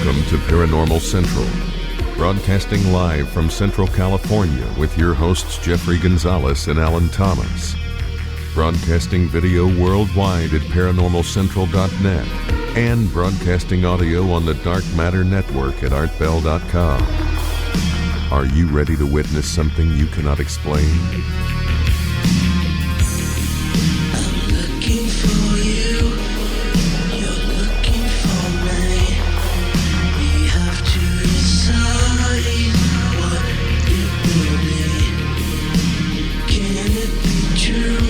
Welcome to Paranormal Central, broadcasting live from Central California with your hosts Jeffrey Gonzalez and Alan Thomas. Broadcasting video worldwide at ParanormalCentral.net and broadcasting audio on the Dark Matter Network at ArtBell.com. Are you ready to witness something you cannot explain? I'm looking for you. You're looking for me. We have to decide what it will be. Can it be true?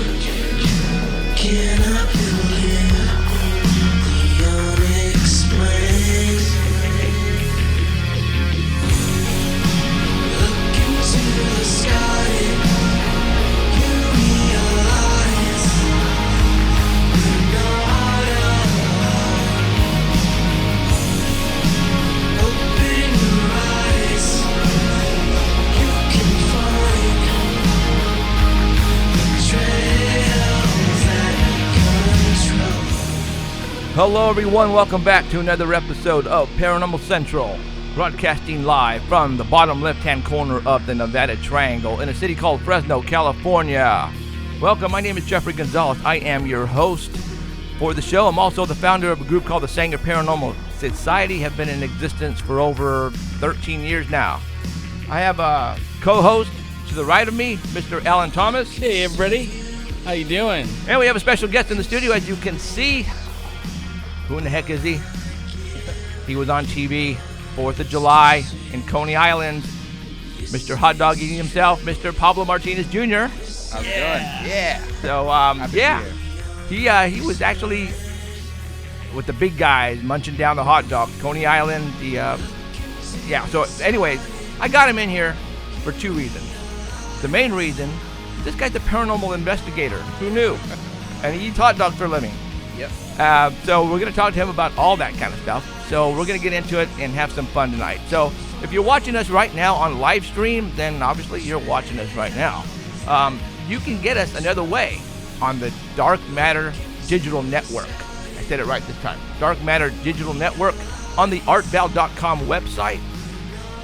Can I believe the unexplained? Look into the sky, you realize you're not alone. Open your eyes, you can find the trails that control. Hello everyone, welcome back to another episode of Paranormal Central, broadcasting live from the bottom left-hand corner of the Nevada Triangle in a city called Fresno, California. Welcome, my name is Jeffrey Gonzalez. I am your host for the show. I'm also the founder of a group called the Sanger Paranormal Society, have been in existence for over 13 years now. I have a co-host to the right of me, Mr. Alan Thomas. Hey everybody, how you doing? And we have a special guest in the studio, as you can see. Who in the heck is he? He was on TV, 4th of July in Coney Island. Mr. Hotdog eating himself, Mr. Pablo Martinez Jr. How's it going? Yeah. So, Happy yeah, to be here. he was actually with the big guys munching down the hot dog. Coney Island, so anyways, I got him in here for two reasons. The main reason, this guy's a paranormal investigator. Who knew? And he eats hot dogs for a living. Yep. So we're going to talk to him about all that kind of stuff. So we're going to get into it and have some fun tonight. So if you're watching us right now on live stream, then obviously you're watching us right now. You can get us another way on the Dark Matter Digital Network. I said it right this time. Dark Matter Digital Network on the artbell.com website.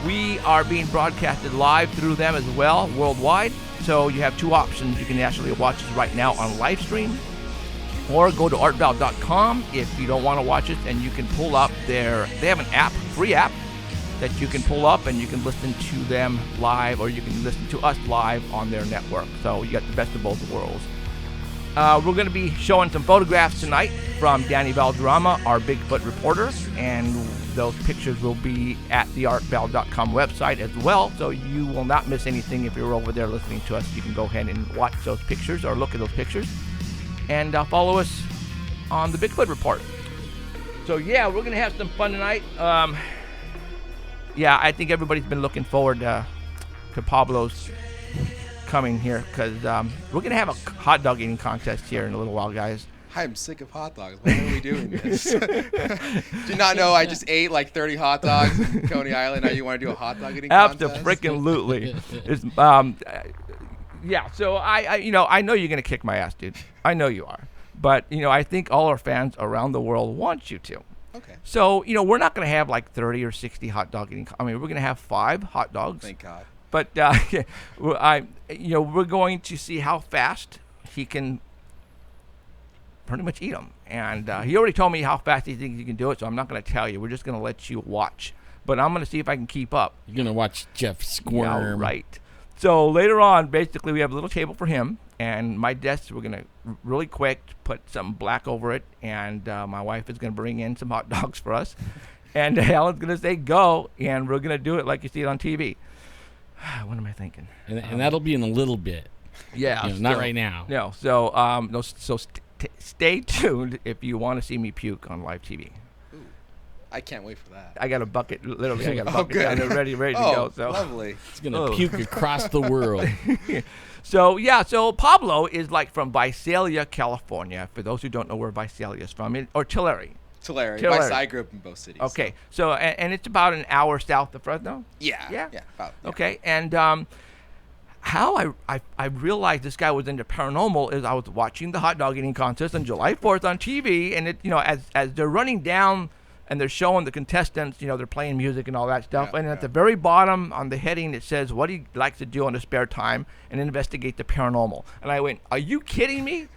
We are being broadcasted live through them as well, worldwide. So you have two options. You can actually watch us right now on live stream, or go to artbell.com if you don't want to watch it, and you can pull up they have an app, free app, that you can pull up and you can listen to them live, or you can listen to us live on their network. So you got the best of both worlds. We're going to be showing some photographs tonight from Danny Valderrama, our Bigfoot reporter, and those pictures will be at the artbell.com website as well, so you will not miss anything if you're over there listening to us. You can go ahead and watch those pictures or look at those pictures. And follow us on the Bigfoot Report. So yeah, we're gonna have some fun tonight. I think everybody's been looking forward to Pablo's coming here, because we're gonna have a hot dog eating contest here in a little while, guys. I'm sick of hot dogs. Why are we doing this? Do you not know I just ate like 30 hot dogs in Coney Island? Now you want to do a hot dog eating contest? Abso-freaking-lutely. Yeah, so I know you're gonna kick my ass, dude. I know you are, but I think all our fans around the world want you to. Okay. So we're not gonna have like 30 or 60 hot dog eating. We're gonna have 5 hot dogs. Thank God. But we're going to see how fast he can pretty much eat them, and he already told me how fast he thinks he can do it. So I'm not gonna tell you. We're just gonna let you watch. But I'm gonna see if I can keep up. You're gonna watch Jeff squirm. Yeah, right. So later on, basically, we have a little table for him, and my desk, we're going to really quick put some black over it, and my wife is going to bring in some hot dogs for us, and Alan's going to say go, and we're going to do it like you see it on TV. What am I thinking? And that'll be in a little bit. Yeah. Not right now. No, so stay tuned if you want to see me puke on live TV. I can't wait for that. I got a bucket, literally. I got a bucket good. down there ready to go. So lovely. It's gonna puke across the world. So Pablo is like from Visalia, California. For those who don't know where Visalia is from, or Tulare. Tulare. I grew up in both cities. Okay, so and it's about an hour south of Fresno. Yeah. About, yeah. Okay, and how I realized this guy was into paranormal is I was watching the hot dog eating contest on July 4th on TV, and it as they're running down and they're showing the contestants, they're playing music and all that stuff. Yeah, And at yeah. the very bottom on the heading, it says what he likes to do on his spare time and investigate the paranormal. And I went, are you kidding me?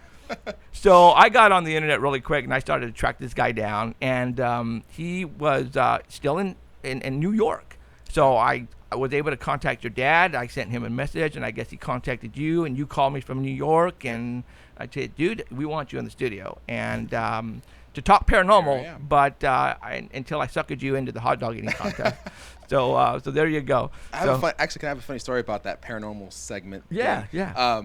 So I got on the internet really quick, and I started to track this guy down. And he was still in New York. So I was able to contact your dad. I sent him a message, and I guess he contacted you, and you called me from New York. And I said, dude, we want you in the studio. And to talk paranormal, Here I am. but until I suckered you into the hot dog eating contest. So there you go. Actually, can I have a funny story about that paranormal segment? Yeah, thing? yeah.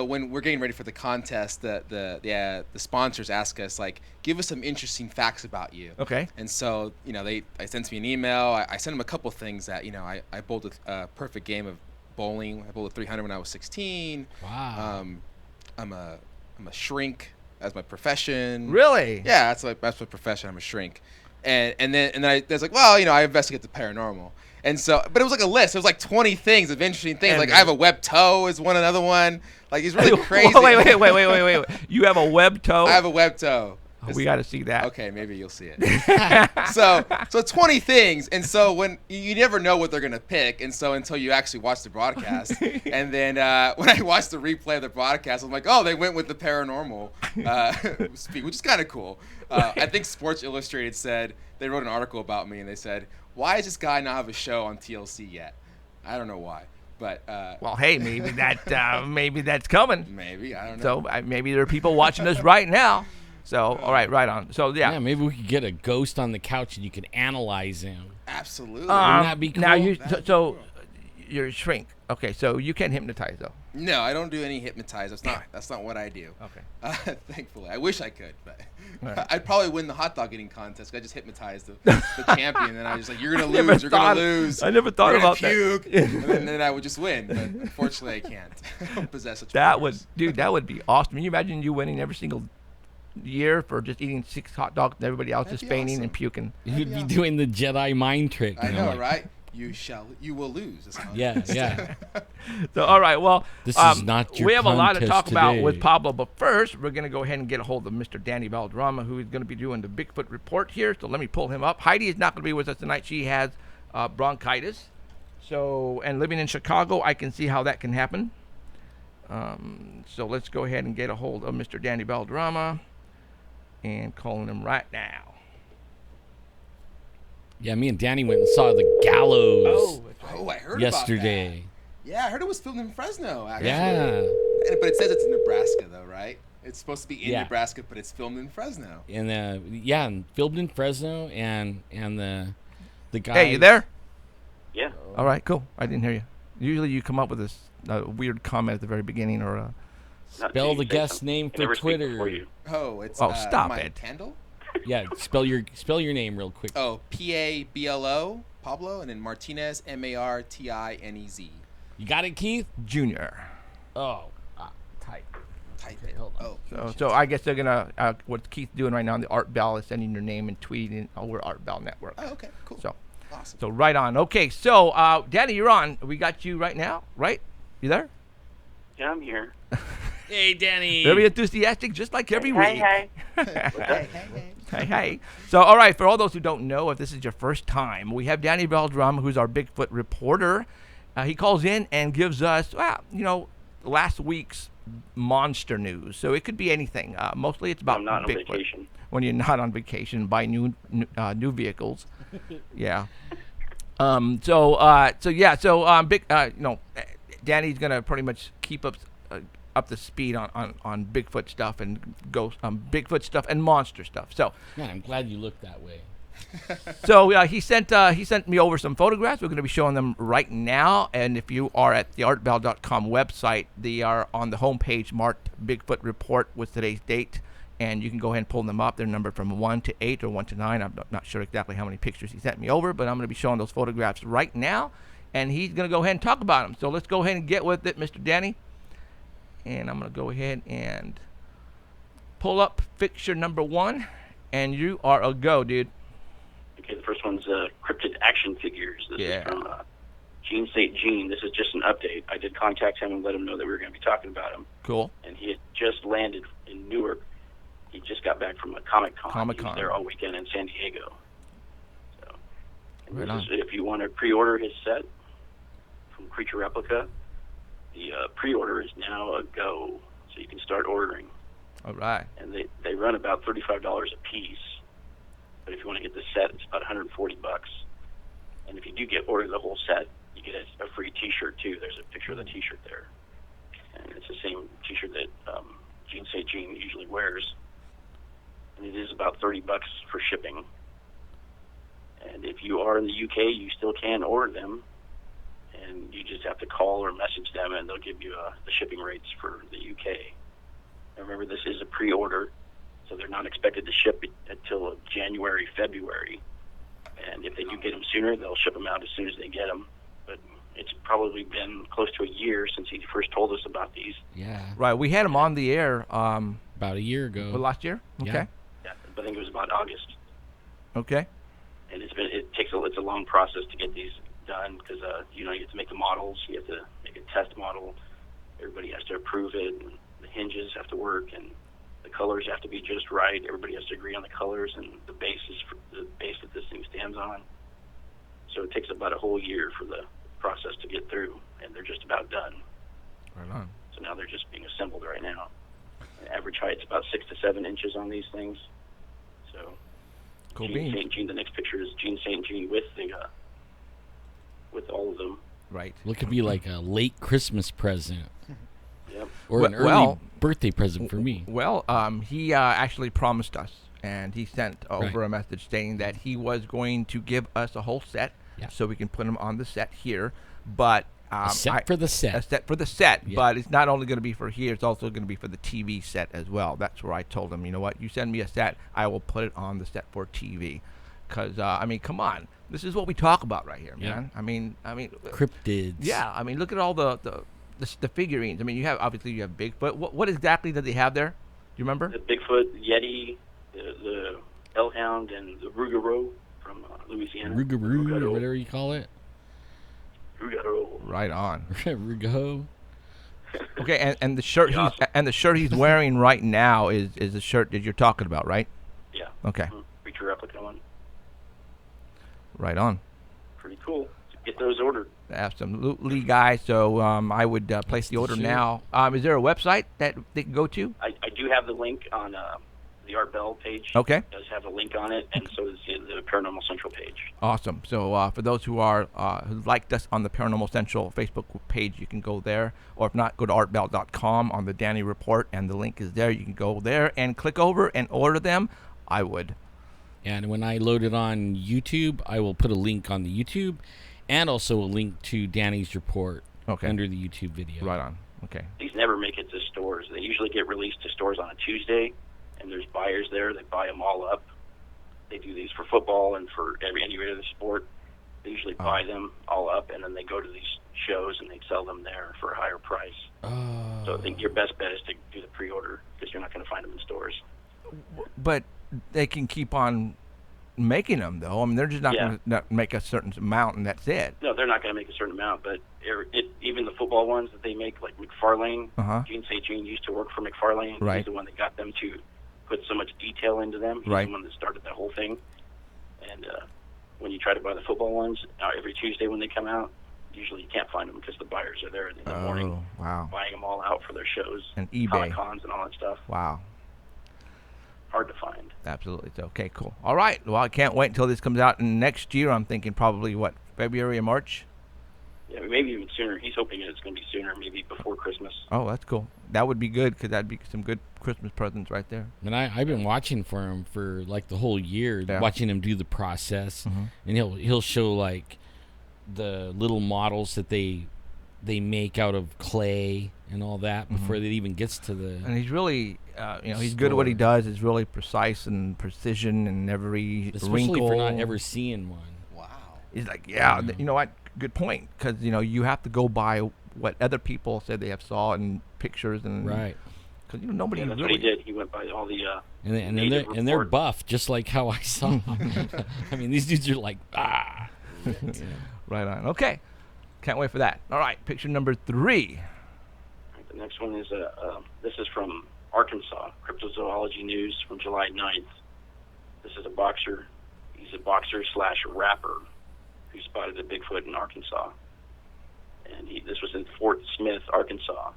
When we're getting ready for the contest, the sponsors ask us, like, give us some interesting facts about you. Okay. And so, they sent me an email. I sent them a couple things that, I bowled a perfect game of bowling. I bowled a 300 when I was 16. Wow. I'm a shrink as my profession. Really? Yeah, that's my profession. I'm a shrink. And then I was like, well, I investigate the paranormal. And so, but it was like a list. It was like 20 things of interesting things. And like I have a web toe is another one. Like he's really crazy. Wait. You have a web toe? I have a web toe. Oh, we got to see that. Okay, maybe you'll see it. so 20 things, and so when you never know what they're gonna pick, and so until you actually watch the broadcast, and then when I watched the replay of the broadcast, I'm like, oh, they went with the paranormal speak, which is kind of cool. I think Sports Illustrated said they wrote an article about me, and they said, why does this guy not have a show on TLC yet? I don't know why, but Well, hey, maybe that's coming. maybe I don't know. So maybe there are people watching us right now. So all right on. So Yeah, maybe we could get a ghost on the couch and you could analyze him. Absolutely. Wouldn't that be cool? Now so you're a shrink. Okay, so you can't hypnotize though. No, I don't do any hypnotize. That's not what I do. Okay. Thankfully, I wish I could, but Right. I'd probably win the hot dog eating contest. 'Cause I just hypnotized the champion, and I was like, "You're gonna lose. You're gonna lose." I never thought You're gonna about that. puke. and then I would just win. But unfortunately, I can't. I don't possess such That powers. that would be awesome. Can you imagine you winning every single year for just eating 6 hot dogs and everybody else That'd just be fainting awesome. and puking? You'd be be awesome. doing the Jedi mind trick. I know, like, right? You will lose. That's how it Yeah, is. yeah. So all right, well, This is not your we have a lot to contest talk about today. with Pablo, but first we're going to go ahead and get a hold of Mr. Danny Valderrama, who is going to be doing the Bigfoot Report here. So let me pull him up. Heidi is not going to be with us tonight. She has bronchitis. So, and living in Chicago, I can see how that can happen. So let's go ahead and get a hold of Mr. Danny Valderrama and calling him right now. Yeah, me and Danny went and saw the gallows Oh, I heard yesterday. about that. Yeah, I heard it was filmed in Fresno. Actually. Yeah. But it says it's in Nebraska, though, right? It's supposed to be in Yeah. Nebraska, but it's filmed in Fresno. And and filmed in Fresno and the guy. Hey, you there? Yeah. All right, cool. I didn't hear you. Usually you come up with this weird comment at the very beginning or Not Spell till you the say guest something. name I for never speak Twitter. before you. Oh, it's stop my it. handle. Yeah, spell your name real quick. Oh, Pablo, Pablo, and then Martinez, Martinez. You got it, Keith? Junior. Oh, type. Type it. Hold on. Oh, So I guess they're gonna what Keith's doing right now on the Art Bell is sending your name and tweeting over Art Bell Network. oh, okay, cool. So Awesome. so right on. Okay, so Danny, you're on. We got you right now, right? You there? Yeah, I'm here. Hey, Danny. Very enthusiastic, just like every week. Hey. What's up? Hey. So, all right, for all those who don't know, if this is your first time, we have Danny Valderrama, who's our Bigfoot reporter. He calls in and gives us, last week's monster news. So it could be anything. Mostly it's about I'm not on Bigfoot. vacation. When you're not on vacation, buy new vehicles. Yeah. Danny's gonna pretty much keep up the speed on Bigfoot stuff and ghost Bigfoot stuff and monster stuff. So Man, I'm glad you look that way. he sent me over some photographs. We're going to be showing them right now. And if you are at the artbell.com website, they are on the homepage marked Bigfoot Report with today's date. And you can go ahead and pull them up. They're numbered from 1 to 8 or 1 to 9. I'm not sure exactly how many pictures he sent me over, but I'm going to be showing those photographs right now. And he's going to go ahead and talk about them. So let's go ahead and get with it, Mr. Danny. And I'm going to go ahead and pull up picture number 1. And you are a go, dude. Okay, the first one's cryptid action figures. This Yeah. is from Gene St. Gene. This is just an update. I did contact him and let him know that we were going to be talking about him. Cool. And he had just landed in Newark. He just got back from a Comic-Con. He Comic-Con. was there all weekend in San Diego. And Right this on. is if you want to pre-order his set from Creature Replica. The pre-order is now a go, so you can start ordering. All right. And they run about $35 a piece. But if you want to get the set, it's about $140. And if you do order the whole set, you get a free T-shirt too. There's a picture of the T-shirt there, and it's the same T-shirt that Gene St. Jean usually wears. And it is about $30 for shipping. And if you are in the UK, you still can order them, and you just have to call or message them, and they'll give you the shipping rates for the UK. And remember, this is a pre-order, so they're not expected to ship it until January, February. And if they do get them sooner, they'll ship them out as soon as they get them. But it's probably been close to a year since he first told us about these. Yeah. Right. We had him on the air About a year ago. last year. Okay. Yeah. Yeah, I think it was about August. Okay. And it's a long process to get these done because you have to make the models, you have to make a test model, everybody has to approve it, and the hinges have to work, and the colors have to be just right. Everybody has to agree on the colors and the base that this thing stands on. So it takes about a whole year for the process to get through, and they're just about done. Right on. So now they're just being assembled right now. The average height's about 6 to 7 inches on these things. So Cool Gene beans. St. Jean, the next picture is Gene St. Jean with all of them. Right. Well, it could be like a late Christmas present Yep. or an early Well- birthday present for me. Well, he actually promised us, and he sent over Right. a message saying that he was going to give us a whole set, Yeah. so we can put them on the set here. But A set for the set. A set for the set, Yeah. but it's not only going to be for here; it's also going to be for the TV set as well. That's where I told him, you know what? You send me a set, I will put it on the set for TV. Because I mean, come on, this is what we talk about right here, Yeah. man. I mean, Cryptids. yeah. I mean, look at all the figurines. I mean, you have Bigfoot. What exactly did they have there? Do you remember? The Bigfoot, Yeti, the Hellhound, and the Rougarou from Louisiana. Rougarou or whatever you call it. Rougarou. Right on. Rougarou. Okay, and the shirt Awesome. he's wearing right now is the shirt that you're talking about, right? Yeah. Okay. Creature Replica one. Right on. Pretty cool. So get those ordered. Absolutely, guys. So I would place the order Sure. now. Is there a website that they can go to? I do have the link on the Art Bell page. Okay. It does have a link on it, and so does the Paranormal Central page. Awesome. So for those who are who liked us on the Paranormal Central Facebook page, you can go there. Or if not, go to artbell.com on the Danny Report, and the link is there. You can go there and click over and order them. I would. And when I load it on YouTube, I will put a link on the YouTube and also a link to Danny's report Okay. under the YouTube video. Right on. Okay. These never make it to stores. They usually get released to stores on a Tuesday, and there's buyers there that buy them all up. They do these for football and for any other sport. They usually buy them all up, and then they go to these shows and they sell them there for a higher price. Oh. So I think your best bet is to do the pre-order because you're not going to find them in stores. But they can keep on making them, though. I mean, they're just not Yeah. going to make a certain amount, and that's it. No, they're not going to make a certain amount, but even the football ones that they make, like McFarlane, Uh-huh. Gene St. Jean used to work for McFarlane. Right. He's the one that got them to put so much detail into them. He's Right. the one that started that whole thing. And when you try to buy the football ones, every Tuesday when they come out, usually you can't find them because the buyers are there in the morning Oh, wow. buying them all out for their shows, And eBay. Comic-Cons and all that stuff. Wow. Hard to find. Absolutely. So, okay, cool. All right. Well, I can't wait until this comes out next year. I'm thinking probably, what, February or March? Yeah, maybe even sooner. He's hoping it's going to be sooner, maybe before Christmas. Oh, that's cool. That would be good because that'd be some good Christmas presents right there. And I've been watching for him for like the whole year, Yeah. watching him do the process, and he'll show like the little models that they make out of clay and all that before it even gets to the. And he's really, he's good at what he does. It's really precise and precision and every Especially wrinkle. for not ever seeing one. Wow. He's like, you know what? Good point. Because, you have to go by what other people said they have saw in pictures. And Right. Because, nobody Yeah, that's really. what he did. He went by all the And native they're report. buff, just like how I saw. I mean, these dudes are like Right on. Okay. Can't wait for that. All right. Picture number 3. Right, the next one is this is from Arkansas, Cryptozoology News from July 9th. This is a boxer. He's a boxer/rapper. who spotted a Bigfoot in Arkansas. And this was in Fort Smith, Arkansas.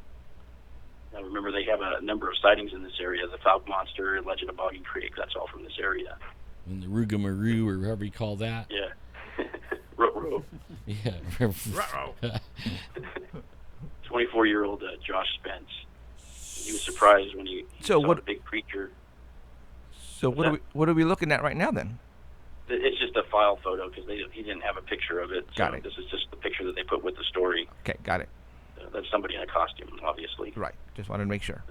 Now remember, they have a number of sightings in this area. The Falk Monster, Legend of Boggy Creek, that's all from this area. And the Rugamaroo, or however you call that. Yeah. Ruh-roh. Yeah. 24-year-old Josh Spence. He was surprised when he saw a big creature. So what are we looking at right now then? It's just a file photo because he didn't have a picture of it. So Got it. This is just the picture that they put with the story. Okay, got it. That's somebody in a costume, obviously. Right. Just wanted to make sure.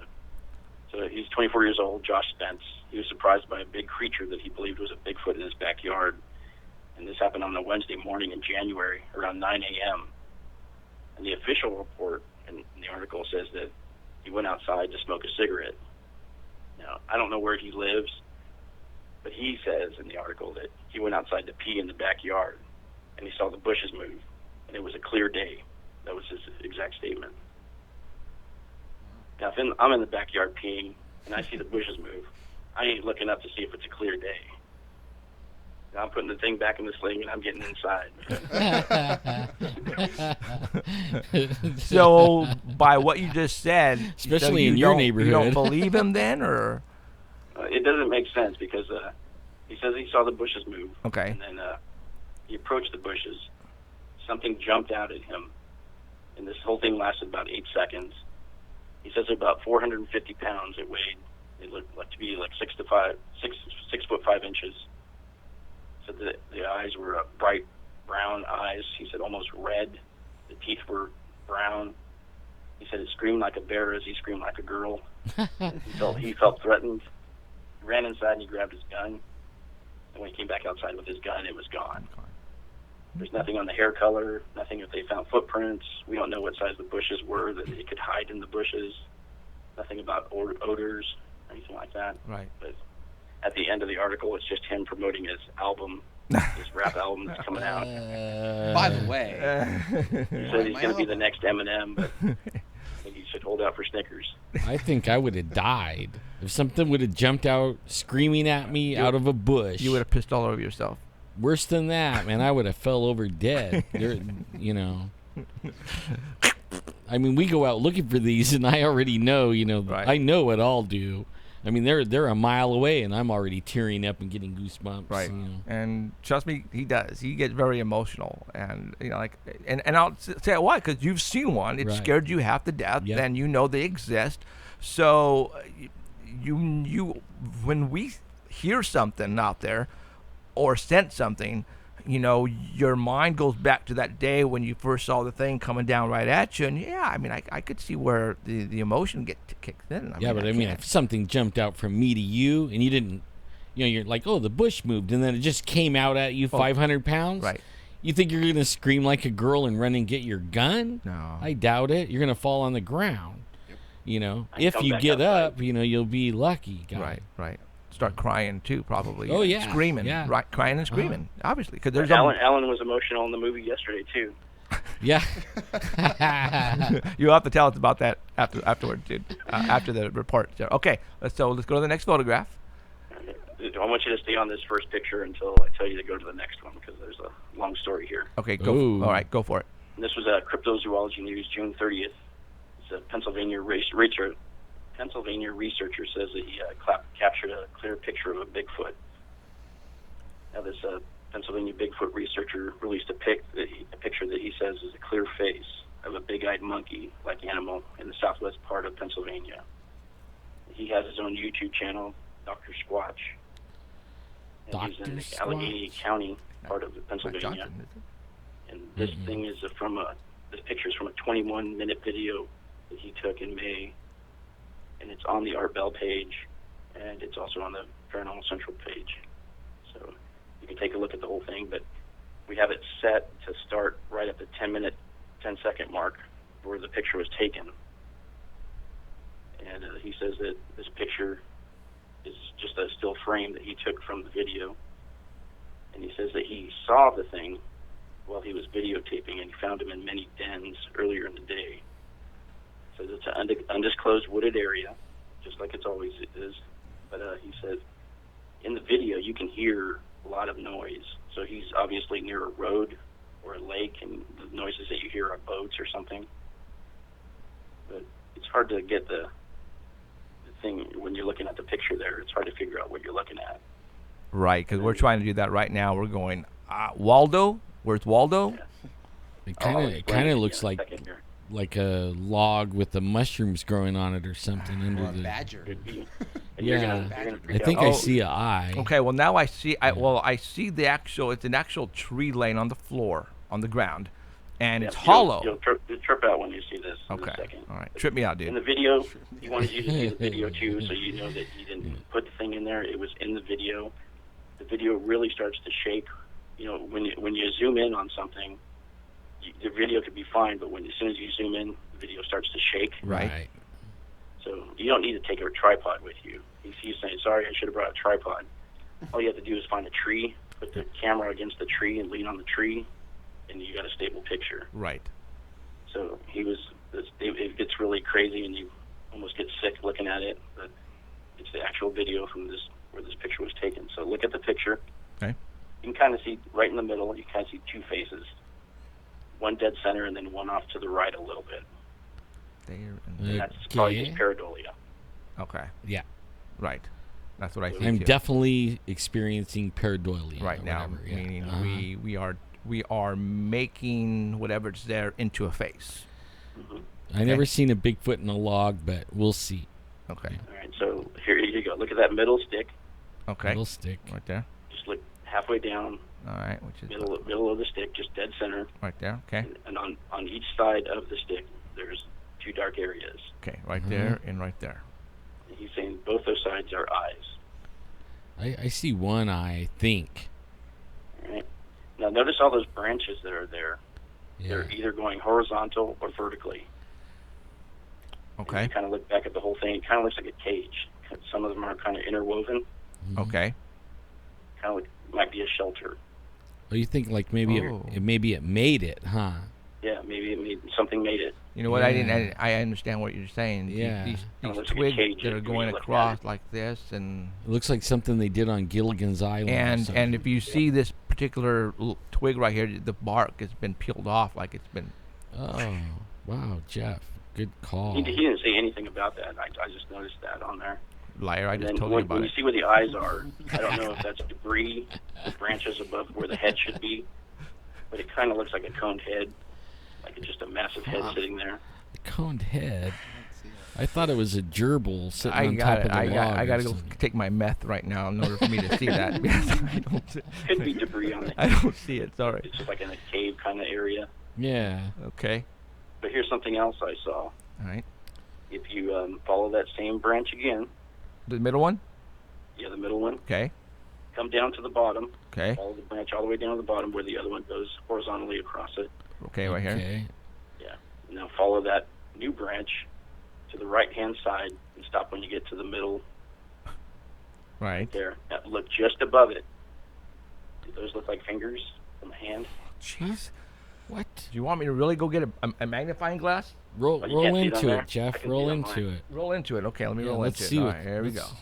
So he's 24 years old, Josh Spence. He was surprised by a big creature that he believed was a Bigfoot in his backyard. And this happened on a Wednesday morning in January around 9 a.m. And the official report in the article says that he went outside to smoke a cigarette. Now, I don't know where he lives, but he says in the article that he went outside to pee in the backyard, and he saw the bushes move, and it was a clear day. That was his exact statement. Now, if I'm in the backyard peeing, and I see the bushes move, I ain't looking up to see if it's a clear day. Now I'm putting the thing back in the sling, and I'm getting inside. So, by what you just said, Especially so in your you neighborhood. don't believe him then, or? It doesn't make sense because he says he saw the bushes move. Okay. And then he approached the bushes. Something jumped out at him, and this whole thing lasted about 8 seconds. He says about 450 pounds it weighed. It looked like to be like 6 foot 5 inches. So the eyes were bright brown eyes. He said almost red. The teeth were brown. He said it screamed like a bear as he screamed like a girl. He felt threatened. He ran inside and he grabbed his gun. And when he came back outside with his gun, it was gone. There's nothing on the hair color, nothing if they found footprints. We don't know what size the bushes were, that it could hide in the bushes. Nothing about odors, anything like that. Right. But at the end of the article, it's just him promoting his album, his rap album that's coming out. By the way, He said he's going to be the next Eminem, but I think he should hold out for Snickers. I think I would have died if something would have jumped out screaming at me out of a bush. You would have pissed all over yourself. Worse than that, man. I would have fell over dead. You know. I mean, we go out looking for these, and I already know. Right. I know what I'll do. I mean, they're a mile away, and I'm already tearing up and getting goosebumps. Right. You know. And trust me, he does. He gets very emotional, and and I'll say why, because you've seen one. It Right. scared you half to death. Yep. Then you know they exist. So you when we hear something out there or sense something, your mind goes back to that day when you first saw the thing coming down right at you, and I could see where the emotion kicks in. But if something jumped out from me to you, and you didn't, you're like, oh, the bush moved, and then it just came out at you 500 pounds. Right. You think you're gonna scream like a girl and run and get your gun? No. I doubt it. You're gonna fall on the ground. If come you back get outside. up, you'll be lucky. Guy. Right. Start crying too, probably. Oh, yeah. Screaming. Yeah. Right. Crying and screaming, obviously, because there's Alan was emotional in the movie yesterday, too. Yeah. You'll have to tell us about that afterwards, dude. After the report. Okay, let's go to the next photograph. I want you to stay on this first picture until I tell you to go to the next one because there's a long story here. Okay, go. Ooh. All right, go for it. And this was Cryptozoology News, June 30th. It's a Pennsylvania researcher says that he captured a clear picture of a Bigfoot. Now, this Pennsylvania Bigfoot researcher released a picture that he says is a clear face of a big-eyed monkey-like animal in the southwest part of Pennsylvania. He has his own YouTube channel, Dr. Squatch. And he's in the Dr. Allegheny Squatch. County part of Pennsylvania. Johnson, is it? And this thing is this picture is from a 21-minute video that he took in May, and it's on the Art Bell page, and it's also on the Paranormal Central page. So you can take a look at the whole thing, but we have it set to start right at the 10-second mark where the picture was taken. And he says that this picture is just a still frame that he took from the video. And he says that he saw the thing while he was videotaping, and he found him in many dens earlier in the day. So it's an undisclosed wooded area, just like it's always is. But he said in the video you can hear a lot of noise. So he's obviously near a road or a lake and the noises that you hear on boats or something. But it's hard to get the thing when you're looking at the picture there. It's hard to figure out what you're looking at. Right, because we're trying to do that right now. We're going, Waldo? Where's Waldo? Yeah. It I'll kind explain of it looks in a like second here. a log with the mushrooms growing on it or something Or under a the. badger. Could be. Yeah. You're gonna I freak think out. I Oh. see an eye. Okay, well, now I see, I see the actual, it's an actual tree laying on the floor, on the ground, and Yeah, it's you'll- hollow. You'll trip out when you see this in Okay, a second. all right. Trip me out, In dude. the video, he wanted you to see the video too, so you know that he didn't put the thing in there. It was in the video. The video really starts to shake. You know, when you zoom in on something, the video could be fine, but as soon as you zoom in, the video starts to shake. Right. So you don't need to take a tripod with you. He's saying, sorry, I should have brought a tripod. All you have to do is find a tree, put the camera against the tree and lean on the tree, and you got a stable picture. Right. So it gets really crazy and you almost get sick looking at it, but it's the actual video from where this picture was taken. So look at the picture. Okay. You can kind of see right in the middle, you kind of see two faces. One dead center and then one off to the right a little bit. There and Uh, there. That's probably Okay. just pareidolia. Okay. Yeah. Right. That's what I see. I'm too. definitely experiencing pareidolia right or now, whatever, yeah. meaning Uh-huh. we are making whatever's there into a face. I never seen a Bigfoot in a log, but we'll see. Okay. All right, so here you go. Look at that middle stick. Okay. It'll stick. Right there. Just look halfway down, All right. Which is middle of the stick, just dead center. right there. Okay. And on each side of the stick, there's two dark areas. Okay. Right there and right there. And he's saying both those sides are eyes. I see one eye, I think. All right. Now notice all those branches that are there. Yeah. They're either going horizontal or vertically. Okay. You kind of look back at the whole thing. It kind of looks like a cage. Some of them are kind of interwoven. Okay. Kind of like might be a shelter. Oh, you think like maybe Oh. it made it, huh? Yeah, maybe something made it. You know what? I Yeah. didn't. I understand what you're saying. Yeah. These Kinda looks like a twigs cage that are when you going look at across it. like this, and It looks like something they did on Gilligan's Island. or and something. if you see this particular twig right here, the bark has been peeled off, like it's been. Oh, wow, Jeff, good call. He didn't say anything about that. I just noticed that on there. Liar! I And just then told you when about you it. see where the eyes are, I don't know if that's debris, the branches above where the head should be, but it kind of looks like a coned head, like it's just a massive head sitting there. The coned head. I thought it was a gerbil sitting I on got top it. of the log. I or got to go something. take my meth right now in order for me to see that. Because I don't. Could be debris on the I head. don't see it. Sorry. It's just like in a cave kind of area. Yeah. Okay. But here's something else I saw. All right. If you follow that same branch again, The middle one. yeah, the middle one, Okay. come down to the bottom, Okay. follow the branch all the way down to the bottom where the other one goes horizontally across it. Okay. Right here. Okay. Yeah. Now follow that new branch to the right-hand side and stop when you get to the middle Right. there. Now, look just above it. Do those look like fingers from a hand? Jeez. What? Do you want me to really go get a magnifying glass? Roll, Oh, you roll can't see it on into there? it, Jeff. I can see Roll it on into mine. it. Roll into it. Okay. Let me Yeah, roll let's into see it. All what- right. Here we go. let's-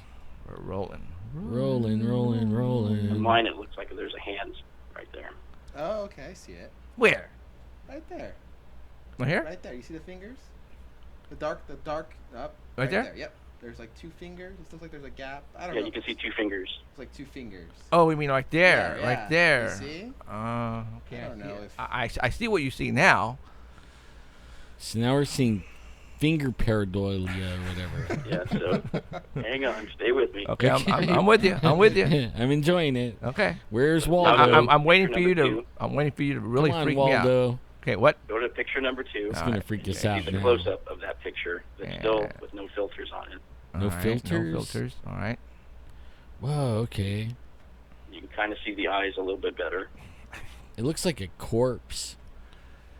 We're rolling. Rolling, rolling, On rolling. mine, it looks like there's a hand right there. Oh, okay, I see it. Where? Right there. Right here. Right there. You see the fingers? The dark up. Right there? Yep. There's like two fingers. It looks like there's a gap. I don't Yeah, know. you can see two fingers. It's like two fingers. Oh, we mean right there. Yeah, Right yeah. there. You see? Okay. I don't see know it. if- I see what you see now. So now we're seeing finger pareidolia or whatever. Yeah, so hang on, stay with me. Okay. I'm with you. I'm with you. I'm enjoying it. Okay. Where's No, Waldo? no, I'm waiting Picture for you to. number two. I'm waiting for you to really Come on, freak me out. Waldo. Okay. What? Go to picture number 2. It's All gonna right. freak us See out the now. close-up of that picture that's still Yeah. with no filters on it. No All right, filters? No filters. All right. Whoa, okay. You can kind of see the eyes a little bit better. It looks like a corpse.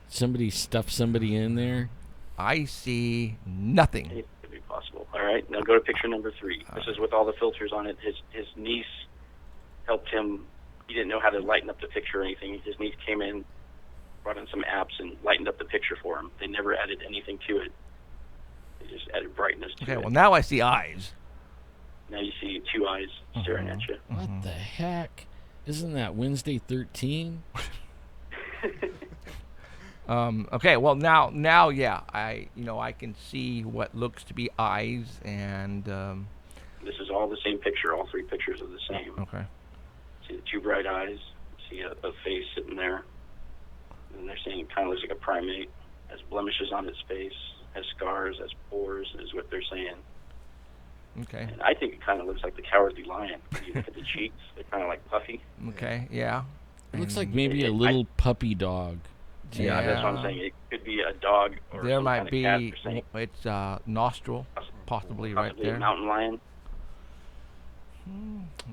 Somebody stuffed somebody in there. I see nothing. It could be possible. All right, now go to picture number 3. This is with all the filters on it. His niece helped him. He didn't know how to lighten up the picture or anything. His niece came in, brought in some apps, and lightened up the picture for him. They never added anything to it. They just added brightness to Okay. it. Well, now I see eyes. Now you see two eyes staring at you. What the heck? Isn't that Wednesday 13? Okay, well now, yeah, I can see what looks to be eyes, and This is all the same picture. All three pictures are the same. okay, See the two bright eyes. See a face sitting there. And they're saying it kind of looks like a primate. Has blemishes on its face. Has scars. Has pores. Is what they're saying. okay, And I think it kind of looks like the cowardly lion. When you look at the cheeks, they're kind of like puffy. okay, yeah. It looks like And maybe a little puppy dog. Yeah, that's what I'm saying. It could be a dog or there some might kind be of cat. They're saying it's nostril, possibly right possibly a there. mountain lion.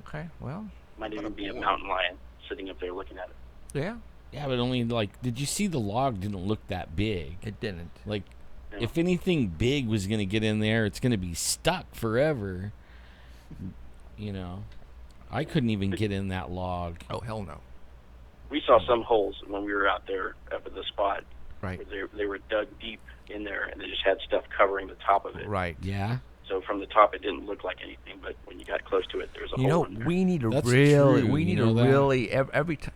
Okay, well, Might What even a be a boy. mountain lion sitting up there looking at it. yeah, Yeah, but only like, did you see the log didn't look that big? it didn't. Like, No. if anything big was going to get in there, it's going to be stuck forever. You know, I couldn't even get in that log. Oh hell no. We saw some holes when we were out there up at the spot. Right, Where they were dug deep in there, and they just had stuff covering the top of it. right. Yeah. So from the top, it didn't look like anything, but when you got close to it, there was a You know, hole in there. we need to That's really, true, we you need know to that? really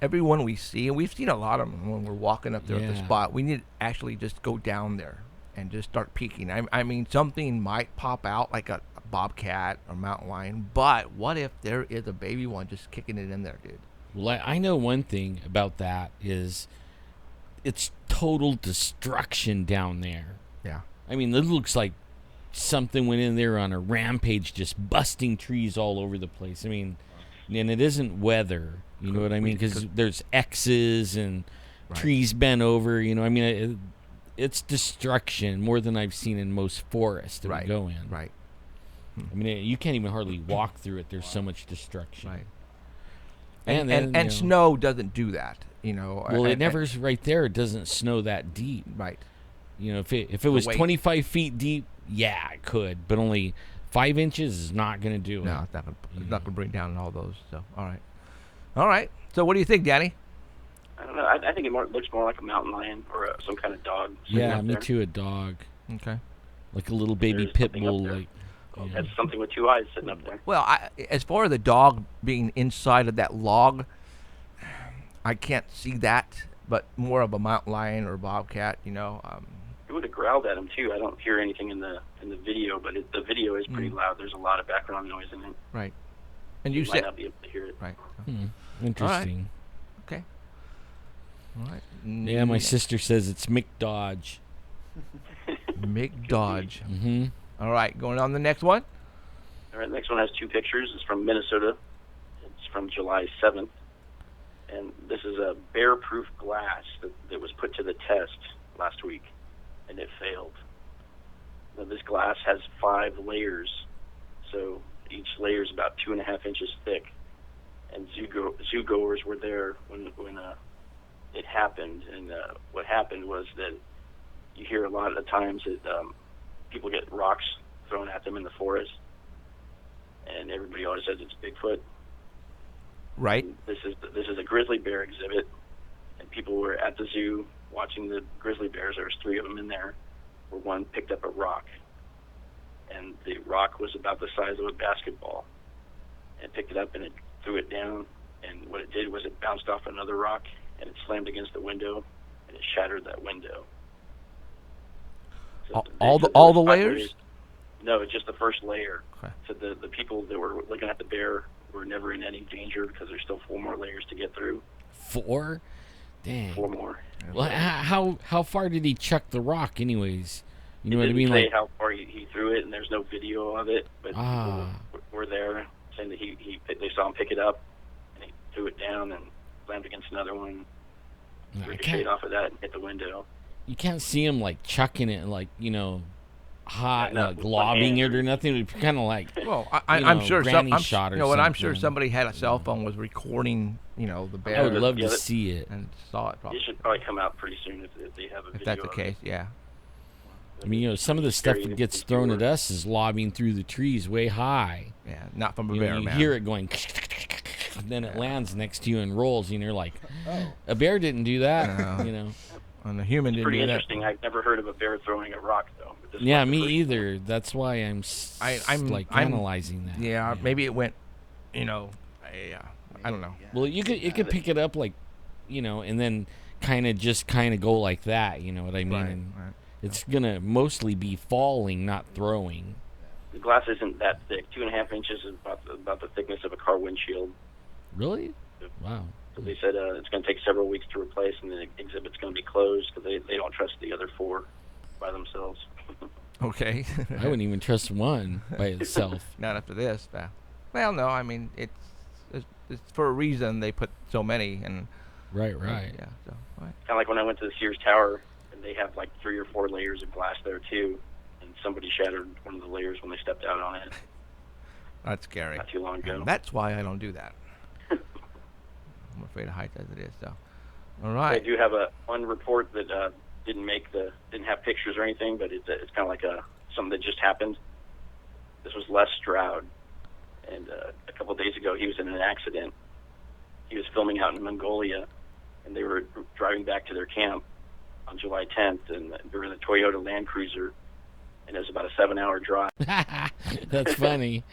everyone we see, and we've seen a lot of them when we're walking up there at the Yeah. spot. We need to actually just go down there and just start peeking. I mean, something might pop out like a bobcat or mountain lion, but what if there is a baby one just kicking it in there, dude? Well, I know one thing about that is it's total destruction down there. Yeah. I mean, it looks like something went in there on a rampage, just busting trees all over the place. I mean, and it isn't weather, you know what I mean? Because there's X's and Right. trees bent over, you know. I mean, it's destruction more than I've seen in most forests that Right. we go in. Right. I mean, you can't even hardly walk through it. There's so much destruction. Right. And And then, you know, snow doesn't do that, you know. well, it and- never is right there. It doesn't snow that deep. Right. You know, if it was weight. 25 feet deep, yeah, it could. But only 5 inches is not going to do it. No, it's not gonna bring down all those. So, all right. So, what do you think, Danny? I don't know. I think it looks more like a mountain lion or some kind of dog. sitting Yeah, up me there. too. A dog, Okay. like a little baby There's pit something up bull. there. Like, yeah. That's something with two eyes sitting up there. Well, as far as the dog being inside of that log, I can't see that, but more of a mountain lion or a bobcat, you know. It would have growled at him too. I don't hear anything in the video, but the video is pretty loud. There's a lot of background noise in it. Right. And you You might said not be able to hear it. right. Interesting. Okay. All right. Yeah, my sister says it's Mick Dodge. Mick Dodge. Mm-hmm. All right, going on the next one. All right, next one has two pictures. It's from Minnesota. It's from July 7th. And this is a bear-proof glass that was put to the test last week, and it failed. Now, this glass has 5 layers, so each layer is about 2.5 inches thick. And zoo-goers were there when it happened. And what happened was that you hear a lot of the times that people get rocks thrown at them in the forest, and everybody always says it's Bigfoot. Right. This is a grizzly bear exhibit, and people were at the zoo watching the grizzly bears. There was 3 of them in there, where one picked up a rock, and the rock was about the size of a basketball, and picked it up and it threw it down, and what it did was it bounced off another rock, and it slammed against the window, and it shattered that window. So All they the said there was 5 layers? No, it's just the first layer. Okay. So the people that were looking at the bear were never in any danger because there's still 4 more layers to get through. 4? Dang. 4 more. Well, how far did he chuck the rock, anyways? You know It what I didn't mean? say Like, how far he threw it, and there's no video of it. But Ah. people were there saying that they saw him pick it up, and he threw it down and slammed against another one, I ricocheted can't, off of that and hit the window. you can't see him like chucking it, like, you know, hot, Yeah, no, like with one lobbing hand. it or nothing. It'd be kind of like, Well, you I'm know, sure granny I'm, shot or you know what? I'm sure something. somebody had a cell phone, was recording, you know, the bear. I would love Yeah, to that- see it. and saw it. Probably. It should probably come out pretty soon if they have a If video. that's the of case, it. yeah. I mean, you know, some of the stuff Scary that gets if you thrown were- at us is lobbing through the trees way high. Yeah, not from a You know, bear, you man. hear it going, and then it lands next to you and rolls, and you're like, a bear didn't do that, No. you know. And the human It's didn't pretty do that. interesting. I've never heard of a bear throwing a rock though. But this Yeah, was the me first either. That's why I'm, I'm analyzing that. Yeah, maybe it went, you know, I don't know. Well, you could pick it up like, you know, and then kind of go like that. You know what I mean? Right, And right. it's gonna mostly be falling, not throwing. The glass isn't that thick. 2.5 inches is about the thickness of a car windshield. Really? Wow. So they said it's going to take several weeks to replace, and the exhibit's going to be closed because they don't trust the other 4 by themselves. Okay. I wouldn't even trust one by itself. Not after this. Well, no, I mean it's for a reason they put so many and. Right. Yeah. So. Right. Kind of like when I went to the Sears Tower, and they have like 3 or 4 layers of glass there too, and somebody shattered one of the layers when they stepped out on it That's scary. not too long ago. That's why I don't do that. I'm afraid of heights as it is. So. All I right. do have one report that didn't have pictures or anything, but it's kind of like something that just happened. This was Les Stroud, and a couple of days ago he was in an accident. He was filming out in Mongolia, and they were driving back to their camp on July 10th, and they were in a Toyota Land Cruiser, and it was about a 7-hour drive. That's funny.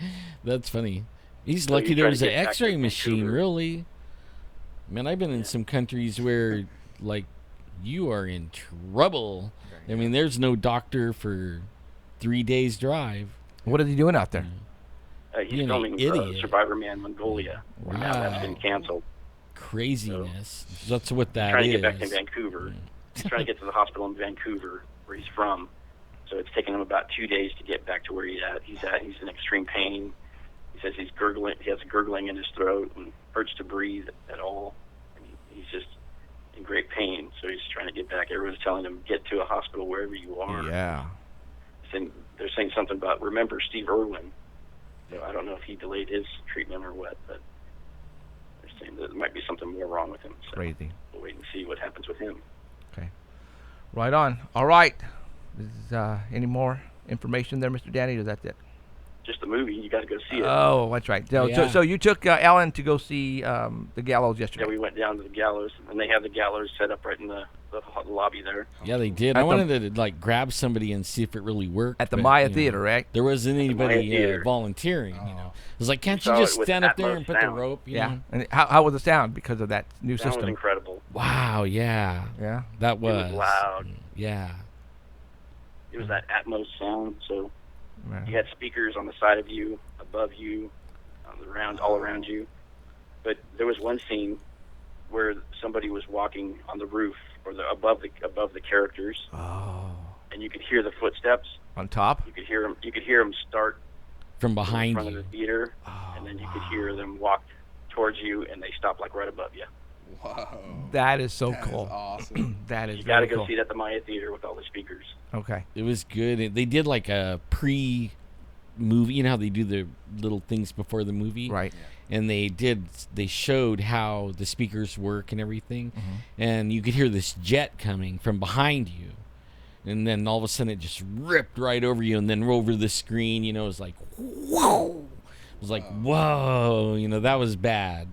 That's funny. He's So lucky he's there trying was to an get back to X-ray machine. Vancouver. Really? Man, I've been in some countries where, like, you are in trouble. I mean, there's no doctor for 3 days drive. What are they doing out there? He's Being an filming idiot. Survivor Man Mongolia. Where now that's been canceled. Craziness. That's what that Trying to is. get back to Vancouver. He's trying to get to the hospital in Vancouver, where he's from. So it's taken him about 2 days to get back to where he's at. He's in extreme pain. He says he's gurgling. He has gurgling in his throat and hurts to breathe at all. And he's just in great pain. So he's trying to get back. Everyone's telling him, get to a hospital wherever you are. Yeah. They're saying something about, remember Steve Irwin. So I don't know if he delayed his treatment or what, but they're saying that there might be something more wrong with him. So Crazy. we'll wait and see what happens with him. Okay. Right on. All right. Is any more information there, Mr. Danny, or that's it? Just the movie, you got to go see it. Oh, that's right. So, Yeah. so you took Alan to go see the gallows yesterday. Yeah, we went down to the gallows, and they have the gallows set up right in the lobby there. Yeah, they did. I wanted to like grab somebody and see if it really worked at the but, Maya you know, Theater, right? There wasn't anybody Theater. volunteering. You know, it was like, can't saw you just it with stand up there Atmos and put the sound. rope? You Yeah. know? And how was the sound because of that new That was system? incredible. Wow. Yeah. Yeah. That It was was loud. Yeah. It was that Atmos sound, so Yeah. you had speakers on the side of you, above you, all around you. But there was one scene where somebody was walking on the roof or above the characters, Oh. and you could hear the footsteps. On top? You could hear them start From in behind front of you. the theater, Oh, and then you could hear them walk towards you, and they stop like right above you. Whoa. That is so That is cool. awesome. That is You got to very go cool. see it at the Maya Theater with all the speakers. Okay. It was good. They did like a pre-movie. You know how they do the little things before the movie, Right. and they showed how the speakers work and everything, Mm-hmm. and you could hear this jet coming from behind you, and then all of a sudden it just ripped right over you, and then over the screen. You know, it was like whoa. It was like whoa. You know, that was bad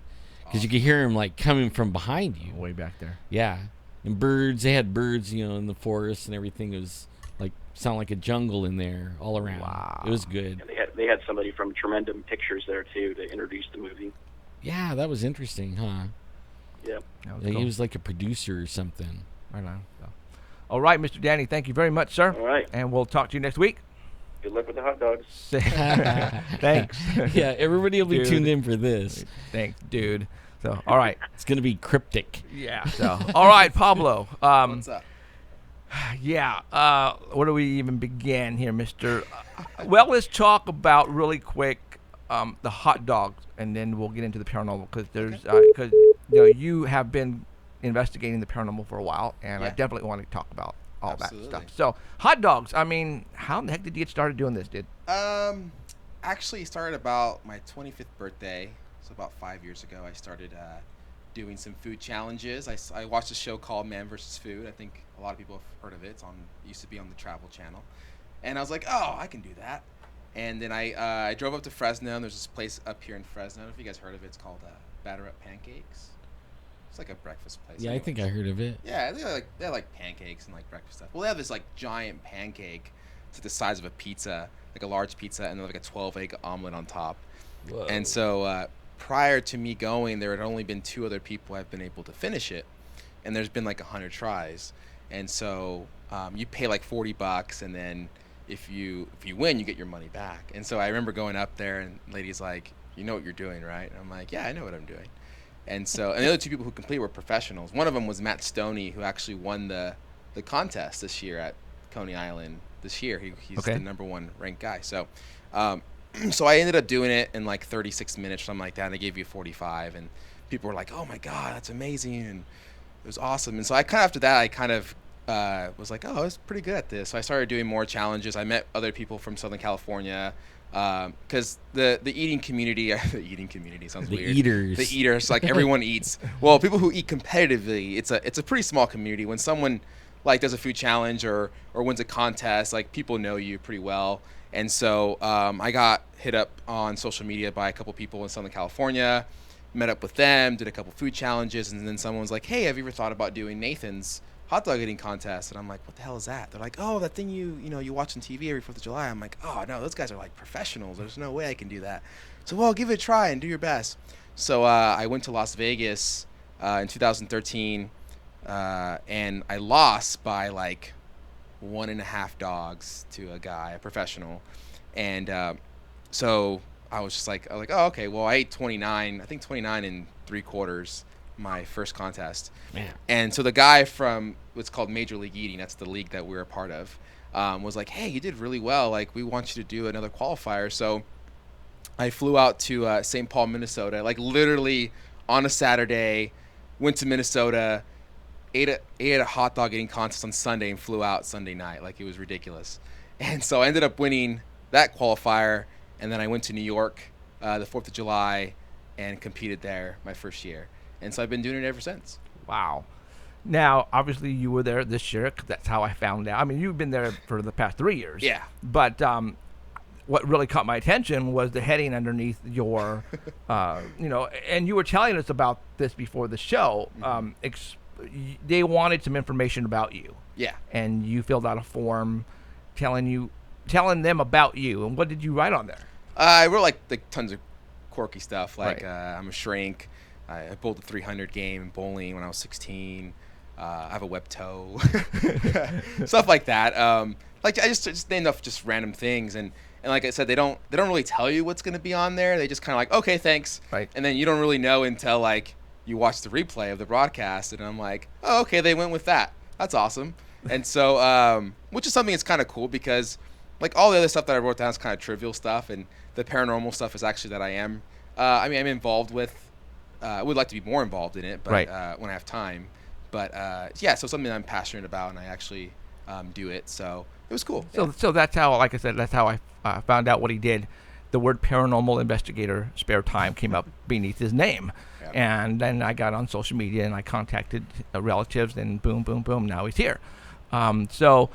because you could hear him like coming from behind you. Way back there. Yeah, and birds. They had birds, you know, in the forest and everything. It was like sound like a jungle in there all around. Wow. It was good. And they had somebody from Tremendum Pictures there too to introduce the movie. Yeah, that was interesting, huh? Yeah. That was Yeah, cool. he was like a producer or something. Right on. So. All right, Mr. Danny, thank you very much, sir. All right. And we'll talk to you next week. Good luck with the hot dogs. Thanks. Yeah, everybody will be Dude. tuned in for this. Thanks, dude. So, all right. It's gonna be cryptic. Yeah. So, all right, Pablo. What's up? Yeah. Where do we even begin here, Mister? Well, let's talk about really quick the hot dogs, and then we'll get into the paranormal because you have been investigating the paranormal for a while, and I Yeah. definitely want to talk about all Absolutely. that stuff. So, hot dogs. I mean, how in the heck did you get started doing this, dude? Actually started about my 25th birthday, so about 5 years ago. I started doing some food challenges. I watched a show called Man vs. Food. I think a lot of people have heard of it. It used to be on the Travel Channel, and I was like, oh, I can do that. And then I drove up to Fresno, and there's this place up here in Fresno. I don't know if you guys heard of it. It's called Batter Up Pancakes. It's like a breakfast place. Yeah, I think I heard of it. Yeah, they have like pancakes and like breakfast stuff. Well, they have this like giant pancake. It's like the size of a pizza, like a large pizza, and then like a 12-egg omelet on top. Whoa. And so prior to me going, there had only been 2 other people I've been able to finish it. and there's been like 100 tries, and so you pay like $40, and then if you win, you get your money back. And so I remember going up there, and the lady's like, "You know what you're doing, right?" And I'm like, "Yeah, I know what I'm doing." And so, and the other two people who completed were professionals. One of them was Matt Stoney, who actually won the contest this year at Coney Island this year. He's Okay. the #1 ranked guy. So, so I ended up doing it in like 36 minutes, something like that. And they gave you 45, and people were like, "Oh my God, that's amazing!" And it was awesome. And so I kind of, after that, I kind of was like, "Oh, I was pretty good at this." So I started doing more challenges. I met other people from Southern California. Because the eating community, the eating community sounds The weird. eaters. The eaters, like everyone eats. Well, people who eat competitively, it's a pretty small community. When someone like does a food challenge or wins a contest, like people know you pretty well. And so I got hit up on social media by a couple people in Southern California, met up with them, did a couple food challenges, and then someone was like, "Hey, have you ever thought about doing Nathan's hot dog eating contest?" And I'm like, "What the hell is that?" They're like, "Oh, that thing you watch on TV every 4th of July." I'm like, "Oh no, those guys are like professionals. There's no way I can do that." So, well, give it a try and do your best. So I went to Las Vegas in 2013, and I lost by like 1.5 dogs to a guy, a professional, and so I was just like, "Oh, okay. Well, I ate 29. I think 29 and 3/4." My first contest. Man. And so the guy from what's called Major League Eating, that's the league that we're a part of, was like, "Hey, you did really well. Like, we want you to do another qualifier." So I flew out to St. Paul, Minnesota, like literally on a Saturday, went to Minnesota, ate a hot dog eating contest on Sunday, and flew out Sunday night. Like, it was ridiculous. And so I ended up winning that qualifier, and then I went to New York the 4th of July and competed there my first year. And so I've been doing it ever since. Wow. Now, obviously, you were there this year 'cause that's how I found out. I mean, you've been there for the past 3 years. Yeah. But what really caught my attention was the heading underneath your, and you were telling us about this before the show. They wanted some information about you. Yeah. And you filled out a form telling them about you. And what did you write on there? I wrote like tons of quirky stuff. Like Right. I'm a shrink. I bowled the 300 game in bowling when I was 16. I have a web toe. Stuff like that. Like I just named off just random things, and like I said, they don't really tell you what's gonna be on there. They just kind of like, "Okay, thanks," Right. and then you don't really know until like you watch the replay of the broadcast, and I'm like, "Oh, okay, they went with that. That's awesome." And so, which is something that's kind of cool because like all the other stuff that I wrote down is kind of trivial stuff, and the paranormal stuff is actually that I am. I'm involved with. I would like to be more involved in it, but Right. when I have time. But yeah, so something I'm passionate about, and I actually do it. So it was cool. So that's how, like I said, that's how I found out what he did. The word paranormal investigator spare time came up beneath his name. Yeah. And then I got on social media and I contacted relatives, and boom, boom, boom, now he's here. So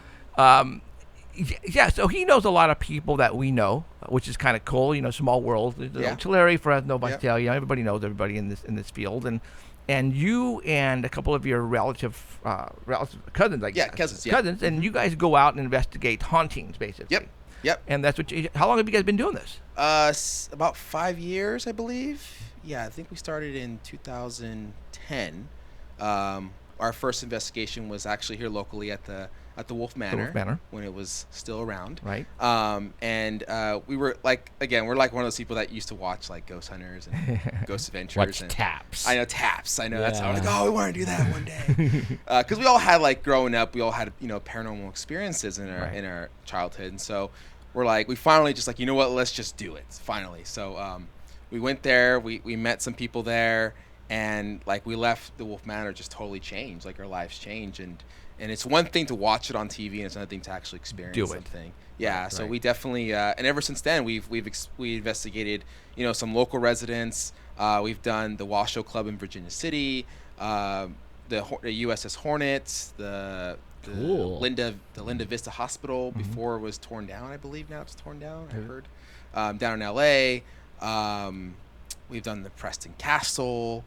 he knows a lot of people that we know, which is kind of cool. Small world. Yeah. Tulare, Fresno, Yeah. Visalia. Everybody knows everybody in this field, and you and a couple of your relative cousins, I guess. Yeah, cousins, yeah. Cousins, and you guys go out and investigate hauntings, basically. Yep. And that's what. How long have you guys been doing this? About 5 years, I believe. Yeah, I think we started in 2010. Our first investigation was actually here locally at the Wolf Manor, Manor. when it was still around. Right. And we were like, again, we're like one of those people that used to watch like Ghost Hunters and Ghost Adventures. Watch and Taps. I know Taps. I know that's how I'm like, Yeah. oh, we want to do that one day. Because we all had like growing up, we all had paranormal experiences in Right. our childhood, and so we're like, we finally just like, you know what, let's just do it finally. So we went there, we met some people there, and like we left the Wolf Manor just totally changed. Like our lives changed, and it's one thing to watch it on TV, and it's another thing to actually experience Do it. something. Yeah, Right, so right. we definitely we ever since then we investigated some local residents. We've done the Washoe Club in Virginia City, the USS Hornets, the Cool. Linda Vista Hospital before it was torn down. I believe now it's torn down. I heard down in LA. We've done the Preston Castle.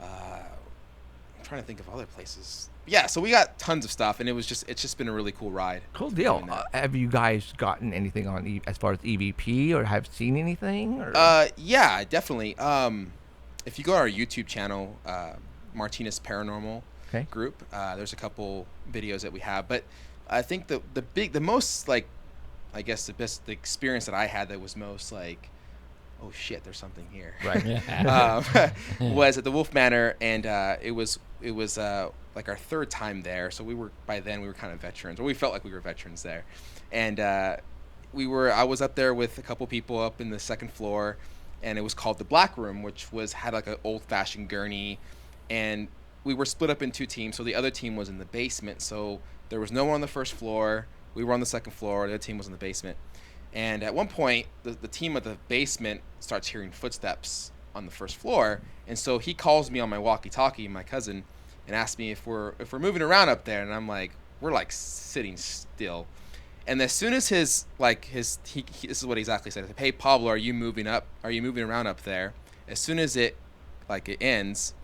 I'm trying to think of other places. Yeah, so we got tons of stuff, and it's just been a really cool ride. Cool deal. doing that. Have you guys gotten anything on as far as EVP, or have seen anything? Or? Yeah, definitely. If you go to our YouTube channel, Martinez Paranormal, Okay. group. There's a couple videos that we have, but I think the most like, I guess the experience that I had that was most like, oh shit, there's something here. Right. Was at the Wolf Manor, and it was like our third time there. So by then we were kind of veterans, or we felt like we were veterans there, and I was up there with a couple people up in the second floor, and it was called the Black Room, which had like an old-fashioned gurney, and we were split up in two teams. So the other team was in the basement, so there was no one on the first floor. We were on the second floor. The other team was in the basement. And at one point, the team at the basement starts hearing footsteps on the first floor, and so he calls me on my walkie-talkie, my cousin, and asks me if we're moving around up there, and I'm like, we're like sitting still. And as soon as this is what he exactly said. Hey Pablo, are you moving around up there? As soon as it ends,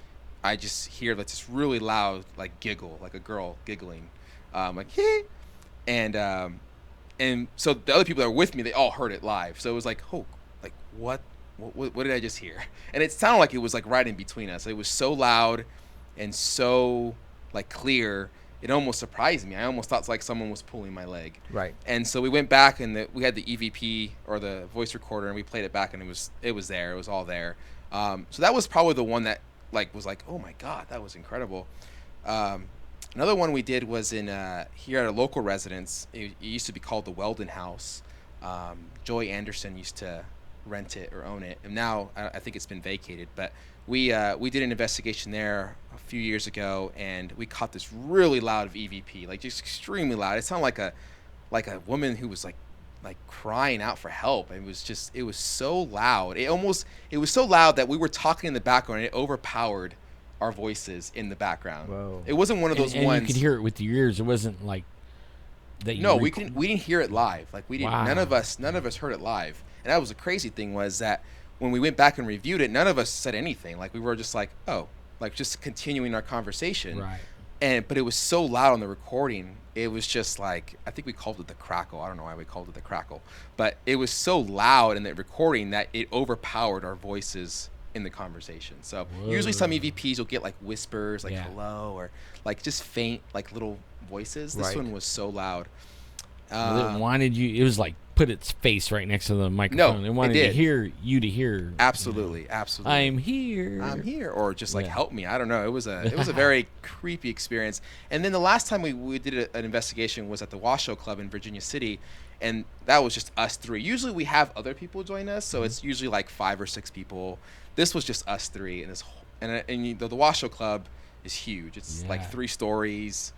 I just hear like this really loud like giggle, like a girl giggling, like hee, and so the other people that were with me, they all heard it live. So it was like, oh, like what did I just hear? And it sounded like it was like right in between us. It was so loud and so like clear. It almost surprised me. I almost thought like someone was pulling my leg. Right. And so we went back, and we had the EVP or the voice recorder, and we played it back, and it was there. It was all there. So that was probably the one that like was like, oh my God, that was incredible. Another one we did was in here at a local residence. It used to be called the Weldon House. Joy Anderson used to rent it or own it, and now I think it's been vacated. But we did an investigation there a few years ago, and we caught this really loud EVP, like just extremely loud. It sounded like a woman who was like crying out for help. It was so loud. It was so loud that we were talking in the background, and it overpowered our voices in the background. Whoa. It wasn't one of those and ones. you could hear it with your ears. It wasn't like that. We didn't hear it live. Like we didn't. Wow. None of us heard it live. And that was the crazy thing, was that when we went back and reviewed it, none of us said anything. Like we were just like, oh, like just continuing our conversation. Right. But it was so loud on the recording. It was just like, I think we called it the crackle. I don't know why we called it the crackle, but it was so loud in the recording that it overpowered our voices in the conversation. So usually some EVPs will get like whispers, like hello, or like just faint, like little voices. This one was so loud. It wanted you. It was like put its face right next to the microphone. No, it wanted it to hear you to hear. Absolutely. I'm here, or just like help me. I don't know. It was a very creepy experience. And then the last time we did an investigation was at the Washoe Club in Virginia City, and that was just us three. Usually we have other people join us, so it's usually like 5 or 6 people. This was just us three, and the Washoe Club is huge. It's like 3 stories.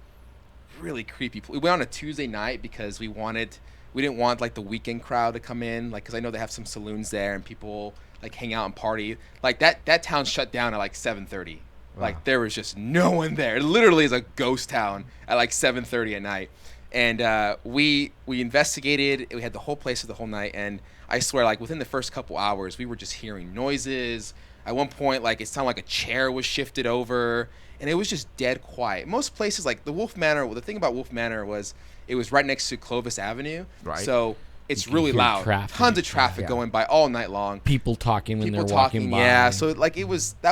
Really creepy. We went on a Tuesday night because we didn't want like the weekend crowd to come in, like because I know they have some saloons there and people like hang out and party. Like that town shut down at like 7:30. Wow. Like there was just no one there. It literally is a ghost town at like 7:30 at night. And we investigated. We had the whole place for the whole night, and I swear, like within the first couple hours, we were just hearing noises. At one point, like it sounded like a chair was shifted over, and it was just dead quiet. Most places, like the Wolf Manor, the thing about Wolf Manor was it was right next to Clovis Avenue, right? So it's really loud. Tons of traffic going by all night long. People talking when they're walking by. Yeah, so like that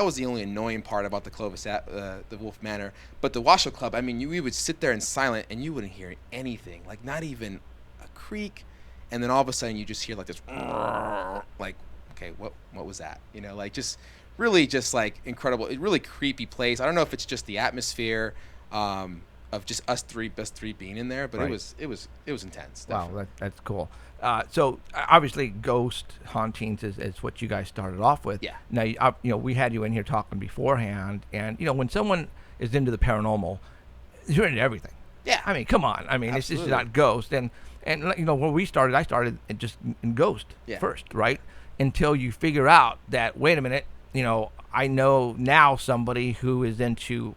was the only annoying part about the Wolf Manor. But the Washoe Club, I mean, we would sit there in silent and you wouldn't hear anything, like not even a creak, and then all of a sudden you just hear like this, like, okay, what was that? You know, like just like incredible, really creepy place. I don't know if it's just the atmosphere of just us three being in there, but right. it was intense. Wow, Definitely. that's cool. So obviously, ghost hauntings is what you guys started off with. Yeah. Now, we had you in here talking beforehand, and when someone is into the paranormal, you're into everything. Yeah. I mean, come on. I mean, Absolutely. it's just not ghost. And when we started, I started just in ghost first, right? Until you figure out that, wait a minute, I know now somebody who is into,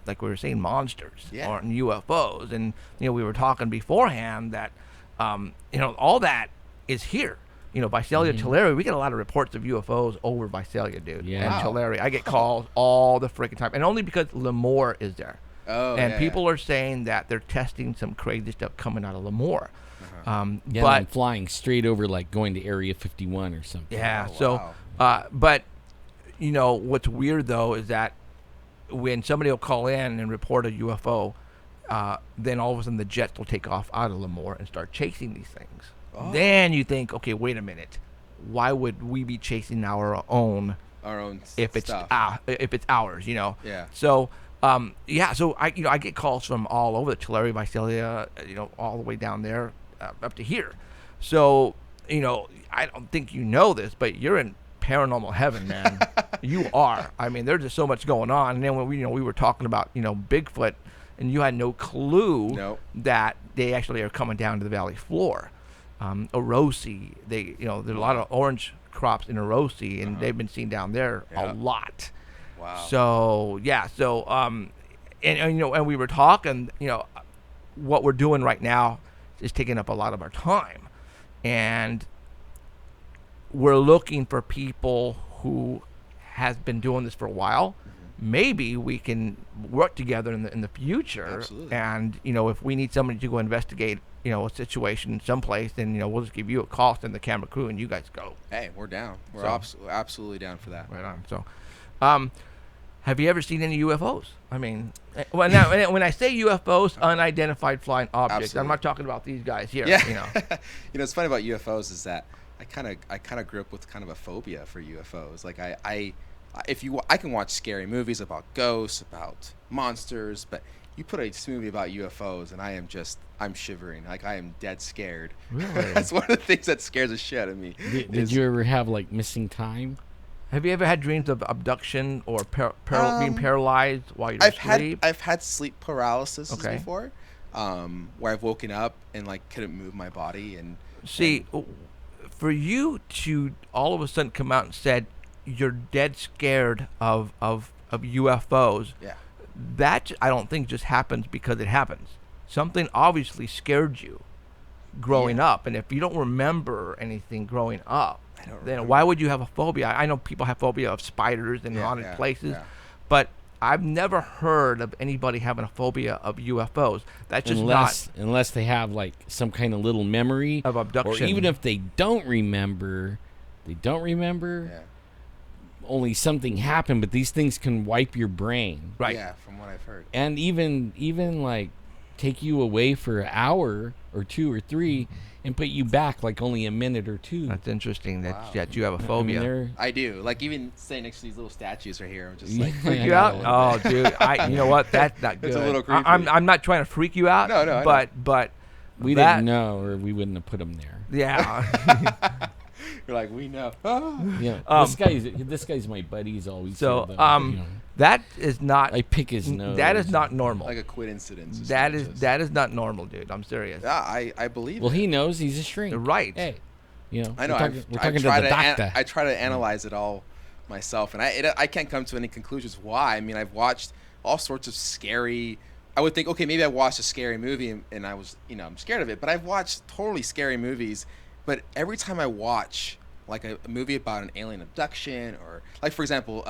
like we were saying, monsters or UFOs. And, we were talking beforehand that, all that is here. Visalia, Tulare, we get a lot of reports of UFOs over Visalia, dude. Yeah. And Tulare. I get calls all the freaking time. And only because Lemoore is there. Oh, and people are saying that they're testing some crazy stuff coming out of Lemoore. Yeah, but I'm flying straight over, like going to Area 51 or something. yeah, Oh, wow. but what's weird though is that when somebody will call in and report a UFO, then all of a sudden the jets will take off out of Lemoore and start chasing these things. Oh. Then you think, okay, wait a minute, why would we be chasing our own if it's stuff. if it's ours? Yeah. So so I get calls from all over the Tulare, Visalia, all the way down there up to here. So I don't think you know this, but you're in paranormal heaven, man. You are. I mean, there's just so much going on. And then when we were talking about Bigfoot, and you had no clue that they actually are coming down to the valley floor. Orosi, there's a lot of orange crops in Orosi, and they've been seen down there a lot. Wow. So and we were talking, what we're doing right now is taking up a lot of our time, and we're looking for people who has been doing this for a while. Maybe we can work together in the future. Absolutely. And if we need somebody to go investigate a situation someplace, then we'll just give you a call, send the camera crew, and you guys go. Hey, we're down. We're absolutely down for that. Right on. So have you ever seen any UFOs? I mean, when I say UFOs, unidentified flying objects, Absolutely. I'm not talking about these guys here. Yeah. It's funny about UFOs is that I kind of grew up with kind of a phobia for UFOs. Like I can watch scary movies about ghosts, about monsters, but you put a movie about UFOs and I'm shivering. Like I am dead scared. Really? That's one of the things that scares the shit out of me. Did you ever have like missing time? Have you ever had dreams of abduction or being paralyzed while you're asleep? I've had sleep paralysis Okay. before, where I've woken up and like couldn't move my body and See, for you to all of a sudden come out and said you're dead scared of UFOs, yeah. that I don't think just happens because it happens. Something obviously scared you growing up, and if you don't remember anything growing up, then why would you have a phobia? I know people have phobia of spiders and haunted places, but I've never heard of anybody having a phobia of UFOs. That's just unless they have like some kind of little memory of abduction, or even if they don't remember. Yeah. Only something happened, but these things can wipe your brain. Right. Yeah, from what I've heard. And even like take you away for an hour or two or three and put you back like only a minute or two. That's interesting that, Wow. that you have a I mean, phobia. I do. Like even standing next to these little statues right here, I'm just like Freak Yeah, you I out? know. Oh, dude, you know what? That's not good. It's a little creepy. I'm not trying to freak you out. No, I know. but we that- didn't know, or we wouldn't have put them there. Yeah. you're like, we know. Yeah, this guy's my buddy. He's always So, said that, that is not. I pick his nose. That is not normal. Like a coincidence. That is not normal, dude. I'm serious. Yeah, I believe Well, it. he knows he's a shrink. Right. Hey, I know. We're talking to the doctor. I try to analyze it all myself, and I can't come to any conclusions why. I mean, I've watched all sorts of scary. I would think, okay, maybe I watched a scary movie and I was, I'm scared of it. But I've watched totally scary movies. But every time I watch like a movie about an alien abduction, or like for example,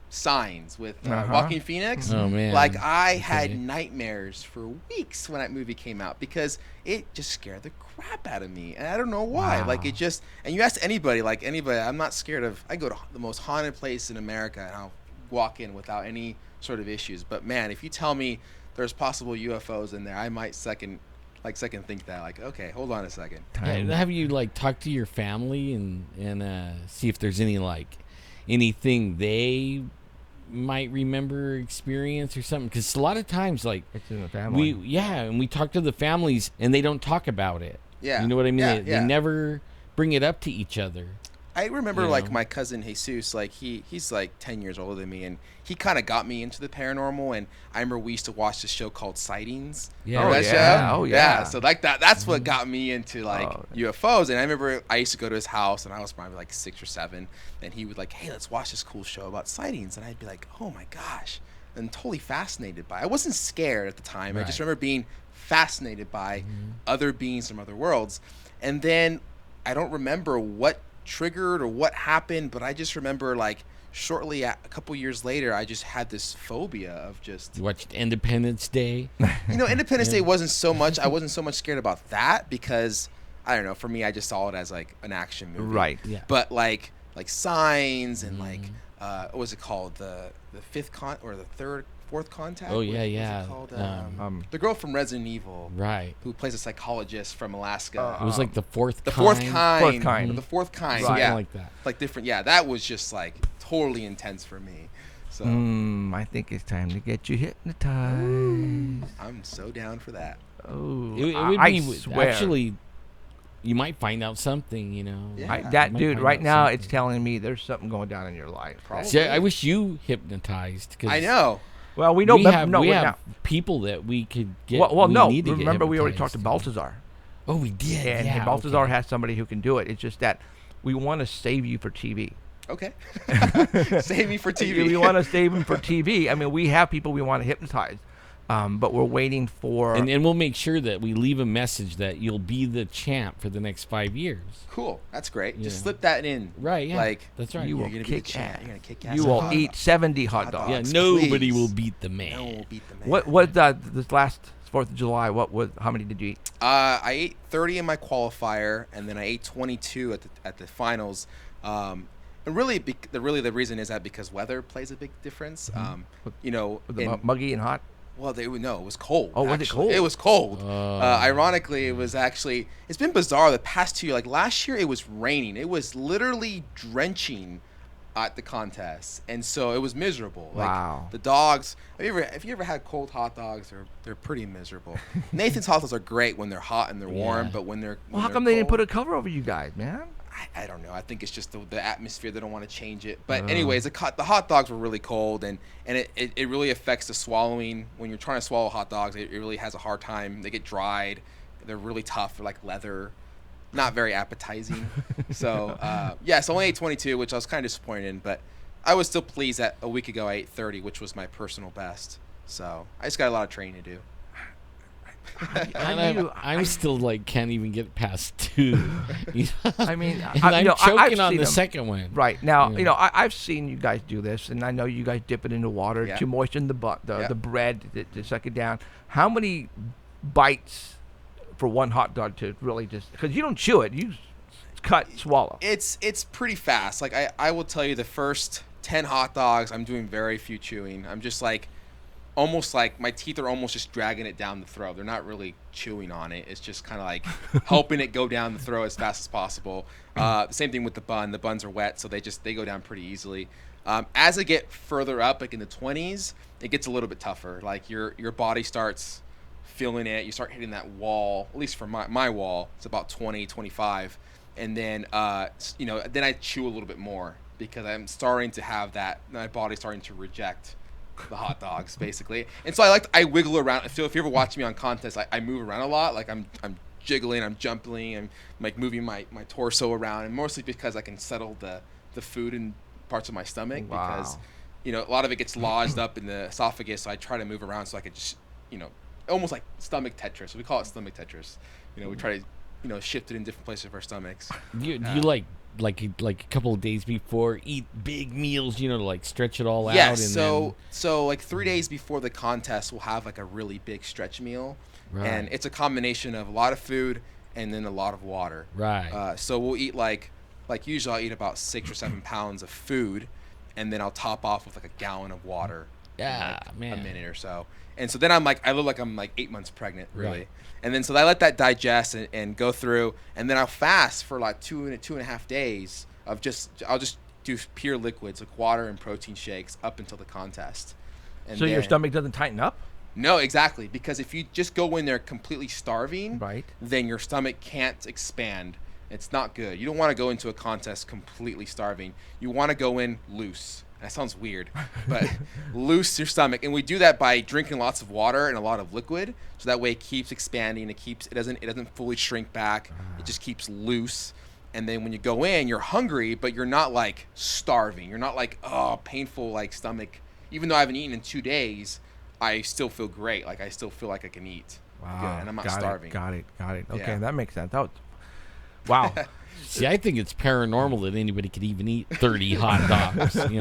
Signs with Joaquin Phoenix. Oh man! Like I had nightmares for weeks when that movie came out because it just scared the crap out of me, and I don't know why. Wow. Like it just, and you ask anybody, I'm not scared of. I go to the most haunted place in America, and I'll walk in without any sort of issues. But man, if you tell me there's possible UFOs in there, I might second think that. Like, okay, hold on a second. Yeah, have you like talked to your family and see if there's anything they might remember experience or something? Because a lot of times, like, It's in the family. and we talk to the families and they don't talk about it. Yeah. You know what I mean? Yeah, They yeah. never bring it up to each other. I remember You like know? my cousin Jesus, like he's like 10 years older than me, and he kind of got me into the paranormal. And I remember we used to watch this show called Sightings. Yeah. Remember Oh, that yeah. show? Oh, yeah. So like that's what got me into like Oh. UFOs. And I remember I used to go to his house, and I was probably like 6 or 7, and he would like, hey, let's watch this cool show about sightings, and I'd be like, oh my gosh, and totally fascinated by it. I wasn't scared at the time. I just Right. remember being fascinated by other beings from other worlds. And then I don't remember what triggered or what happened, but I just remember like shortly a couple years later, I just had this phobia of just You watched Independence Day. Independence Day wasn't so much. I wasn't so much scared about that because I don't know. For me, I just saw it as like an action movie, Right. Yeah. But like Signs and like what was it called? The fourth contact? Oh, yeah, What was yeah. it called? Um, The girl from Resident Evil, Right. who plays a psychologist from Alaska. It was like the fourth the kind. fourth kind. Fourth kind. The fourth kind. Something Yeah. like that. Like different. Yeah, that was just like totally intense for me. So I think it's time to get you hypnotized. I'm so down for that. Oh, It would I be swear. actually. You might find out something, you know. Yeah. I, might that might dude find right out now, something. it's telling me there's something going down in your life. Probably. See, I wish you hypnotized. Cause I know. Well, we know. we have, no, we we're have not- people that we could get. Well, we no. need to get Remember, we already talked to hypnotized. Baltazar, Oh, we did. and yeah, Baltazar okay. has somebody who can do it. It's just that we want to save you for TV. Okay. Save me for TV. We want to save him for TV. I mean, we have people we want to hypnotize, but we're waiting for. And we'll make sure that we leave a message that you'll be the champ for the next 5 years. Cool. That's great. Just Yeah. slip that in. Right, yeah. Like That's right. you you're will gonna be the kick champ. ass. You're gonna kick ass. You at will hot eat dogs. 70 hot Hot dogs. Yeah, dogs, nobody please. will beat the No man. one will beat the man. What this last 4th of July? How many did you eat? I ate 30 in my qualifier, and then I ate 22 at the finals. And really, the reason is that because weather plays a big difference. You know, Was it muggy and hot? well, it was cold. Oh, was it actually. cold? It was cold. Oh. Ironically, it was actually. It's been bizarre the past 2 years. Like last year, it was raining. It was literally drenching at the contest, and so it was miserable. Like, Wow. The dogs. Have you ever had cold hot dogs? They're pretty miserable. Nathan's hot dogs are great when they're hot and they're warm, Yeah. but when they're Well, how come they didn't put a cover over you guys, man? I don't know. I think it's just the atmosphere. They don't want to change it. But anyways, the hot dogs were really cold, and it really affects the swallowing. When you're trying to swallow hot dogs, it really has a hard time. They get dried. They're really tough. They're like leather. Not very appetizing. So, so I only ate 22, which I was kind of disappointed in. But I was still pleased that a week ago I ate 30, which was my personal best. So I just got a lot of training to do. And I'm still like can't even get past 2. You know? I mean, And I- I'm you know, I- I've choking on seen the them. second one. Right now, Yeah. you know, I've seen you guys do this, and I know you guys dip it into water Yeah. to moisten the Yeah. the bread to suck it down. How many bites for one hot dog to really just? Because you don't chew it, you cut, swallow. It's pretty fast. Like I will tell you, the first 10 hot dogs, I'm doing very few chewing. I'm just like, almost like my teeth are almost just dragging it down the throat. They're not really chewing on it. It's just kind of like helping it go down the throat as fast as possible. The same thing with the bun. The buns are wet, so they go down pretty easily. As I get further up, like in the 20s, it gets a little bit tougher. Like your body starts feeling it. You start hitting that wall. At least for my wall, it's about 20, 25, and then then I chew a little bit more because I'm starting to have that. My body's starting to reject the hot dogs basically, and so I wiggle around. If you ever watch me on contests, I move around a lot. Like I'm jiggling, I'm jumping, I'm like moving my torso around, and mostly because I can settle the food in parts of my stomach. Wow. Because a lot of it gets lodged up in the esophagus, so I try to move around so I could just almost like stomach Tetris. We call it stomach Tetris. We try to shift it in different places of our stomachs. Do you like a couple of days before eat big meals, to like stretch it all out? Yeah, And so like 3 days before the contest, we'll have like a really big stretch meal, Right. and it's a combination of a lot of food and then a lot of water. Right. So we'll eat like usually I'll eat about 6 or 7 pounds of food, and then I'll top off with like a gallon of water. in, Yeah, like, man. a minute or so. And so then I look like I'm like 8 months pregnant, really. Right. And then so I let that digest and go through, and then I'll fast for like 2.5 days of I'll just do pure liquids like water and protein shakes up until the contest. And So your then- stomach doesn't tighten up, No, exactly, because if you just go in there completely starving, right? then your stomach can't expand. It's not good. You don't want to go into a contest completely starving. You want to go in loose. That sounds weird, but loose your stomach, and we do that by drinking lots of water and a lot of liquid, so that way it keeps expanding. It doesn't fully shrink back. It just keeps loose, and then when you go in, you're hungry, but you're not like starving. You're not like painful like stomach. Even though I haven't eaten in 2 days, I still feel great. Like I still feel like I can eat. Wow. Good, and I'm not got starving. Got it. Okay, Yeah. that makes sense. Wow. See, I think it's paranormal that anybody could even eat 30 hot dogs. I Can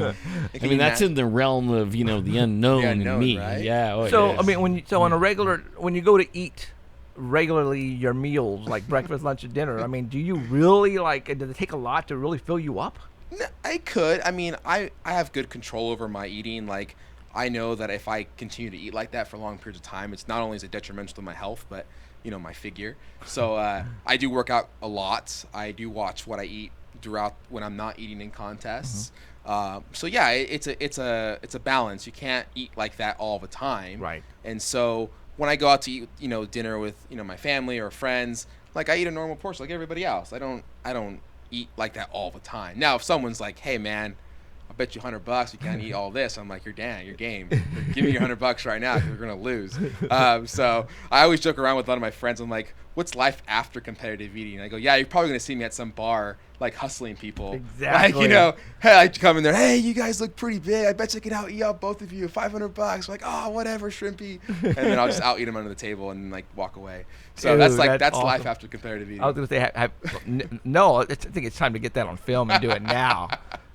mean, you that's in the realm of the unknown, The in unknown, me. right? Yeah. Oh, So it I is. mean, when you go to eat regularly your meals like breakfast, lunch, and dinner, I mean, do you really does it take a lot to really fill you up? I could. I mean, I have good control over my eating. Like, I know that if I continue to eat like that for long periods of time, it's not only is it detrimental to my health, but my figure. So I do work out a lot. I do watch what I eat throughout when I'm not eating in contests. So yeah, it's a balance. You can't eat like that all the time. Right. And so when I go out to eat, dinner with my family or friends, like I eat a normal portion like everybody else. I don't eat like that all the time. Now, if someone's like, "Hey, man, I'll bet you $100 you can't eat all this," I'm like, "You're game. Give me your $100 right now, because we're gonna lose." So I always joke around with a lot of my friends. I'm like, "What's life after competitive eating?" And I go, "Yeah, you're probably gonna see me at some bar, like hustling people. Exactly. Like, hey, I come in there. Hey, you guys look pretty big. I bet you can eat out both of you. $500. Like, oh, whatever, shrimpy. And then I'll just out eat them under the table and like walk away. So Dude, that's awesome. life after competitive eating. I was gonna say, no. I think it's time to get that on film and do it now.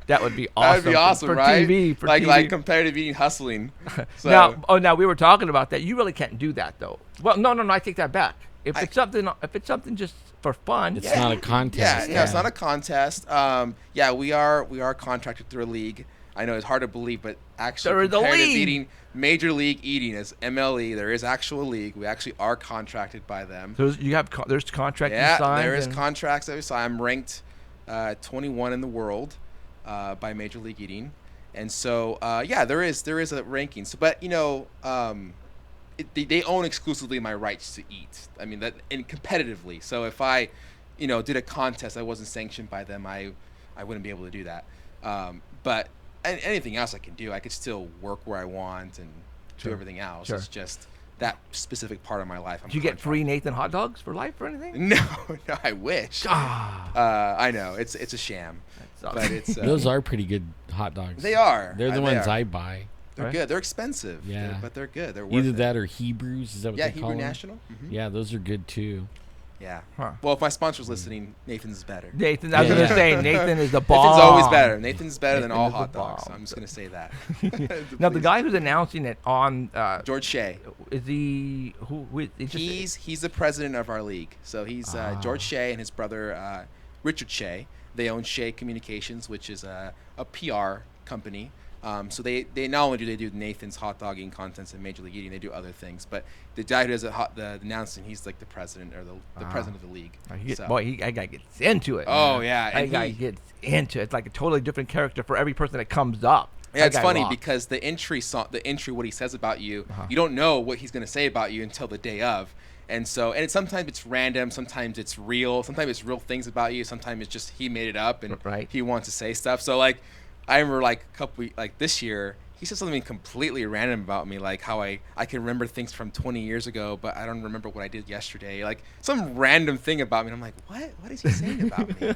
That would be awesome. That would be awesome, for right? TV, for like TV. competitive eating, hustling. So, Now we were talking about that. You really can't do that though. Well, no, I take that back. If it's something just for fun, It's not a contest. No, it's not a contest. We are contracted through a league. I know it's hard to believe, but actually, There is a competitive league. eating, Major League Eating is MLE. There is actual league. We actually are contracted by them. There's contracts you Yeah, signed. there is and- contracts that we sign. I'm ranked 21 in the world by Major League Eating, and so there is a ranking. So, but they own exclusively my rights to eat. I mean and competitively. So if I, did a contest, I wasn't sanctioned by them. I wouldn't be able to do that. But anything else I can do, I could still work where I want and do everything else. Sure. It's just that specific part of my life. Did you get free Nathan hot dogs for life or anything? No, I wish. I know it's a sham, sucks. but it's Those are pretty good hot dogs. they are. They're the They ones are. I buy. They're Right? good. They're expensive. Yeah. But they're good. They're worth Either it. that or Hebrews. Is that what Yeah, they call Hebrew them? National. Mhm. Yeah, those are good too. Yeah. Huh. Well, if my sponsor's listening, Nathan's is better. Nathan, I was Yeah. gonna say Nathan is the bomb. Nathan's always better. Nathan's better than Nathan all is the hot dogs. bomb. I'm just gonna say that. Now the Please. guy who's announcing it on George Shea. is he who is it just, He's the president of our league. So he's George Shea and his brother Richard Shea. They own Shea Communications, which is a PR company. So they not only do they do Nathan's hot dog eating contests and Major League Eating, they do other things. But the guy who does the announcing, he's like the president or the president of the league. that guy gets into it. Oh, man. yeah, that and guy he- gets into it. It's like a totally different character for every person that comes up. Yeah, That it's guy funny rocks. because the entry, what he says about you, you don't know what he's gonna say about you until the day of. And so, sometimes it's random, sometimes it's real, sometimes it's real things about you, sometimes it's just he made it up and Right. he wants to say stuff. So like, I remember like this year, he said something completely random about me, like how I can remember things from 20 years ago, but I don't remember what I did yesterday. Like some random thing about me. And I'm like, what is he saying about me?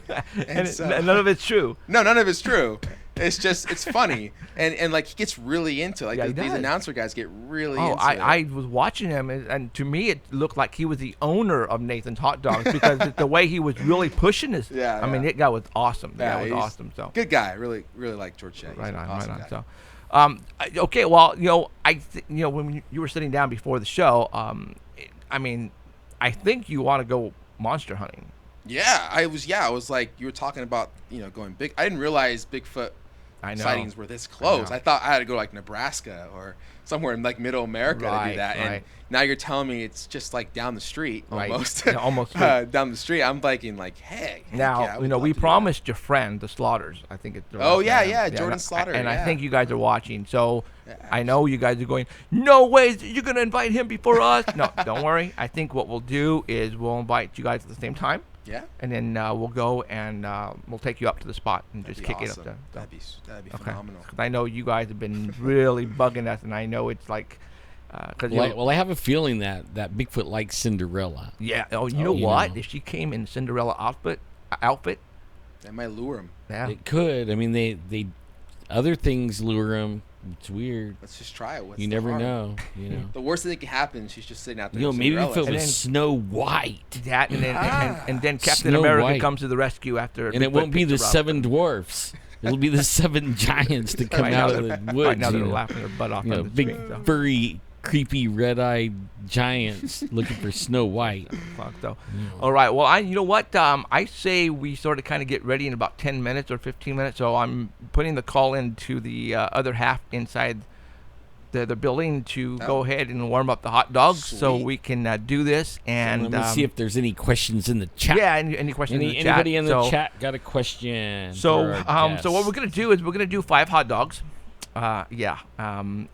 and none of it's true. No, none of it's true. It's funny. And like he gets really into it. Like Yeah, he these does. announcer guys get really Oh, into it. I was watching him, and to me, it looked like he was the owner of Nathan's Hot Dogs because the way he was really pushing his. Yeah, I mean, yeah. that guy was awesome. The Yeah, guy was he's awesome. So good guy. Really like George Shea. He's right an on, awesome right on. guy. So, okay, well, when you were sitting down before the show, I mean, I think you want to go monster hunting. Yeah, I was like, you were talking about, going big. I didn't realize Bigfoot I know. sightings were this close. know. I thought I had to go like Nebraska or somewhere in like middle America to Right, do that. And right. now you're telling me it's just like down the street Right. almost. Yeah, almost. down the street. I'm thinking like, hey. heck Now, yeah, I would love we to do that. promised your friend, the Slaughters. I think it's. Oh, yeah, yeah, Jordan Slaughter, And I yeah. think you guys are watching. So Yeah, I know you guys are going, no way, you're going to invite him before us. No, don't worry. I think what we'll do is we'll invite you guys at the same time. Yeah. And then we'll go and we'll take you up to the spot and That'd just be kick awesome. it up there. That'd be Okay. phenomenal. 'Cause I know you guys have been really bugging us, and I know it's like, Well, I have a feeling that Bigfoot likes Cinderella. yeah. Oh, you know you what? know. If she came in Cinderella outfit, That might lure him. yeah. It could. I mean, they other things lure him. It's weird. Let's just try it. What's You the never harm? know. You know. The worst thing that can happen, she's just sitting out there. You know, with maybe if Cinderella. it And was then- Snow White, That and then Captain Snow America White. comes to the rescue after. and it Bigfoot won't be picks the her up. 7 dwarfs. It'll be the 7 giants that come Right out now of they're- the woods. Right now you they're know. laughing their butt off You know, on the big screen. So. furry creepy red-eyed giants looking for Snow White. Fuck though. All right. Well, you know what? I say we sort of kind of get ready in about 10 minutes or 15 minutes. So I'm putting the call into the other half inside the building to go ahead and warm up the hot dogs so Sweet. we can do this. And Let me see if there's any questions in the chat. yeah, any questions in the chat? Anybody in the So- chat got a question? So, for our so what we're gonna do is we're gonna do 5 hot dogs. And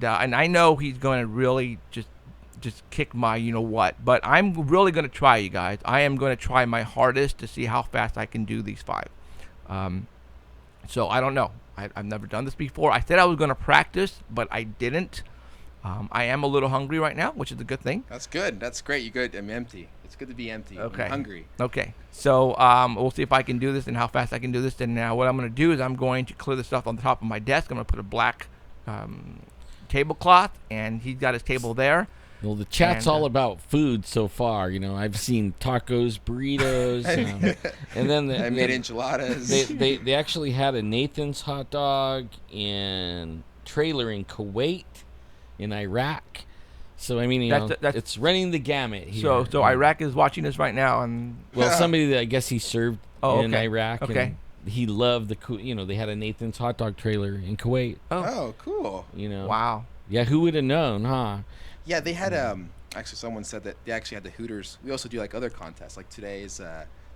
I know he's gonna really just kick my you know what, but I'm really gonna try, you guys. I am gonna try my hardest to see how fast I can do these 5. So I don't know. I've never done this before. I said I was gonna practice, but I didn't. I am a little hungry right now, which is a good thing. That's good. That's great. You good? I'm empty. It's good to be empty. Okay. I'm hungry. Okay, so we'll see if I can do this and how fast I can do this. And now what I'm going to do is I'm going to clear the stuff on the top of my desk. I'm going to put a black tablecloth, and he's got his table there. Well, the chat's And, all about food so far. You know, I've seen tacos, burritos, and then I made enchiladas. they actually had a Nathan's hot dog in trailer in Kuwait, in Iraq. So I mean, you know, That's- it's running the gamut here. So Iraq is watching us right now, and Well, somebody that I guess he served in okay. Iraq. Okay. And he loved they had a Nathan's hot dog trailer in Kuwait. Oh, cool. You know. wow. Yeah, who would have known, huh? Yeah, they had actually someone said that they actually had the Hooters. We also do like other contests. Like today's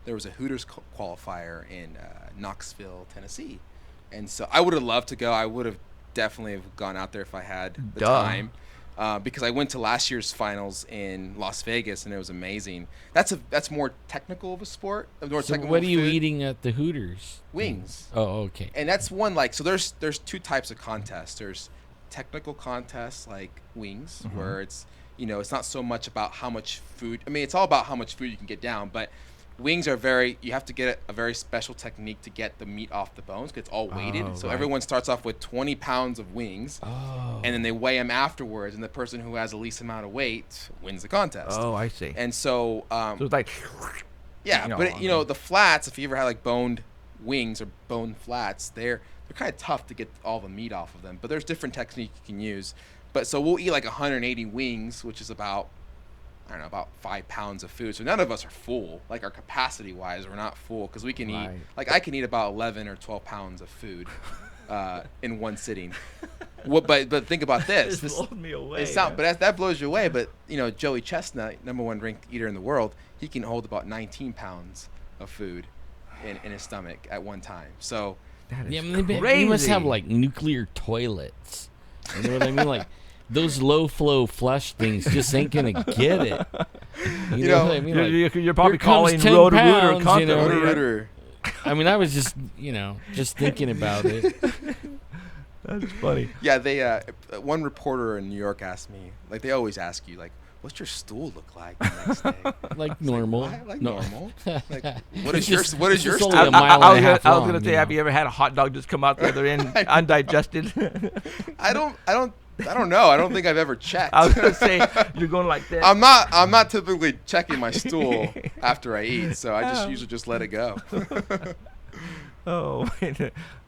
there was a Hooters qualifier in Knoxville, Tennessee, and so I would have loved to go. I would have definitely have gone out there if I had the time. Because I went to last year's finals in Las Vegas and it was amazing. That's more technical of a sport. More So technical what are you food. eating at the Hooters? Wings. Oh, okay. And that's one so there's 2 types of contests. There's technical contests like wings, where it's it's not so much about how much food. I mean, it's all about how much food you can get down, but wings are you have to get a very special technique to get the meat off the bones because it's all weighted. Oh, So right. everyone starts off with 20 pounds of wings, and then they weigh them afterwards, and the person who has the least amount of weight wins the contest. Oh, I see. And so, So it's like, yeah, but the flats, if you ever had like boned wings or boned flats, they're kind of tough to get all the meat off of them. But there's different techniques you can use. But so we'll eat like 180 wings, which is about 5 pounds of food. So none of us are full. Like our capacity wise, we're not full because we can eat Right. like I can eat about 11 or 12 pounds of food in one sitting. But think about this. This blows me away, It's not, man. but that blows you away. But Joey Chestnut, #1 ranked eater in the world, he can hold about 19 pounds of food in his stomach at one time. So that is Yeah, I mean, they crazy. must have like nuclear toilets. You know what I mean? Like those low flow flush things just ain't gonna get it. You know what I mean? Like, You're probably here comes calling 10 Roto-Rooter pounds, you constantly. know, Rooter, right? rooter. I mean, I was just just thinking about it. That's funny. Yeah, they one reporter in New York asked me, like they always ask you, like, what's your stool look like the next day? Like normal. Why? Like No. normal. Like, what It's is your just- what is it's your just stool? only a mile I and a half was long, gonna say, you have know. you ever had a hot dog just come out the other end undigested? I don't know. I don't think I've ever checked. I was gonna say you're going like that. I'm not typically checking my stool after I eat, so I just usually just let it go. Oh,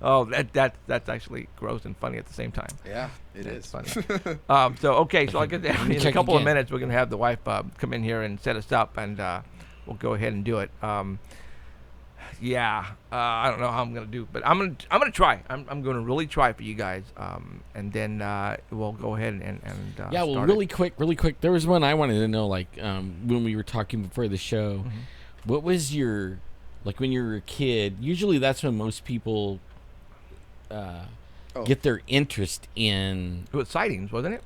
oh, that's actually gross and funny at the same time. Yeah, it That's is. funny. So okay, so I guess in a check couple of again. minutes we're gonna have the wife come in here and set us up, and we'll go ahead and do it. Yeah, I don't know how I'm gonna do, but I'm gonna try. I'm gonna really try for you guys, and then we'll go ahead and Yeah, well, start really it. quick. There was one I wanted to know, like when we were talking before the show. Mm-hmm. What was your when you were a kid? Usually, that's when most people get their interest in. It was sightings, wasn't it?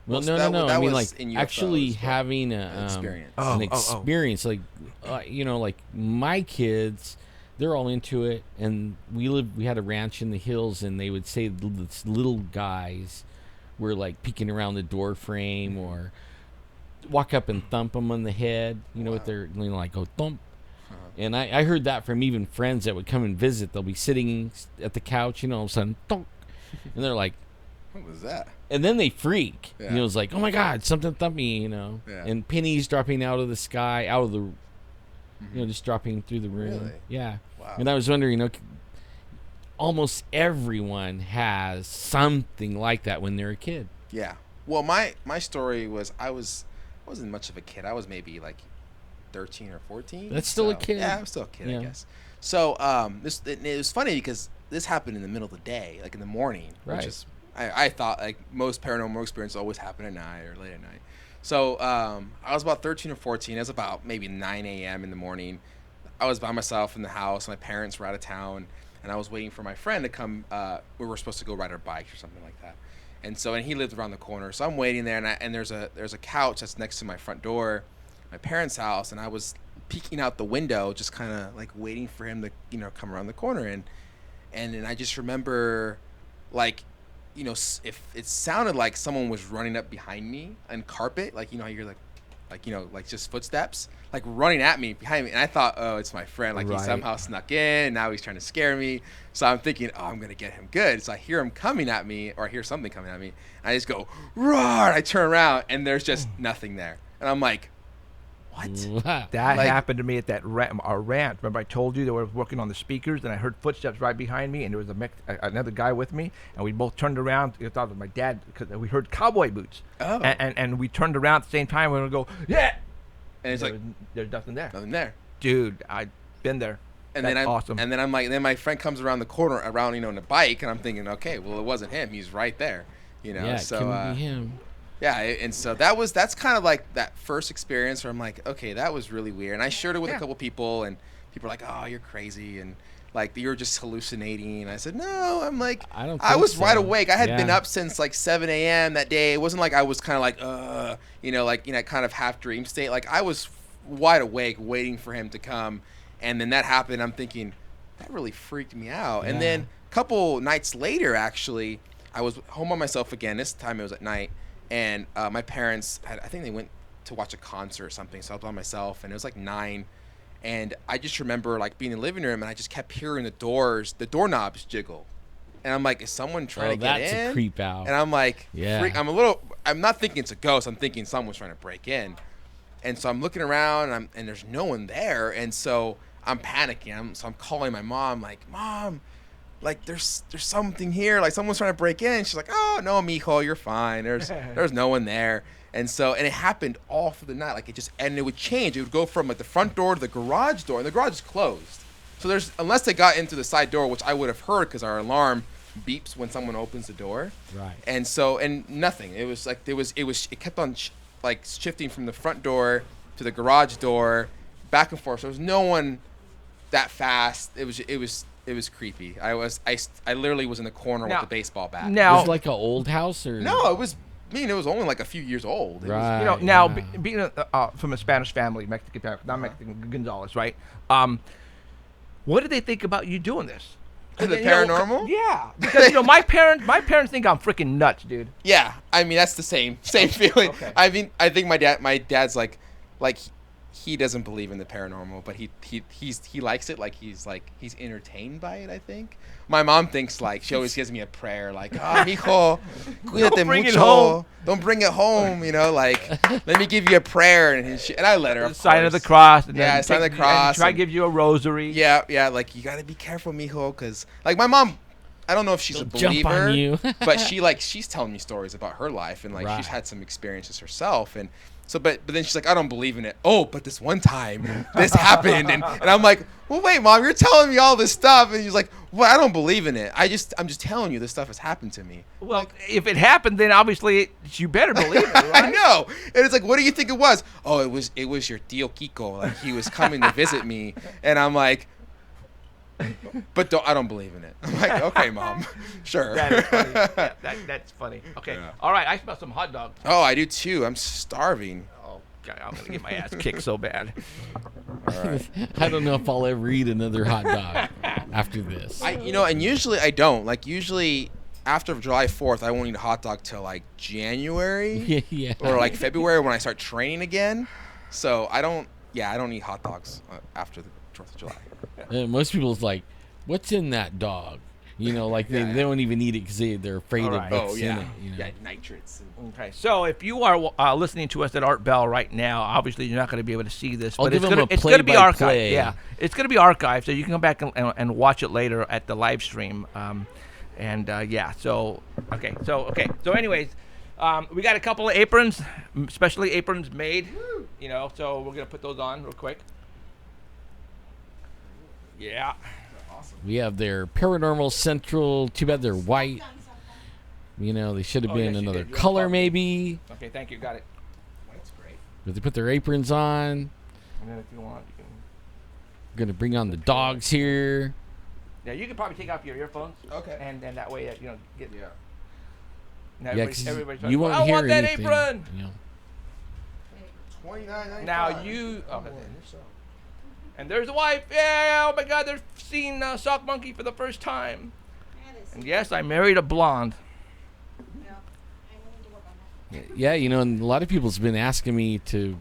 Well, Well, no. that I mean, was like in actually UFOs, but having experience. Oh, an experience. Like like my kids, they're all into it, and we had a ranch in the hills, and they would say this little guys were like peeking around the door frame or walk up and thump them on the head, with their like go thump. And I heard that from even friends that would come and visit. They'll be sitting at the couch, all of a sudden, thump, and they're like, What was that? and then they freak. Yeah. It's like, oh my God, something thumped me, Yeah. and pennies dropping out of the sky, out of the, just dropping through the room. Really? Yeah. Wow. And I was wondering, almost everyone has something like that when they're a kid. Yeah. Well, my story was I wasn't much of a kid. I was maybe like 13 or 14. That's still a kid. Yeah, I'm still a kid, Yeah. I guess. So it was funny because this happened in the middle of the day, like in the morning, Right. which is I thought like most paranormal experiences always happen at night or late at night. So I was about 13 or 14. It was about maybe 9 a.m. in the morning. I was by myself in the house. My parents were out of town, and I was waiting for my friend to come. We were supposed to go ride our bikes or something like that. And he lived around the corner. So I'm waiting there, and there's a couch that's next to my front door, my parents' house, and I was peeking out the window, just kind of like waiting for him to come around the corner, and then I just remember, like, if it sounded like someone was running up behind me on carpet, like how you're like just footsteps, like running at me behind me, and I thought, oh, it's my friend, like Right. he somehow snuck in, now he's trying to scare me. So I'm thinking, oh, I'm gonna get him good. So I hear him coming at me, or I hear something coming at me, and I just go roar. I turn around, and there's just nothing there, and I'm like, what? Wow. That Like- happened to me at our ranch. Remember I told you that we were working on the speakers, and I heard footsteps right behind me, and there was another guy with me, and we both turned around. I thought it was my dad, because we heard cowboy boots. Oh. And we turned around at the same time, and we go, yeah! And it's like There's nothing there. nothing there. Dude, I've been there. And That's then awesome. And then I'm like, then my friend comes around the corner, in a bike, and I'm thinking, okay, well, it wasn't him. He's right there, Yeah, it So couldn't be him. yeah, and so that's kind of like that first experience where I'm like, okay, that was really weird. And I shared it with a couple people, and people were like, oh, you're crazy, and like you're just hallucinating. And I said, no, I'm like, I don't I think was so. wide awake. I had been Yeah. up since like 7 a.m. that day. It wasn't like I was kind of like, kind of half dream state. Like I was wide awake, waiting for him to come, and then that happened. I'm thinking, that really freaked me out. And Yeah. then a couple nights later, actually, I was home by myself again. This time it was at night, and my parents I think they went to watch a concert or something, so I was by myself, and it was like 9, and I just remember like being in the living room, and I just kept hearing the doorknobs jiggle, and I'm like, is someone trying to get that's in? a creep out. And I'm like, Yeah. I'm not thinking it's a ghost. I'm thinking someone's trying to break in, and so I'm looking around, and there's no one there, and so I'm panicking. So I'm calling my mom, like, Mom, like there's something here, like someone's trying to break in. She's like, oh no, mijo, you're fine. There's no one there. And it happened all through the night. Like it would change. It would go from like the front door to the garage door, and the garage is closed. So unless they got into the side door, which I would have heard because our alarm beeps when someone opens the door. Right. And nothing. It was like it kept on shifting from the front door to the garage door, back and forth. So there was no one that fast. It was creepy. I literally was in the corner Now- with the baseball bat. Now, Was it like an old house or No, it was only like a few years old. It was- Right. now yeah. being from a Spanish family, Mexican family, not Mexican, Gonzalez, right? What did they think about you doing this? The You know, paranormal? yeah, because my parents think I'm freaking nuts, dude. Yeah, I mean that's the same feeling. Okay. I mean, I think my dad's like he doesn't believe in the paranormal, but he likes it. Like he's entertained by it. I think my mom thinks like she always gives me a prayer like, oh, mijo, cuídate Don't bring it mucho. home. Don't bring it home. Like let me give you a prayer, and I let her. Of Sign of the course. cross. And Yeah, then sign of the and cross try to and- give you a rosary. Yeah, like you gotta be careful, mijo, because like my mom, I don't know if she's They'll a jump believer, on you. but she's telling me stories about her life, and like Right. she's had some experiences herself, and so but then she's like, I don't believe in it. Oh, but this one time this happened, and I'm like, well, wait, Mom, you're telling me all this stuff, and she's like, well, I don't believe in it. I'm just telling you this stuff has happened to me. Well, if it happened, then obviously you better believe it, right? I know. And it's like, what do you think it was? Oh, it was your tío Kiko. Like he was coming to visit me, and I'm like, but I don't believe in it. I'm like, okay, Mom, sure. That is funny. Yeah, that's funny. Okay. Yeah. All right. I smell some hot dogs. Oh, I do too. I'm starving. Oh, God, I'm gonna get my ass kicked so bad. All right. I don't know if I'll ever eat another hot dog after this. And usually I don't. Like usually after July 4th, I won't eat a hot dog till like January yeah. or like February when I start training again. So I don't eat hot dogs after the 4th of July. Most people's like, what's in that dog? Like they don't even eat it because they're afraid All of right. what's Oh in yeah, it. yeah, nitrates. Okay. So if you are listening to us at Art Bell right now, obviously you're not going to be able to see this, I'll but give it's them going a to be archived. play-by-play. Yeah, it's going to be archived, so you can come back and watch it later at the live stream. So anyways, We got a couple of aprons, especially aprons made. You know, so we're gonna put those on real quick. Yeah. We have their Paranormal Central. Too bad they're white. You know, they should have been yes, you another did. You want color to- maybe. Okay, thank you. Got it. White's great. But they put their aprons on. And then if you want, you can. Gonna bring on the dogs here. Yeah, you can probably take off your earphones. Okay. And then that way, you know, get. Yeah. Now Yeah, everybody's 'cause you won't I hear want that anything. apron. You know. $29.95. Now you. Oh, Okay. boy, you're so- And there's the wife. Yeah. Oh my God, they're seeing Sock Monkey for the first time. And yes, I married a blonde. Yeah, you know, and a lot of people's been asking me to.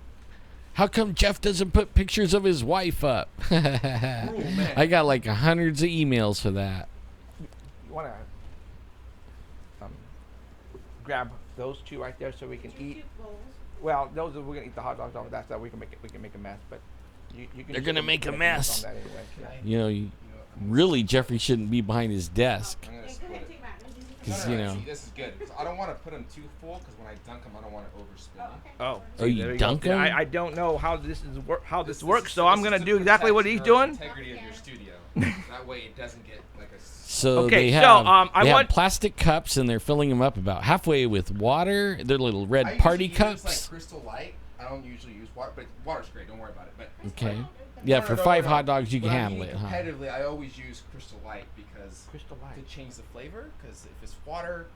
How come Jeff doesn't put pictures of his wife up? I got like hundreds of emails for that. You wanna grab those two right there so we can eat. Well, those are, we're gonna eat the hot dogs off of that stuff. We can make a mess, but you can. They're just gonna put- make a on mess. that anyway. Yeah. You know, really, Jeffrey shouldn't be behind his desk. I'm gonna split it. Because, you know. See, this is good. 'Cause I don't want to put them too full because when I dunk them, I don't want to overspin them. Oh, Oh, you there go. dunk Yeah, 'em? I don't know how this This works, is- so I'm this is gonna to do exactly what he's protect your doing. Integrity of your studio. That way, it doesn't get like a. So Okay, they so, have, I they want- have plastic cups and they're filling them up about halfway with water. They're little I red usually party use, cups. like Crystal Light. I don't usually use water, but water's great. Don't worry about it. But Okay. Yeah, for 5 hot dogs you can When I'm handle it, eating huh? Competitively, I always use Crystal Light because Crystal to Light. change the flavor. Because if it's water,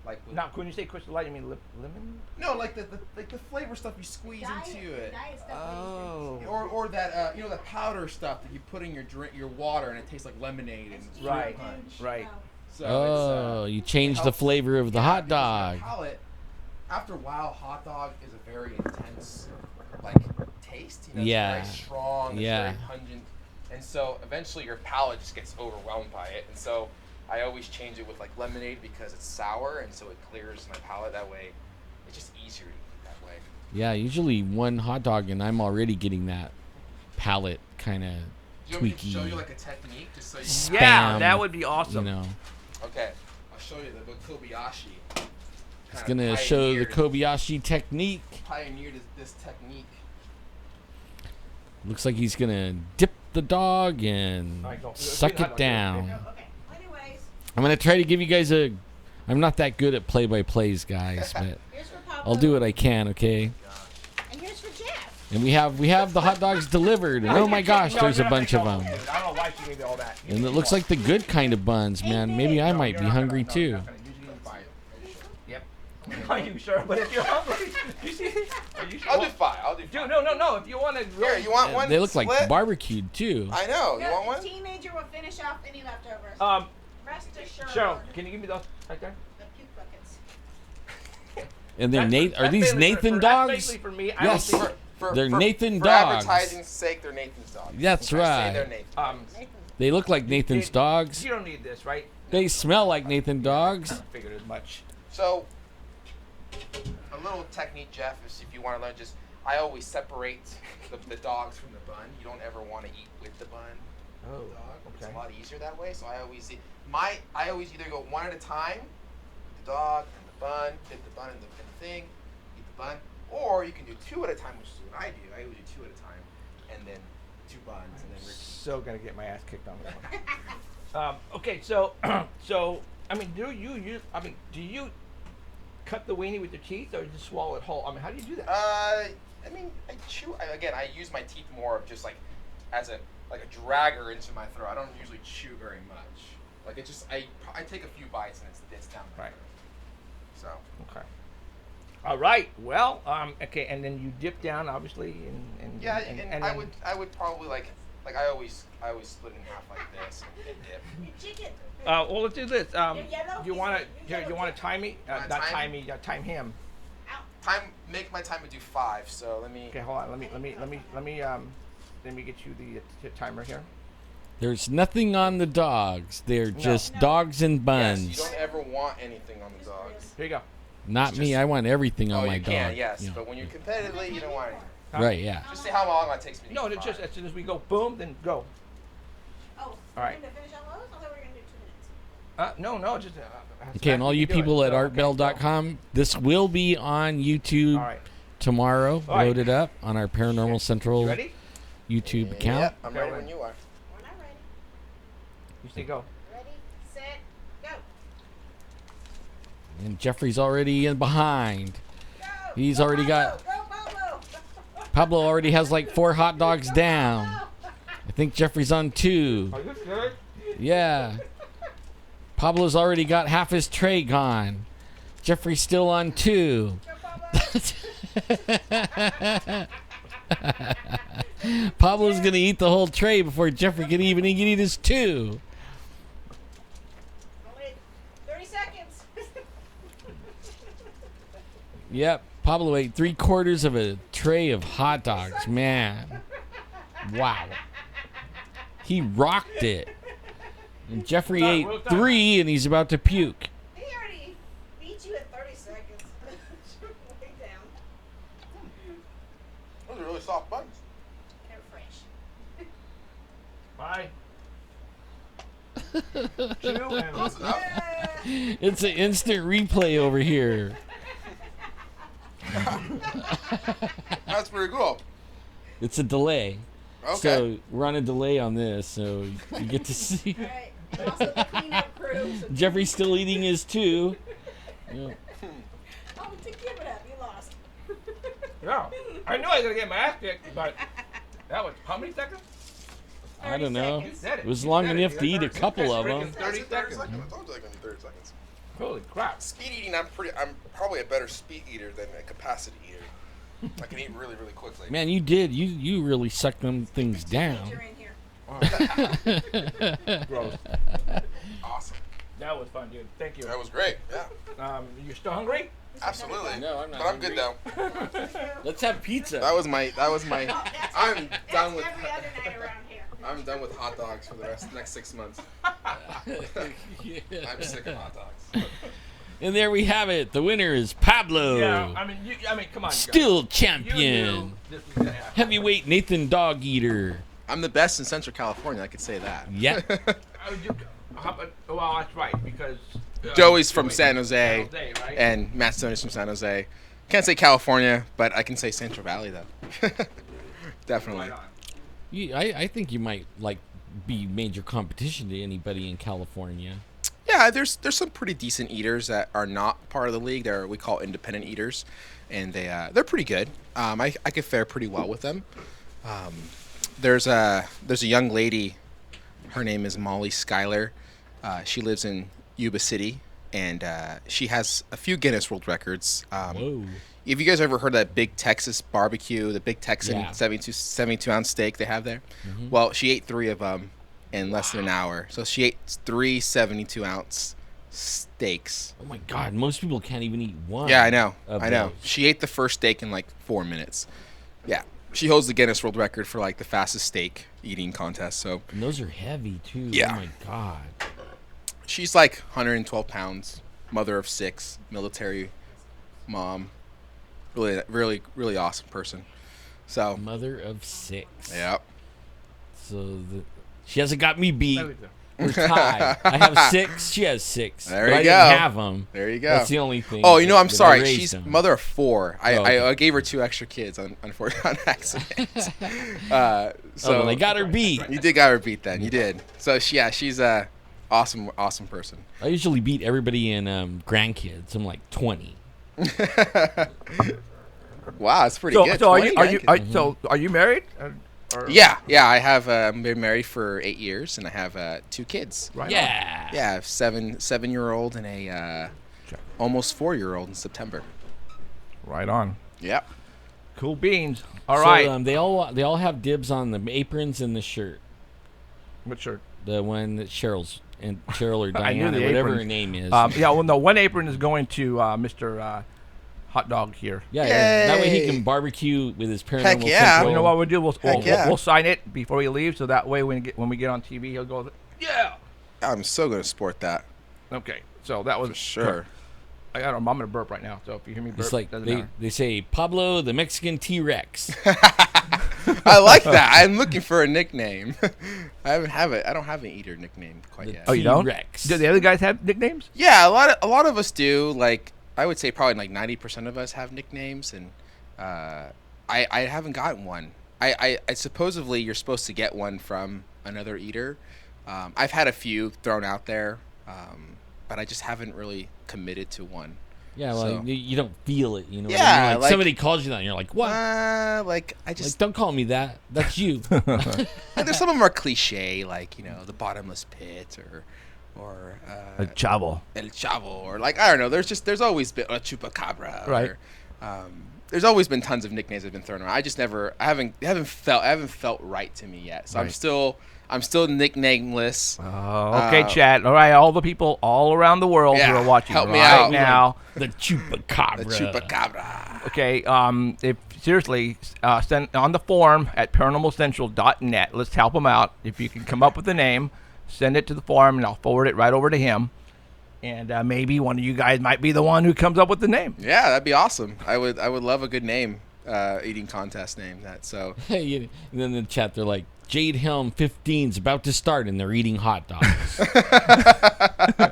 like with, Now, when you say Crystal Light, you mean lemon? no, like the flavor stuff you squeeze into it. Oh. Or that you know, the powder stuff that you put in your water and it tastes like lemonade and fruit Right. punch. Right. So Oh, you change the helps- flavor of the yeah, hot because dog. your palate, after a while, hot dog is a very intense like taste. You know, Yeah. It's very strong. It's Yeah. very pungent, and so eventually your palate just gets overwhelmed by it. And so I always change it with like lemonade because it's sour, and so it clears my palate. That way, it's just easier to eat that way. Yeah, usually one hot dog and I'm already getting that palate kind of Do you want me to tweaky. show you like a technique just so you? Spam, Yeah, that would be awesome. You know, Okay, I'll show you the Kobayashi. it's kinda gonna show the pioneered- Kobayashi technique. Pioneered this technique. Looks like he's gonna dip the dog and Alright, go. suck Hot dog, it down. Okay. Anyways, I'm gonna try to give you guys a. I'm not that good at play-by-plays, guys, but here's for Pablo. I'll do what I can. Okay. And here's for Jeff. And we have the hot dogs delivered, and oh my gosh, there's a bunch of them. I don't know why she gave you all that. And it looks like the good kind of buns, man. Maybe I might be hungry too. Yep. Are you sure? But if you're hungry, you see? Are you sure? I'll do 5. I'll do 5. Dude, no. If you want to, Here, you want one? They look like split? barbecued too. I know. You want The one? teenager will finish off any leftovers. Rest assured. Cheryl, can you give me those right there? The puke buckets. And they're That's- Are that's these basically Nathan that's dogs? basically for me. I Yes. don't think, They're Nathan for dogs. advertising's sake, they're Nathan's dogs. That's I say right. they're Nathan's. They look like Nathan's dogs. You don't need this, right? They smell like Nathan dogs. Figured as much. So, a little technique, Jeff, is if you want to learn, just I always separate the dogs from the bun. You don't ever want to eat with the bun. Oh, Dog. It's okay. a lot easier that way. So I always either go one at a time, the dog and the bun, dip the bun in the thing, eat the bun, or you can do 2 at a time, which is what I do. I always do 2 at a time, and then 2 buns, and then Rick. So gonna get my ass kicked on this one. Okay, so I mean, do you cut the weenie with your teeth, or just swallow it whole? I mean, how do you do that? I mean, I chew. I use my teeth more of just like as a dragger into my throat. I don't usually chew very much. Like it just I take a few bites and it's down my Right. throat. So Okay. All right. Well, okay, and then you dip down, obviously, and yeah, and and then, I would probably like I always split it in half like this and dip. Chicken. well, let's do this. yellow? You want to time me? Wanna Not time time me. Time him. Make my timer do 5. So let me. Okay, hold on. Let me get you the timer here. There's nothing on the dogs. They're just No. dogs and Yes, buns. you don't ever want anything on the dogs. Here you go. Not me. just- I want everything on Oh, my you dog. can, yes, Yeah. but when you're competitively, you don't want anything. Right, yeah. Just see how long it takes me. To No, eat it's just 5. as soon as we go boom, then go. Oh, All right. we're going to finish on those? I thought we were going to do 2 minutes. No, just. Okay, and all you people at artbell.com, this will be on YouTube All right. tomorrow, All right. loaded up on our Paranormal Central You ready? YouTube account. Yeah, I'm Okay, ready when when you are. When I'm ready. You say go. Ready, set, go. And Jeffrey's already in behind. Go. He's Go, already Pablo. got- Go, Pablo. Pablo already has like 4 hot dogs down. I think Jeffrey's on 2. Are you sure? Yeah. Pablo's already got half his tray gone. Jeffrey's still on 2. Go, Pablo. Pablo's gonna eat the whole tray before Jeffrey can even eat his 2. Only 30 seconds. Yep, Pablo ate 3/4 of a tray of hot dogs. Man, wow, he rocked it. And Jeffrey ate 3, and he's about to puke. He already beat you in 30 seconds. Way down. Those are really soft buns. They're fresh. Bye. 2 and It's an instant replay over here. That's pretty cool. It's a delay. Okay. So we're on a delay on this, so you get to see. All right. And also the cleanup crew. So Jeffrey's still eating his 2. Yeah. oh, to give it up. You lost. yeah. I knew I was gonna get my ass kicked, but that was how many seconds? I don't know. seconds. Said It was long enough to eat a couple of them. 30 seconds. I told you like only 30 seconds. Holy crap! Speed eating, I'm probably a better speed eater than a capacity eater. I can eat really, really quickly. Man, you did. You really sucked them things down. You're in here. Gross. Awesome. That was fun, dude. Thank you. That was great. Yeah. You still hungry? Absolutely. No, I'm not But I'm good now. Let's have pizza. That was my. I'm done with. Every other night around here. I'm done with hot dogs for the next 6 months. I'm sick of hot dogs. And there we have it. The winner is Pablo. Yeah. I mean, come on. you Still guys. You champion. knew this was gonna happen. Heavyweight Nathan Dog Eater. I'm the best in Central California. I could say that. Yep. Well, that's right because Joey's from San Jose, San Jose, right? and Matt Stone is from San Jose. Can't say California, but I can say Central Valley though. Definitely. Right on. I think you might be major competition to anybody in California. Yeah, there's some pretty decent eaters that are not part of the league. We call independent eaters, and they're pretty good. I could fare pretty well with them. There's a young lady. Her name is Molly Schuyler. She lives in Yuba City, and she has a few Guinness World Records. Whoa. Have you guys ever heard of that big Texas barbecue, the big Texan Yeah. 72-ounce steak they have there? Well, she ate 3 of them in less than an hour. So she ate 3 72-ounce steaks. Oh my God! Most people can't even eat one. Yeah, I know. of I know. those. She ate the first steak in like 4 minutes. Yeah. She holds the Guinness World Record for like the fastest steak eating contest. So And those are heavy too. Yeah. Oh my God. she's like 112 pounds, mother of 6, military mom. Really, really, really awesome person. So, Mother of 6. yeah. So she hasn't got me beat. There we go. We're tied. I have 6. She has 6. There but you I go. Didn't have them. There you go. That's the only thing. Oh, you know, I'm that I sorry. raised She's them. mother of 4. Oh, okay. I gave her 2 extra kids on accident. Oh, So well, I got her beat. you did got her beat then. You did. So she's a awesome person. I usually beat everybody in grandkids. I'm like 20. Wow, that's pretty So, good. so are 20 you are you grandkids. so are you married? Or- Yeah. I have been married for 8 years, and I have 2 kids. Right on. Yeah. Yeah, I have 7-year-old and a almost 4-year-old in September. Right on. Yep. Cool beans. All So, right. they all have dibs on the aprons and the shirt. What shirt? The one that Cheryl or I knew Diana, the whatever aprons. her name is. Yeah. Well, no. One apron is going to Mr. Hotdog here. yeah. That way he Yay. can barbecue with his paranormal. Heck yeah. Central. You know what we'll do? We'll yeah. we'll sign it before he leaves, so that way when we get on TV, he'll go, yeah. I'm so gonna sport that Okay. So that was for sure. I'm gonna burp right now. So if you hear me burp, It's like doesn't they matter. say Pablo the Mexican T-Rex. I like that. I'm looking for a nickname. I don't have an eater nickname quite yet. Oh, you don't? T-Rex. Do the other guys have nicknames? Yeah, a lot of us do. Like, I would say probably like 90% of us have nicknames, and I haven't gotten one. I supposedly you're supposed to get one from another eater. I've had a few thrown out there, but I just haven't really committed to one. Yeah, well, So- you don't feel it, you know. Yeah, what I mean? like- somebody calls you that, and you're like, "What? Like I just Like, don't call me that. That's you." like, there's some of them are cliche, like the bottomless pit or A chavo. El Chavo, or like I don't know. There's always been a chupacabra, Right. Or, there's always been tons of nicknames that have been thrown around. I just never, I haven't felt right to me yet. So Right. I'm still nicknameless. Oh, okay, chat. All right, all the people all around the world Yeah, who are watching help me right out. now. The chupacabra. The chupacabra. Okay, if seriously, send on the form at paranormalcentral.net. Let's help them out. If you can come up with a name, send it to the form, and I'll forward it right over to him. And maybe one of you guys might be the one who comes up with the name. Yeah, that'd be awesome. I would love a good name, eating contest name. That so. Hey, and then in the chat, they're like, "Jade Helm 15's about to start, and they're eating hot dogs."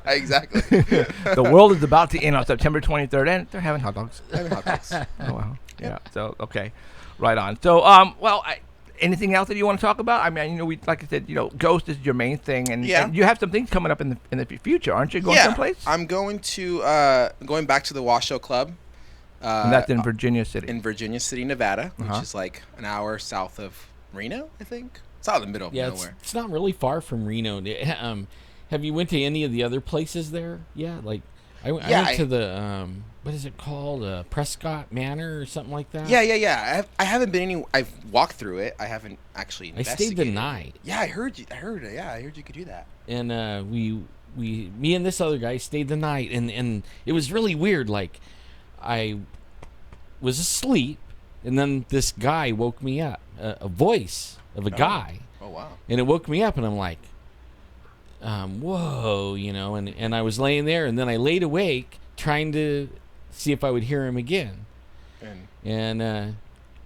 Exactly. The world is about to end on September 23rd, and they're having hot dogs. Having hot dogs. Oh, wow. Yeah. So, okay. Right on. So, well, anything else that you want to talk about? I mean, we, like I said, Ghost is your main thing, and, Yeah. and you have some things coming up in the future, aren't you? Going Yeah, someplace? I'm going back to the Washoe Club. And that's in Virginia City. In Virginia City, Nevada, Uh-huh. which is like an hour south of Reno, I think. It's out in the middle of Yeah, it's, nowhere. it's not really far from Reno. Have you went to any of the other places there? Yeah, like I went to the what is it called? Prescott Manor or something like that. Yeah. I haven't been I've walked through it. I haven't actually I investigated. stayed the night, Yeah, I heard it. Yeah, I heard you could do that. and me and this other guy stayed the night, and it was really weird. Like I was asleep, and then this guy woke me up. A voice of a guy. Oh wow. And it woke me up, and I'm like, whoa, and I was laying there, and then I laid awake trying to see if I would hear him again, and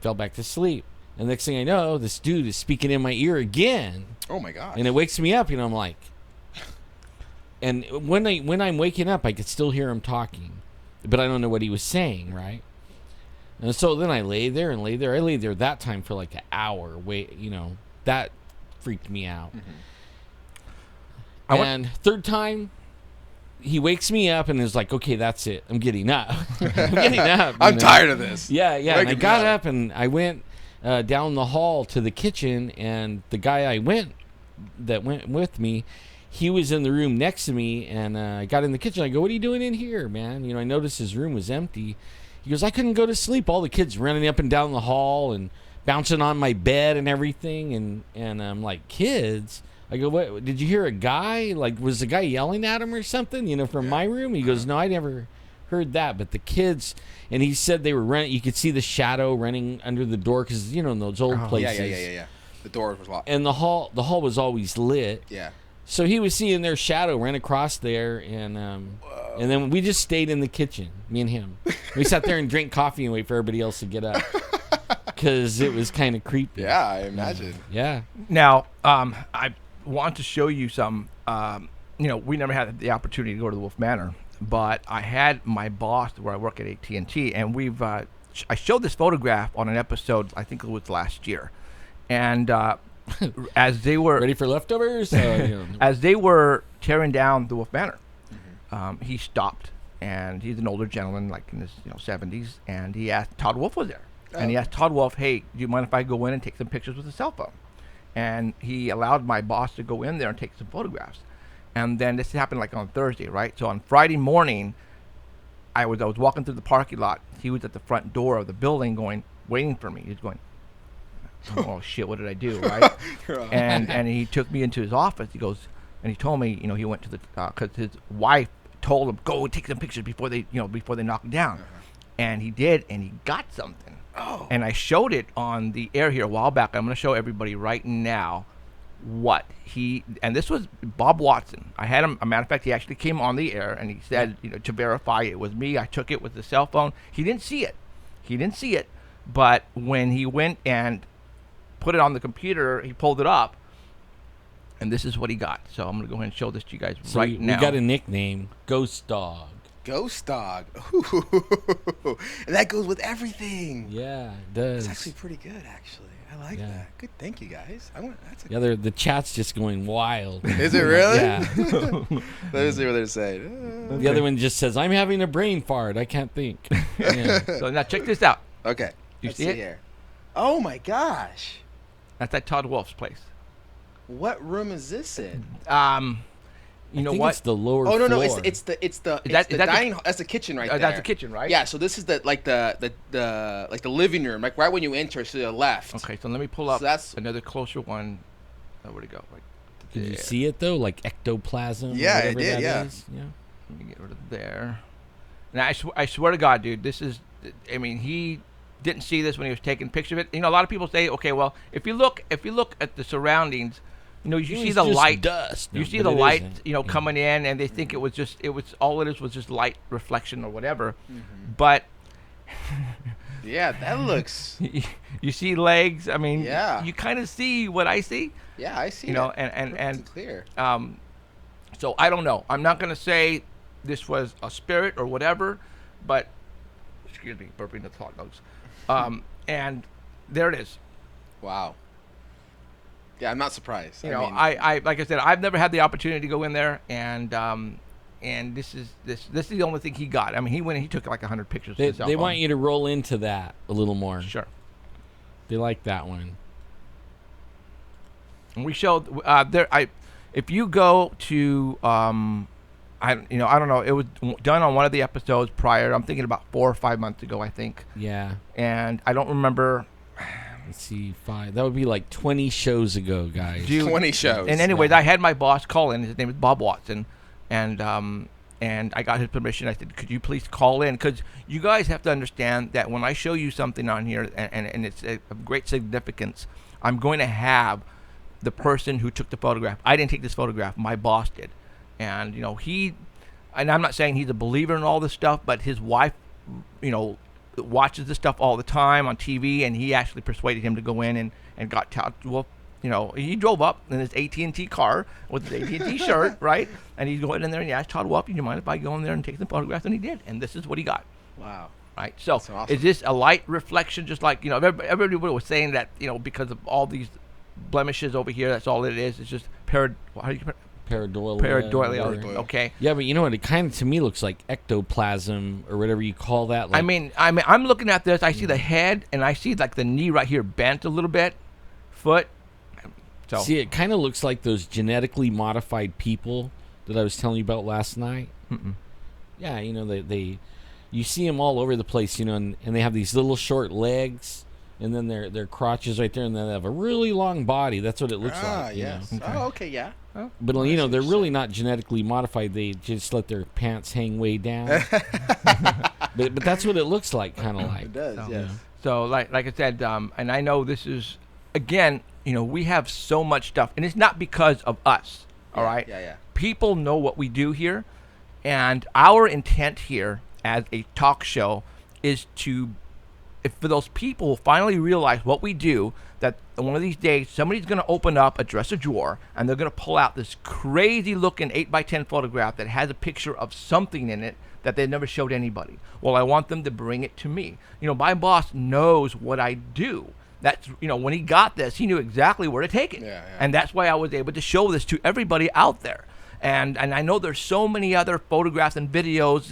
fell back to sleep. And next thing I know, this dude is speaking in my ear again, Oh my gosh. and it wakes me up, and I'm like, and when I'm waking up, I could still hear him talking, but I don't know what he was saying, right? And so then I lay there. I laid there that time for like an hour. That freaked me out. Mm-hmm. And third time, he wakes me up and is like, "Okay, that's it. I'm getting up. I'm getting up. I'm tired of this. Yeah. And Waking I me got up. up and I went down the hall to the kitchen, and the guy that went with me, he was in the room next to me, and I got in the kitchen. I go, "What are you doing in here, man?" I noticed his room was empty. He goes, "I couldn't go to sleep. All the kids running up and down the hall and bouncing on my bed and everything." And I'm like, "Kids?" I go, "What? Did you hear a guy? Like, was the guy yelling at him or something? From my room?" He goes, "No, I never heard that. But the kids," and he said they were running. You could see the shadow running under the door because in those old places. Yeah. The door was locked. And the hall was always lit. Yeah. So he was seeing their shadow run across there, and then we just stayed in the kitchen, me and him. We sat there and drank coffee and wait for everybody else to get up because it was kind of creepy. Yeah, I imagine. Yeah. Now, I want to show you some. We never had the opportunity to go to the Wolf Manor, but I had my boss where I work at AT&T, and we've. I showed this photograph on an episode. I think it was last year, and as they were Ready for leftovers? as they were tearing down the Wolf Manor, he stopped, and he's an older gentleman, like in his 70s, and he asked, Todd Wolf was there, and he asked Todd Wolf, "Hey, do you mind if I go in and take some pictures with a cell phone?" And he allowed my boss to go in there and take some photographs. And then this happened like on Thursday, right? So on Friday morning, I was walking through the parking lot. He was at the front door of the building waiting for me. He was going, "Oh shit, what did I do?" Right? and he took me into his office. He goes, and he told me, he went to the because his wife told him, "Go and take some pictures before they knock him down." And he did, and he got something. Oh. And I showed it on the air here a while back. I'm going to show everybody right now what and this was Bob Watson. I had him. A matter of fact, he actually came on the air and he said, to verify it was me. I took it with the cell phone. He didn't see it. But when he went and put it on the computer. He pulled it up, and this is what he got. So I'm gonna go ahead and show this to you guys So right now. We got a nickname, Ghost Dog. Ghost Dog. Ooh. And that goes with everything. Yeah, it does. It's actually pretty good, actually. I like Yeah. that. Good, thank you guys. That's a Yeah, the chat's just going wild. Is it really? Yeah. Let me see what they're saying. The other one just says, "I'm having a brain fart. I can't think." Yeah. So now check this out. Okay. You Let's see it? here. Oh my gosh. That's at Todd Wolf's place. What room is this in? You I know think what? It's the lower Oh no, floor. it's the Is that the- dining hall. That's the kitchen right there. That's the kitchen, right? Yeah, so this is the living room, like right when you enter to the left. Okay, so let me pull up So that's- another closer one. Oh, where'd it go? Like, Did you there. see it though? Like ectoplasm. or Yeah, I whatever did, that yeah. is? Yeah. Let me get rid of there. Now I swear to God, dude, this is. I mean, he didn't see this when he was taking pictures of it. You know, a lot of people say, okay, well, if you look at the surroundings, you know, you It see was the just light. dust. You No, see but the it light, isn't. you know, Yeah. coming in, and they think it was all it is was just light reflection or whatever. Mm-hmm. But Yeah, that looks. you see legs. I mean, Yeah. you kind of see what I see. Yeah, I see. You know, it. and It's clear. so I don't know. I'm not gonna say this was a spirit or whatever, but excuse me, burping the hot dogs. And there it is. Wow. Yeah, I'm not surprised. You know, mean, I like I said, I've never had the opportunity to go in there, and this is the only thing he got. I mean, he went and he took like 100 pictures. with his cell They phone. want you to roll into that a little more. Sure. They like that one. And we showed there. If you go to I don't know. It was done on one of the episodes prior. I'm thinking about 4 or 5 months ago, I think. Yeah. And I don't remember. Let's see, 5. That would be like 20 shows ago, guys. Dude, 20 shows. And anyways, Yeah. I had my boss call in. His name is Bob Watson, and I got his permission. I said, "Could you please call in?" Because you guys have to understand that when I show you something on here, and it's of great significance, I'm going to have the person who took the photograph. I didn't take this photograph. My boss did, and you know and I'm not saying he's a believer in all this stuff, but his wife, you know, watches this stuff all the time on TV, and he actually persuaded him to go in and got Todd Wolf. You know, he drove up in his AT&T car with his AT&T shirt, right? And he's going in there and he asked Todd Wolf, "Do you mind if I go in there and take some photographs?" And he did, and this is what he got. Wow. Right. So, That's awesome. is this a light reflection? Just like, you know, everybody was saying that, you know, because of all these blemishes over here, that's all it is. It's just Pareidolia. pareidolia. Okay. Yeah, but you know what? It kind of, to me, looks like ectoplasm or whatever you call that. Like, I mean, I'm looking at this. I see the head, and I see like the knee right here bent a little bit, foot. So see, it kind of looks like those genetically modified people that I was telling you about last night. Mm-mm. Yeah, you know, you see them all over the place, you know, and they have these little short legs, and then their crotches right there, and then they have a really long body. That's what it looks like. yes. You know? Oh, okay, yeah. But you know, they're really not genetically modified. They just let their pants hang way down. but that's what it looks like, kind of like. It does, So, yes. So like I said, and I know this is, again, you know, we have so much stuff, and it's not because of us. All right. Yeah, yeah. People know what we do here, and our intent here as a talk show is to, if for those people who finally realize what we do, that one of these days somebody's going to open up a dresser drawer and they're going to pull out this crazy looking 8x10 photograph that has a picture of something in it that they never showed anybody. Well, I want them to bring it to me. You know, my boss knows what I do. That's, you know, when he got this, he knew exactly where to take it. Yeah. And that's why I was able to show this to everybody out there. And I know there's so many other photographs and videos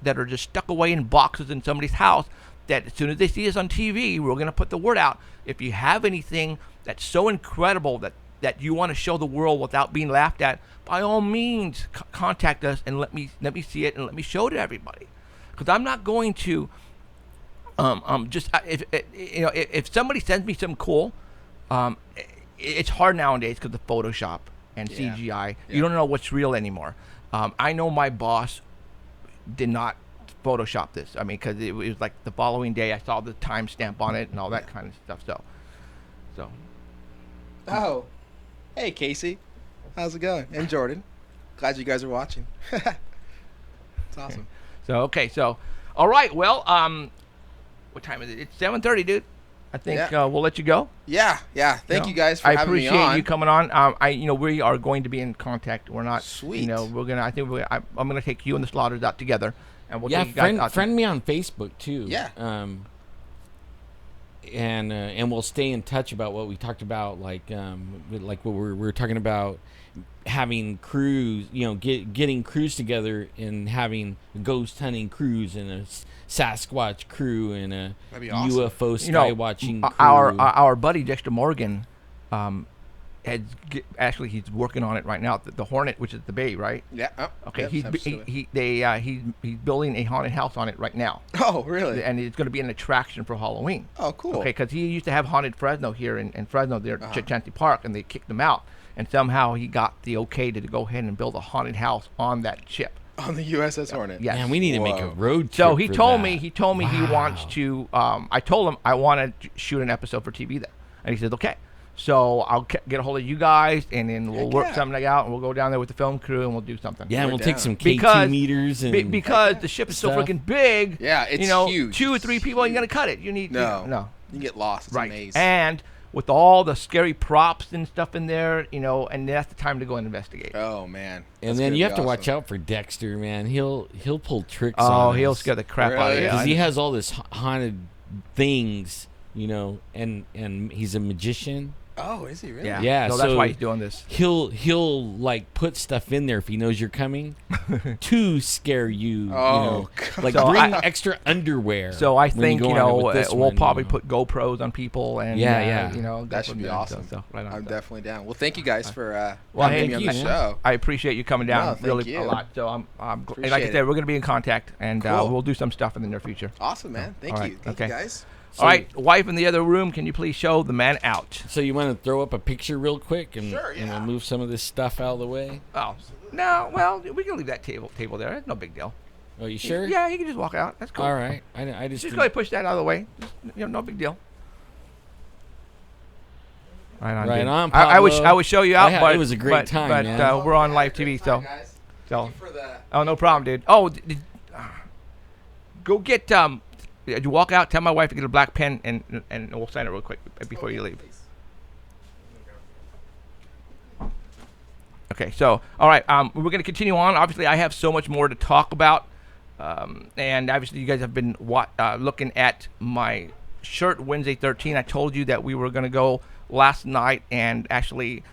that are just stuck away in boxes in somebody's house that as soon as they see us on TV, we're going to put the word out. If you have anything that's so incredible that you want to show the world without being laughed at, by all means, contact us and let me see it and let me show it to everybody. Because I'm not going to if somebody sends me something cool, it's hard nowadays because of Photoshop and Yeah. CGI. You don't know what's real anymore. I know my boss did not Photoshop this. I mean, because it was like the following day I saw the timestamp on it and all that kind of stuff. So Oh. Hey, Casey. How's it going? And Jordan. Glad you guys are watching. It's awesome. okay. So all right. Well, what time is it? It's 7:30, dude. I think Yeah. we'll let you go. Yeah. Thank you guys for I having me on. appreciate you coming on. We are going to be in contact. We're not. Sweet. You know, we're gonna. I think I'm gonna take you and the Slaughters out together, and we'll Yeah, take you guys out. friend me on Facebook too. Yeah. And we'll stay in touch about what we talked about, like what we're talking about, having crews, getting crews together and having a ghost hunting cruise and a Sasquatch crew and a That'd be awesome. UFO sky watching crew. Our buddy Dexter Morgan, actually he's working on it right now. The Hornet, which is the Bay, right? Yeah. Oh, Okay, yeah, he's building a haunted house on it right now, Oh, really? and it's going to be an attraction for Halloween. Oh, cool. Okay, because he used to have haunted Fresno here in Fresno, there at Chancey Park, and they kicked him out. And somehow he got the okay to go ahead and build a haunted house on that ship. On the USS Hornet. Yes. Man, we need to make a Whoa. road trip. So he for told that. me he wants to. I told him I want to shoot an episode for TV there, and he said okay. So I'll get a hold of you guys, and then we'll work something out, and we'll go down there with the film crew, and we'll do something. Yeah, and we'll take down. some K2 Because- meters and because the ship is so stuff. freaking big. Yeah, it's huge. 2 or 3 people ain't gonna cut it. You need No. no. You can get lost. It's Right. amazing. And with all the scary props and stuff in there, and that's the time to go and investigate. Oh, man. And That's then gonna you be have to watch awesome. out for Dexter, man. He'll pull tricks Oh, on he'll us. scare the crap out of Really? you. Because he has all this haunted things, and he's a magician. Oh, is he really? Yeah. Yeah, So that's so- why he's doing this. He'll like put stuff in there if he knows you're coming to scare you. Oh, like So bring I- extra underwear. So I when think go on it with this we'll one, probably put GoPros on people and Yeah. That that's should what be we're doing. awesome. So, right on. I'm So definitely down. Well, thank you guys for Well, having hey, me on thank the you, show. I appreciate you coming down. No, thank really you. a lot. So and like I Appreciate said, it. we're gonna be in contact, and Cool. we'll do some stuff in the near future. Awesome, man. Thank All you. right, Thank okay. you, guys. So- All right, wife in the other room, can you please show the man out? So you want to throw up a picture real quick and, Sure, and yeah. we'll move some of this stuff out of the way? Oh, no. Well, we can leave that table there. It's no big deal. Oh, you sure? Yeah, you can just walk out. That's cool. All right. I just Just didn't- go ahead and push that out of the way. Just, no big deal. Right on. Right dude. on, I would Pablo. show you out, Yeah, but it was a great but, time, but, man. we're on live TV, so guys. so. Thank you for the... Oh, no problem, dude. Oh, go get you walk out. Tell my wife to get a black pen, and we'll sign it real quick before you leave. Okay, so all right, we're going to continue on. Obviously, I have so much more to talk about, and obviously, you guys have been looking at my shirt Wednesday 13. I told you that we were going to go last night, and actually,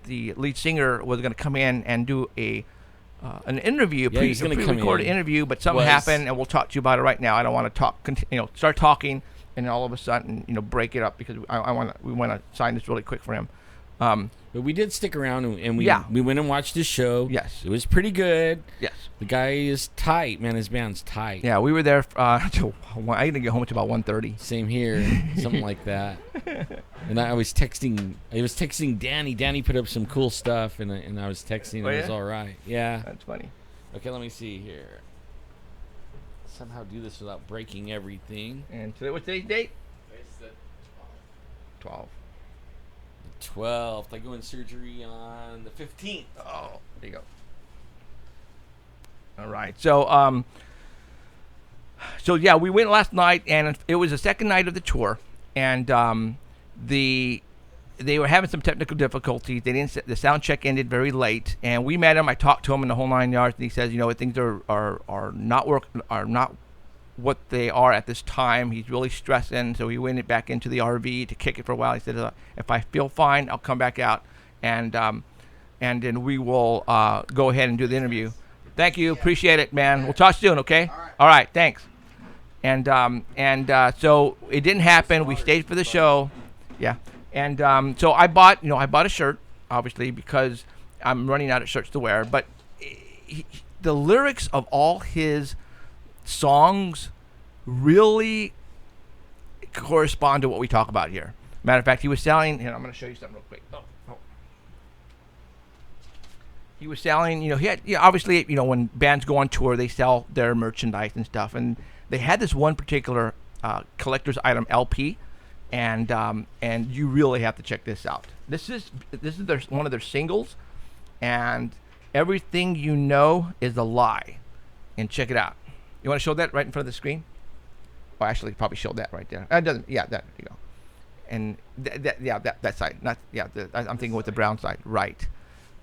the lead singer was going to come in and do an interview, Yeah, he's gonna come pre-recorded in. interview, but something Was- happened, and we'll talk to you about it right now. I don't want to start talking, and all of a sudden, break it up because we want to sign this really quick for him. But we did stick around and we Yeah. we went and watched his show. Yes. It was pretty good. Yes. The guy is tight, man. His band's tight. Yeah, we were there. Till I didn't get home until about 1:30. Same here. Something like that. And I was texting Danny. Danny put up some cool stuff, and I was texting. Oh, It was yeah? all right. Yeah. That's funny. Okay, let me see here. Somehow do this without breaking everything. And today, what's today's date? 12. 12th. I go in surgery on the 15th. Oh, there you go. All right. So, yeah, we went last night, and it was the second night of the tour, and they were having some technical difficulties. The sound check ended very late, and we met him. I talked to him in the whole 9 yards, and he says, things are not what they are at this time. He's really stressing, so he went back into the RV to kick it for a while. He said, if I feel fine, I'll come back out, and then we will go ahead and do the interview. Thank you. Appreciate it, man. We'll talk soon, okay? All right, thanks. And so it didn't happen. We stayed for the show. Yeah. And so I bought a shirt, obviously, because I'm running out of shirts to wear. But the lyrics of all his songs really correspond to what we talk about here. Matter of fact, he was selling. Here, I'm going to show you something real quick. Oh. He was selling. He had. Obviously, when bands go on tour, they sell their merchandise and stuff. And they had this one particular collector's item LP. And you really have to check this out. This is one of their singles, and Everything You Know Is a Lie. And check it out. You want to show that right in front of the screen? Oh, actually, probably showed that right there. It doesn't. Yeah, that you go. And that side. Not I'm thinking with the brown side, right?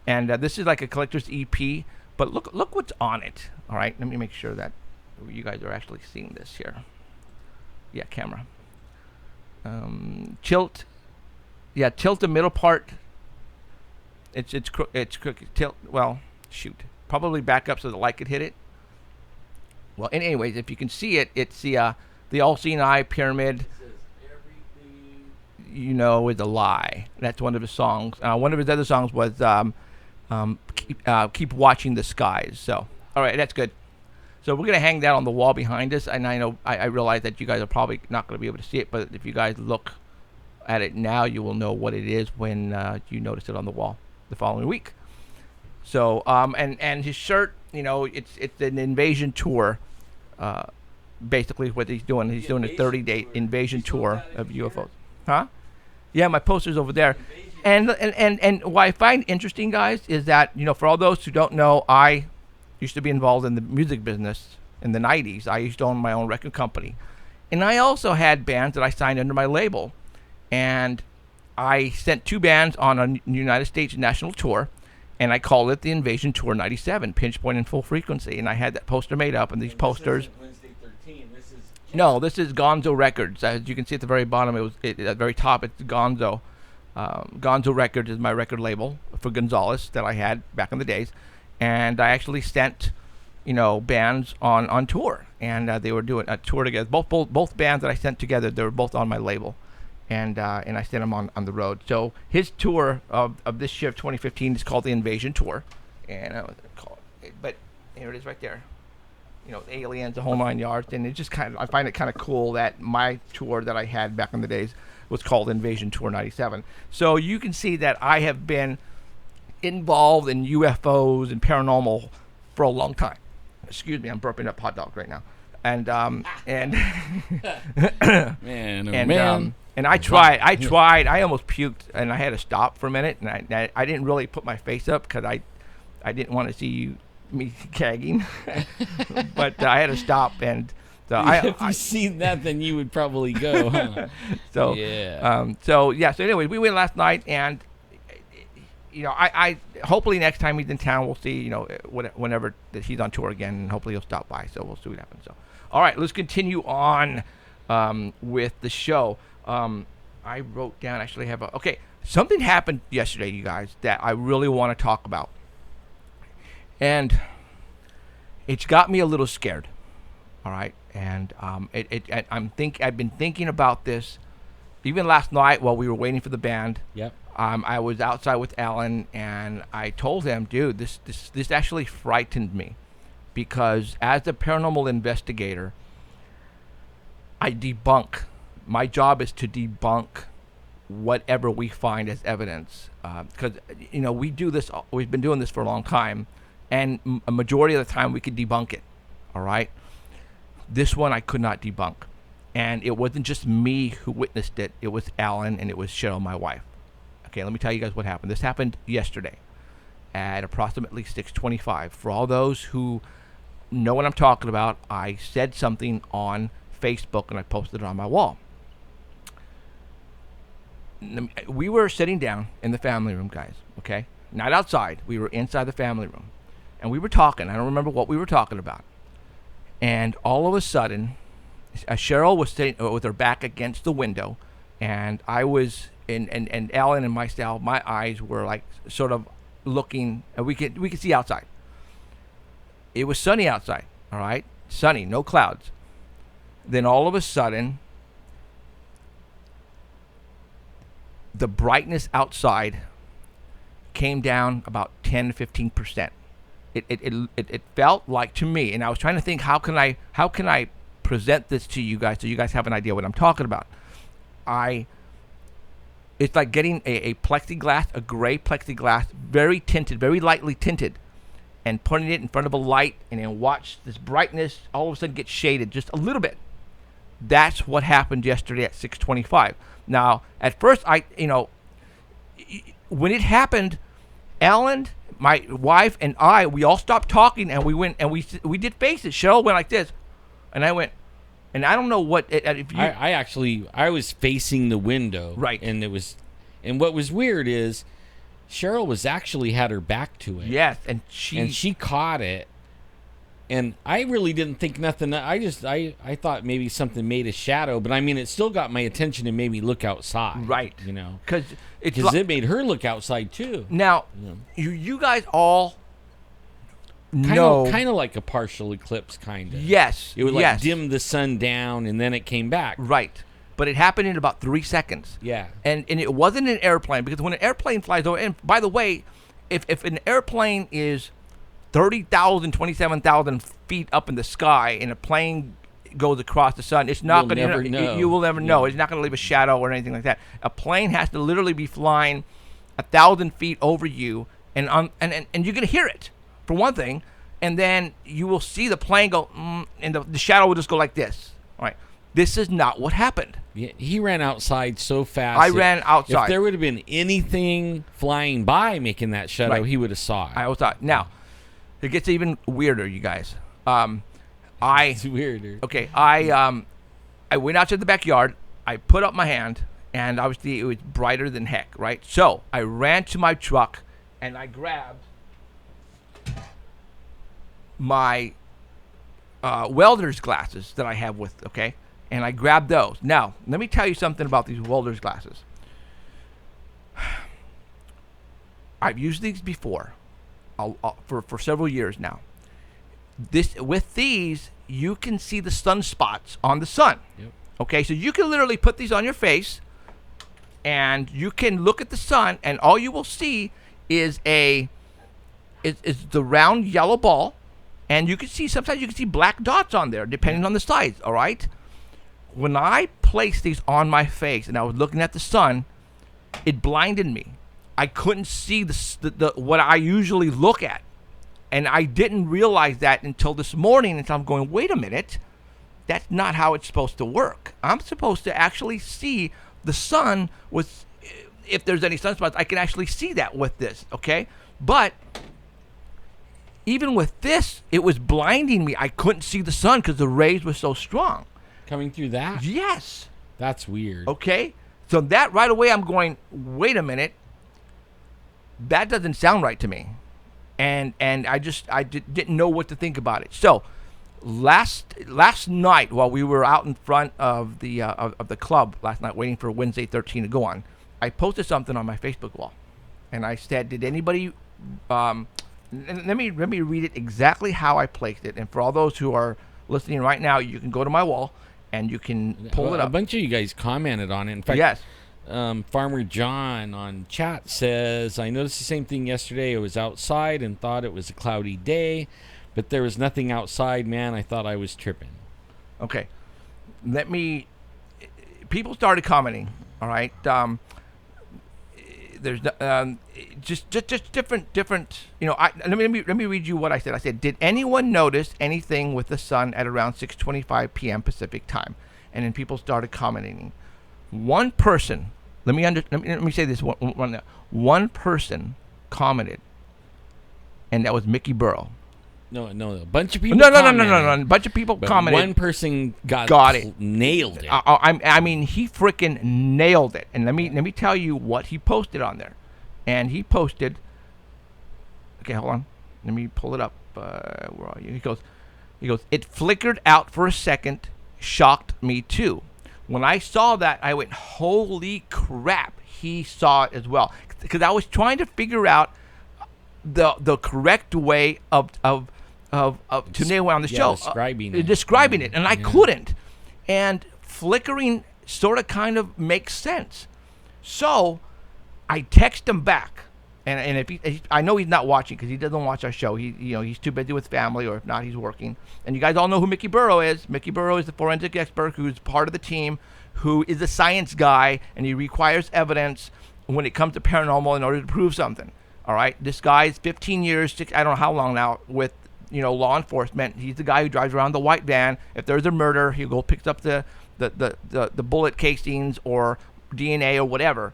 And this is like a collector's EP. But look what's on it. All right, let me make sure that you guys are actually seeing this here. Yeah, camera. Tilt the middle part. It's crooked. Tilt. Well, shoot. Probably back up so the light could hit it. Well, anyways, if you can see it, it's the all-seeing eye pyramid. You know, is a lie. That's one of his songs. One of his other songs was keep watching the skies. So, all right, that's good. So we're gonna hang that on the wall behind us. And I know I realize that you guys are probably not gonna be able to see it, but if you guys look at it now, you will know what it is when you notice it on the wall the following week. So, and his shirt, you know, it's an invasion tour. Basically, what he's doing a 30-day invasion tour of UFOs. Huh? Yeah, my poster's over there. And what I find interesting, guys, is that, you know, for all those who don't know, I used to be involved in the music business in the 90s. I used to own my own record company. And I also had bands that I signed under my label. And I sent 2 bands on a United States national tour, and I called it the Invasion Tour 97, Pinch Point and Full Frequency. And I had that poster made up, and these posters... No, this is Gonzo Records. As you can see at the very bottom, at the very top, it's Gonzo. Gonzo Records is my record label for Gonzalez that I had back in the days. And I actually sent, you know, bands on tour. And they were doing a tour together. Both bands that I sent together, they were both on my label. And I sent them on the road. So his tour of this year of 2015 is called the Invasion Tour. And I was going to call it. But here it is right there. You know, aliens, the whole 9 yards. And it just I find it kind of cool that my tour that I had back in the days was called Invasion Tour 97. So you can see that I have been involved in UFOs and paranormal for a long time. Excuse me, I'm burping up hot dog right now. And man. And I tried. I almost puked, and I had to stop for a minute. And I didn't really put my face up because I didn't want to see me gagging. But I had to stop, and so if you seen that, then you would probably go. Huh? So yeah. So anyway, we went last night, and you know, I hopefully next time he's in town, we'll see. You know, whenever that he's on tour again, and hopefully he'll stop by. So we'll see what happens. So, all right, let's continue on with the show. I wrote down, actually have something happened yesterday, you guys, that I really want to talk about. And it's got me a little scared. All right. And I've been thinking about this even last night while we were waiting for the band. Yep. I was outside with Alan, and I told him, dude, this actually frightened me, because as a paranormal investigator, I debunk. My job is to debunk whatever we find as evidence, because you know, we've been doing this for a long time, and a majority of the time we could debunk it. All right. This one I could not debunk, and it wasn't just me who witnessed it. It was Alan, and it was Cheryl, my wife. Okay, let me tell you guys what happened. This happened yesterday at approximately 6:25. For all those who know what I'm talking about, I said something on Facebook, and I posted it on my wall. We were sitting down in the family room, guys, okay? Not outside. We were inside the family room. And we were talking. I don't remember what we were talking about. And all of a sudden, Cheryl was sitting with her back against the window, and I was, and Alan and myself, my eyes were like sort of looking, and we could see outside. It was sunny outside, all right? Sunny, no clouds. Then all of a sudden, the brightness outside came down about 10-15%. It felt like, to me, and I was trying to think, how can I present this to you guys so you guys have an idea what I'm talking about. It's like getting a plexiglass, a gray plexiglass, very tinted, very lightly tinted, and putting it in front of a light, and then watch this brightness all of a sudden get shaded just a little bit. That's what happened yesterday at 6:25. Now, at first, when it happened, Alan, my wife, and I, we all stopped talking, and we went and we did faces. Cheryl went like this, and I went, And I don't know what if you. I was facing the window, Right. And what was weird is Cheryl was actually had her back to it. Yes, and she caught it. And I really didn't think nothing. I thought maybe something made a shadow, but I mean, it still got my attention and made me look outside. Right. You know, because it made her look outside too. Now, you guys all know kind of like a partial eclipse, kind of. Yes. It would like dim the sun down, and then it came back. Right. But it happened in about 3 seconds. Yeah. And it wasn't an airplane, because when an airplane flies over, and by the way, if an airplane is 30,000, 27,000 feet up in the sky, and a plane goes across the sun, it's not going to. You will never know. It's not going to leave a shadow or anything like that. A plane has to literally be flying 1,000 feet over you, and you're going to hear it, for one thing, and then you will see the plane go, and the shadow will just go like this. All right. This is not what happened. Yeah, he ran outside so fast. I ran outside. If there would have been anything flying by making that shadow, he would have saw it. I was thought. Now, it gets even weirder, you guys. It's weirder. Okay, I went out to the backyard. I put up my hand, and obviously it was brighter than heck, right? So I ran to my truck, and I grabbed my welder's glasses that I have with, okay? And I grabbed those. Now, let me tell you something about these welder's glasses. I've used these before, for several years now. With these, you can see the sunspots on the sun. Yep. Okay, so you can literally put these on your face, and you can look at the sun, and all you will see is the round yellow ball, and sometimes you can see black dots on there, depending on the size. All right. When I placed these on my face and I was looking at the sun, it blinded me. I couldn't see the what I usually look at, and I didn't realize that until this morning. Until I'm going, wait a minute, that's not how it's supposed to work. I'm supposed to actually see the sun with, if there's any sunspots, I can actually see that with this. Okay, but even with this, it was blinding me. I couldn't see the sun because the rays were so strong. Coming through that? Yes. That's weird. Okay. So that right away, I'm going, wait a minute. That doesn't sound right to me. And I didn't know what to think about it. So last night, while we were out in front of the club last night, waiting for Wednesday 13 to go on, I posted something on my Facebook wall. And I said, did anybody... let me read it exactly how I placed it. And for all those who are listening right now, you can go to my wall and you can pull it up. A bunch of you guys commented on it. In fact, yes. Farmer John on chat says, I noticed the same thing yesterday. I was outside and thought it was a cloudy day, but there was nothing outside, man. I thought I was tripping. Okay. People started commenting, all right? There's just different. Let me read you what I said. I said, did anyone notice anything with the sun at around 6:25 p.m. Pacific time? And then people started commenting. One person. Let me say this one person commented, and that was Mickey Burrow. No, a bunch of people. No. A bunch of people commented. One person got it, nailed it. I mean, he freaking nailed it. And let me tell you what he posted on there. And he posted. Okay, hold on. Let me pull it up. Where are you? He goes. It flickered out for a second. Shocked me too. When I saw that, I went, holy crap! He saw it as well. Because I was trying to figure out the correct way of to nail on the show, describing it, and I couldn't. And flickering sort of kind of makes sense. So I text him back, and if I know he's not watching because he doesn't watch our show. He's too busy with family, or if not, he's working. And you guys all know who Mickey Burrow is. Mickey Burrow is the forensic expert who's part of the team, who is a science guy, and he requires evidence when it comes to paranormal in order to prove something. All right, this guy's 15 years, I don't know how long now, with law enforcement. He's the guy who drives around the white van. If there's a murder, he'll go picks up the bullet casings or DNA or whatever.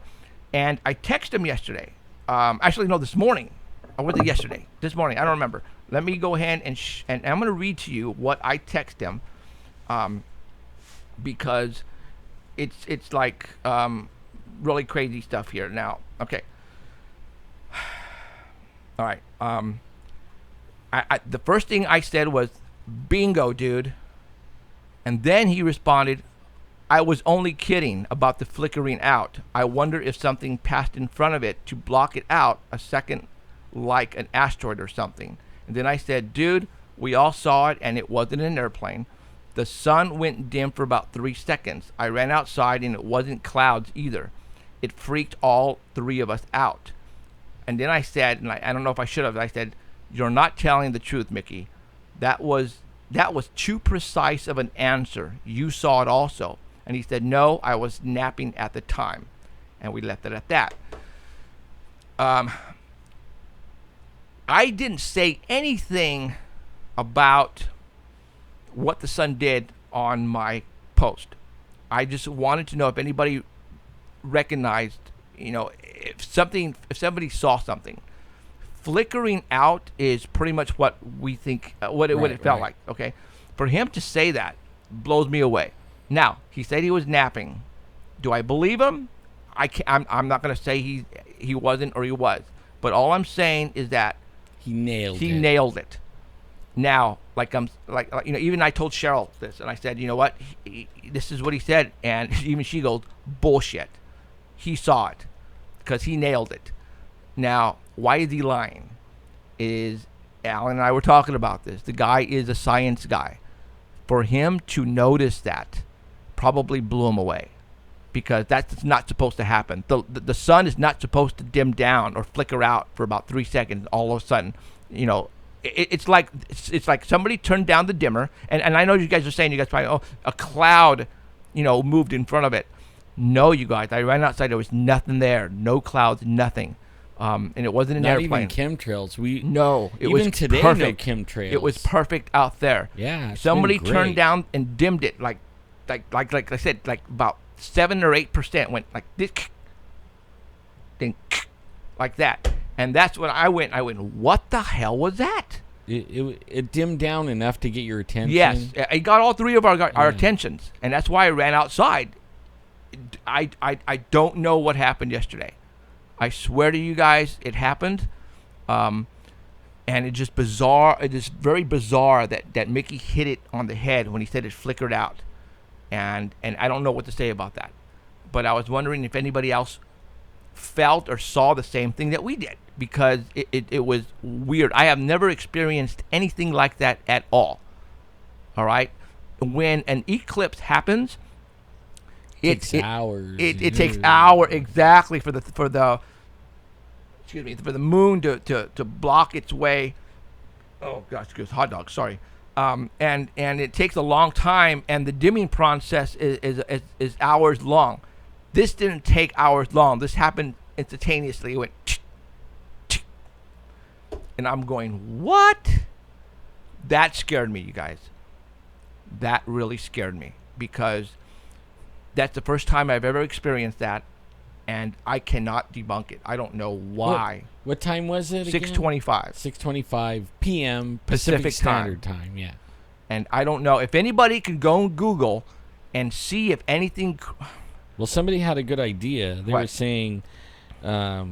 And I texted him yesterday. This morning. Or was it yesterday? This morning. I don't remember. Let me go ahead and I'm going to read to you what I text him. because it's like really crazy stuff here. Now, okay. All right. The first thing I said was, bingo, dude. And then he responded, I was only kidding about the flickering out. I wonder if something passed in front of it to block it out a second, like an asteroid or something. And then I said, dude, we all saw it and it wasn't an airplane. The sun went dim for about 3 seconds. I ran outside and it wasn't clouds either. It freaked all 3 of us out. And then I said, and I don't know if I should have, I said, you're not telling the truth, Mickey. That was too precise of an answer. You saw it also. And he said, no, I was napping at the time. And we left it at that. I didn't say anything about what the sun did on my post. I just wanted to know if anybody recognized, if somebody saw something. Flickering out is pretty much what we think, what it felt like. Okay, for him to say that blows me away. Now, he said he was napping. Do I believe him? I'm not going to say he wasn't or he was. But all I'm saying is that he nailed it. Now, even I told Cheryl this, and I said, you know what? This is what he said, and even she goes, bullshit. He saw it because he nailed it. Now, why is he lying? Alan and I were talking about this. The guy is a science guy. For him to notice that probably blew him away, because that's not supposed to happen. The sun is not supposed to dim down or flicker out for about 3 seconds. All of a sudden, it's like somebody turned down the dimmer, and I know you guys are saying, you guys probably, a cloud, moved in front of it. No, you guys, I ran outside. There was nothing there. No clouds, nothing. And it wasn't an airplane. Not even chemtrails. It was today, perfect. No chemtrails. It was perfect out there. Yeah, somebody turned down and dimmed it, like I said, like about 7 or 8% went like this, then like that, and that's when I went. What the hell was that? It dimmed down enough to get your attention. Yes, it got all 3 of our attentions, and that's why I ran outside. I don't know what happened yesterday. I swear to you guys, it happened, and it's just bizarre. It is very bizarre that Mickey hit it on the head when he said it flickered out, and I don't know what to say about that. But I was wondering if anybody else felt or saw the same thing that we did, because it was weird. I have never experienced anything like that at all. All right, when an eclipse happens, it takes hours. It takes hours exactly for the moon to block its way. Oh gosh, it goes Hotdog. Sorry. And it takes a long time, and the dimming process is hours long. This didn't take hours long. This happened instantaneously. It went, and I'm going, what? That scared me, you guys. That really scared me, because that's the first time I've ever experienced that, and I cannot debunk it. I don't know why. What time was it again? 6:25. 6:25 p.m. Pacific Standard Time, yeah. And I don't know. If anybody can go on Google and see if anything... Well, somebody had a good idea. They were saying you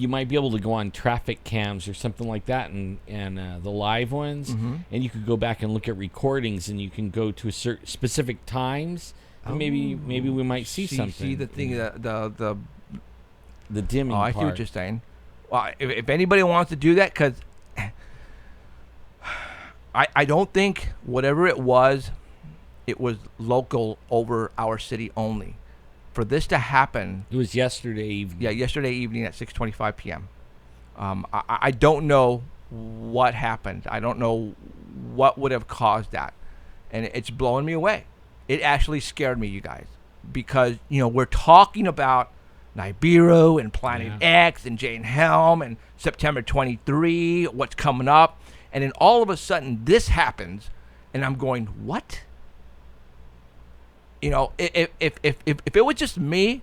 might be able to go on traffic cams or something like that, and the live ones, and you could go back and look at recordings, and you can go to a certain specific times, and maybe we might see something. See the thing, the dimming part. I see what you're saying. Well, if anybody wants to do that, because I don't think whatever it was local over our city only. For this to happen, it was yesterday evening. Yeah, yesterday evening at 6:25 p.m. I don't know what happened. I don't know what would have caused that, and it's blowing me away. It actually scared me, you guys, because we're talking about Nibiru and Planet X and Jane Helm and September 23, what's coming up, and then all of a sudden this happens, and I'm going, what? If it was just me,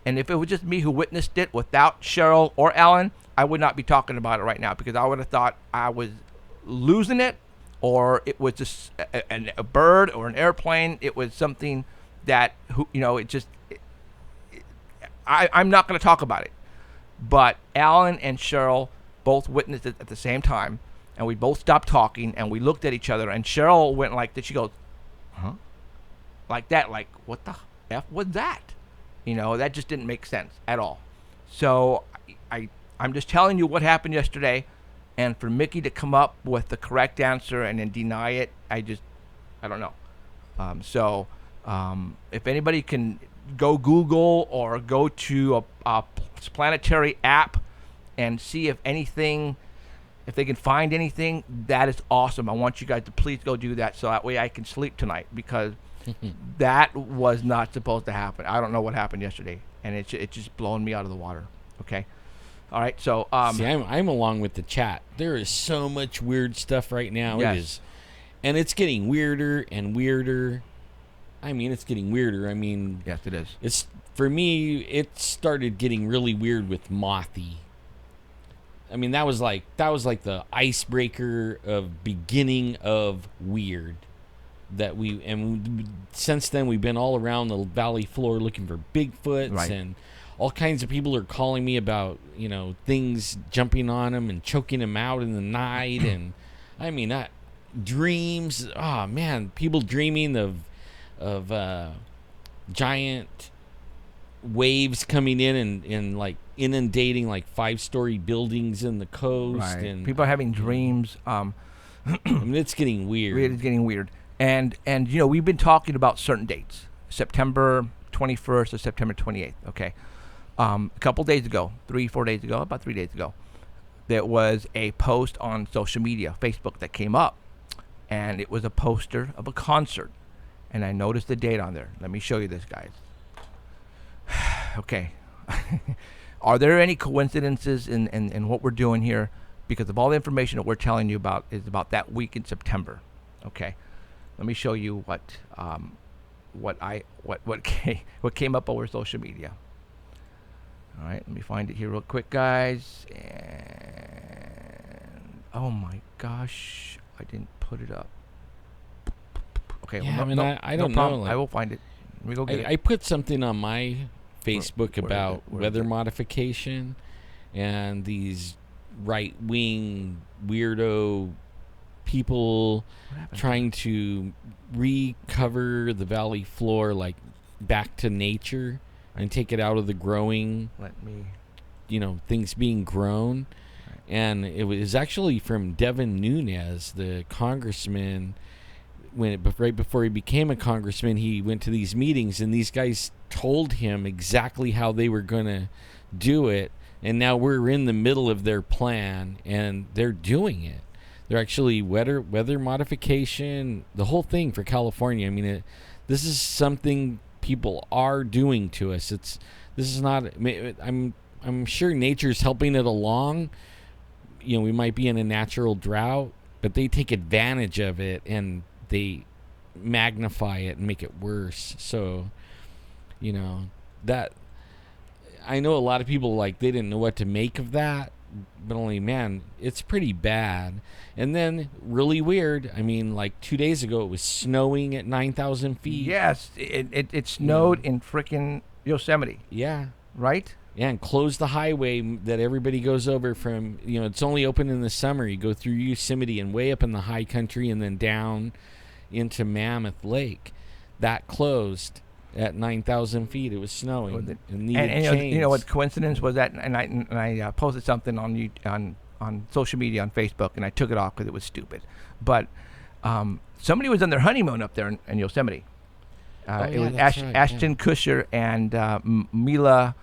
and if it was just me who witnessed it without Cheryl or Alan, I would not be talking about it right now, because I would have thought I was losing it, or it was just a bird or an airplane. It was something that, I'm not going to talk about it. But Alan and Cheryl both witnessed it at the same time, and we both stopped talking, and we looked at each other, and Cheryl went like this. She goes, huh? Like that, like, what the F was that? That just didn't make sense at all. So I'm just telling you what happened yesterday, and for Mickey to come up with the correct answer and then deny it, I don't know. If anybody can go Google or go to a planetary app and see if they can find anything, that is awesome. I want you guys to please go do that so that way I can sleep tonight, because that was not supposed to happen. I don't know what happened yesterday, and it's just blowing me out of the water. Okay. All right. So see, I'm along with the chat. There is so much weird stuff right now. Yes. It is, and it's getting weirder and weirder. It's getting weirder. Yes, it is. It's, for me, it started getting really weird with Mothy. That was like the icebreaker of beginning of weird. Since then we've been all around the valley floor looking for Bigfoots, right. And all kinds of people are calling me about things jumping on them and choking them out in the night, and dreams. Oh man, people dreaming of giant waves coming in and like inundating like 5-story buildings in the coast, Right. and People are having dreams. it's getting weird. It's getting weird. And we've been talking about certain dates, September 21st or September 28th. Okay. A couple days ago, 3-4 days ago, about 3 days ago, there was a post on social media, Facebook, that came up, and it was a poster of a concert, and I noticed the date on there. Let me show you this, guys. Okay. Are there any coincidences in what we're doing here? Because of all the information that we're telling you about is about that week in September. Okay. Let me show you what came up over social media. All right, let me find it here real quick, guys. And oh my gosh, I didn't put it up. Okay, Yeah, well, I don't problem. know. Like, I will find it. Let me go get it. I put something on my Facebook Where is about it? Where is weather it? modification and these right-wing weirdo people What happened? trying to recover the valley floor like back to nature and take it out of the growing, Let me. things being grown. Right. And it was actually from Devin Nunes, the congressman. Right before he became a congressman, he went to these meetings, and these guys told him exactly how they were going to do it. And now we're in the middle of their plan, and they're doing it. They're actually weather modification, the whole thing for California. This is something people are doing to us. This is not. I'm sure nature's helping it along. We might be in a natural drought, but they take advantage of it and they magnify it and make it worse. So, that I know a lot of people they didn't know what to make of that, but it's pretty bad. And then really weird. 2 days ago it was snowing at 9,000 feet. Yes, it snowed in frickin' Yosemite. Yeah. Right? Yeah, and close the highway that everybody goes over from. It's only open in the summer. You go through Yosemite and way up in the high country and then down into Mammoth Lake. That closed at 9,000 feet. It was snowing. And what coincidence was that? And I posted something on social media on Facebook, and I took it off because it was stupid. But somebody was on their honeymoon up there in Yosemite. It was Ashton Kutcher and Mila.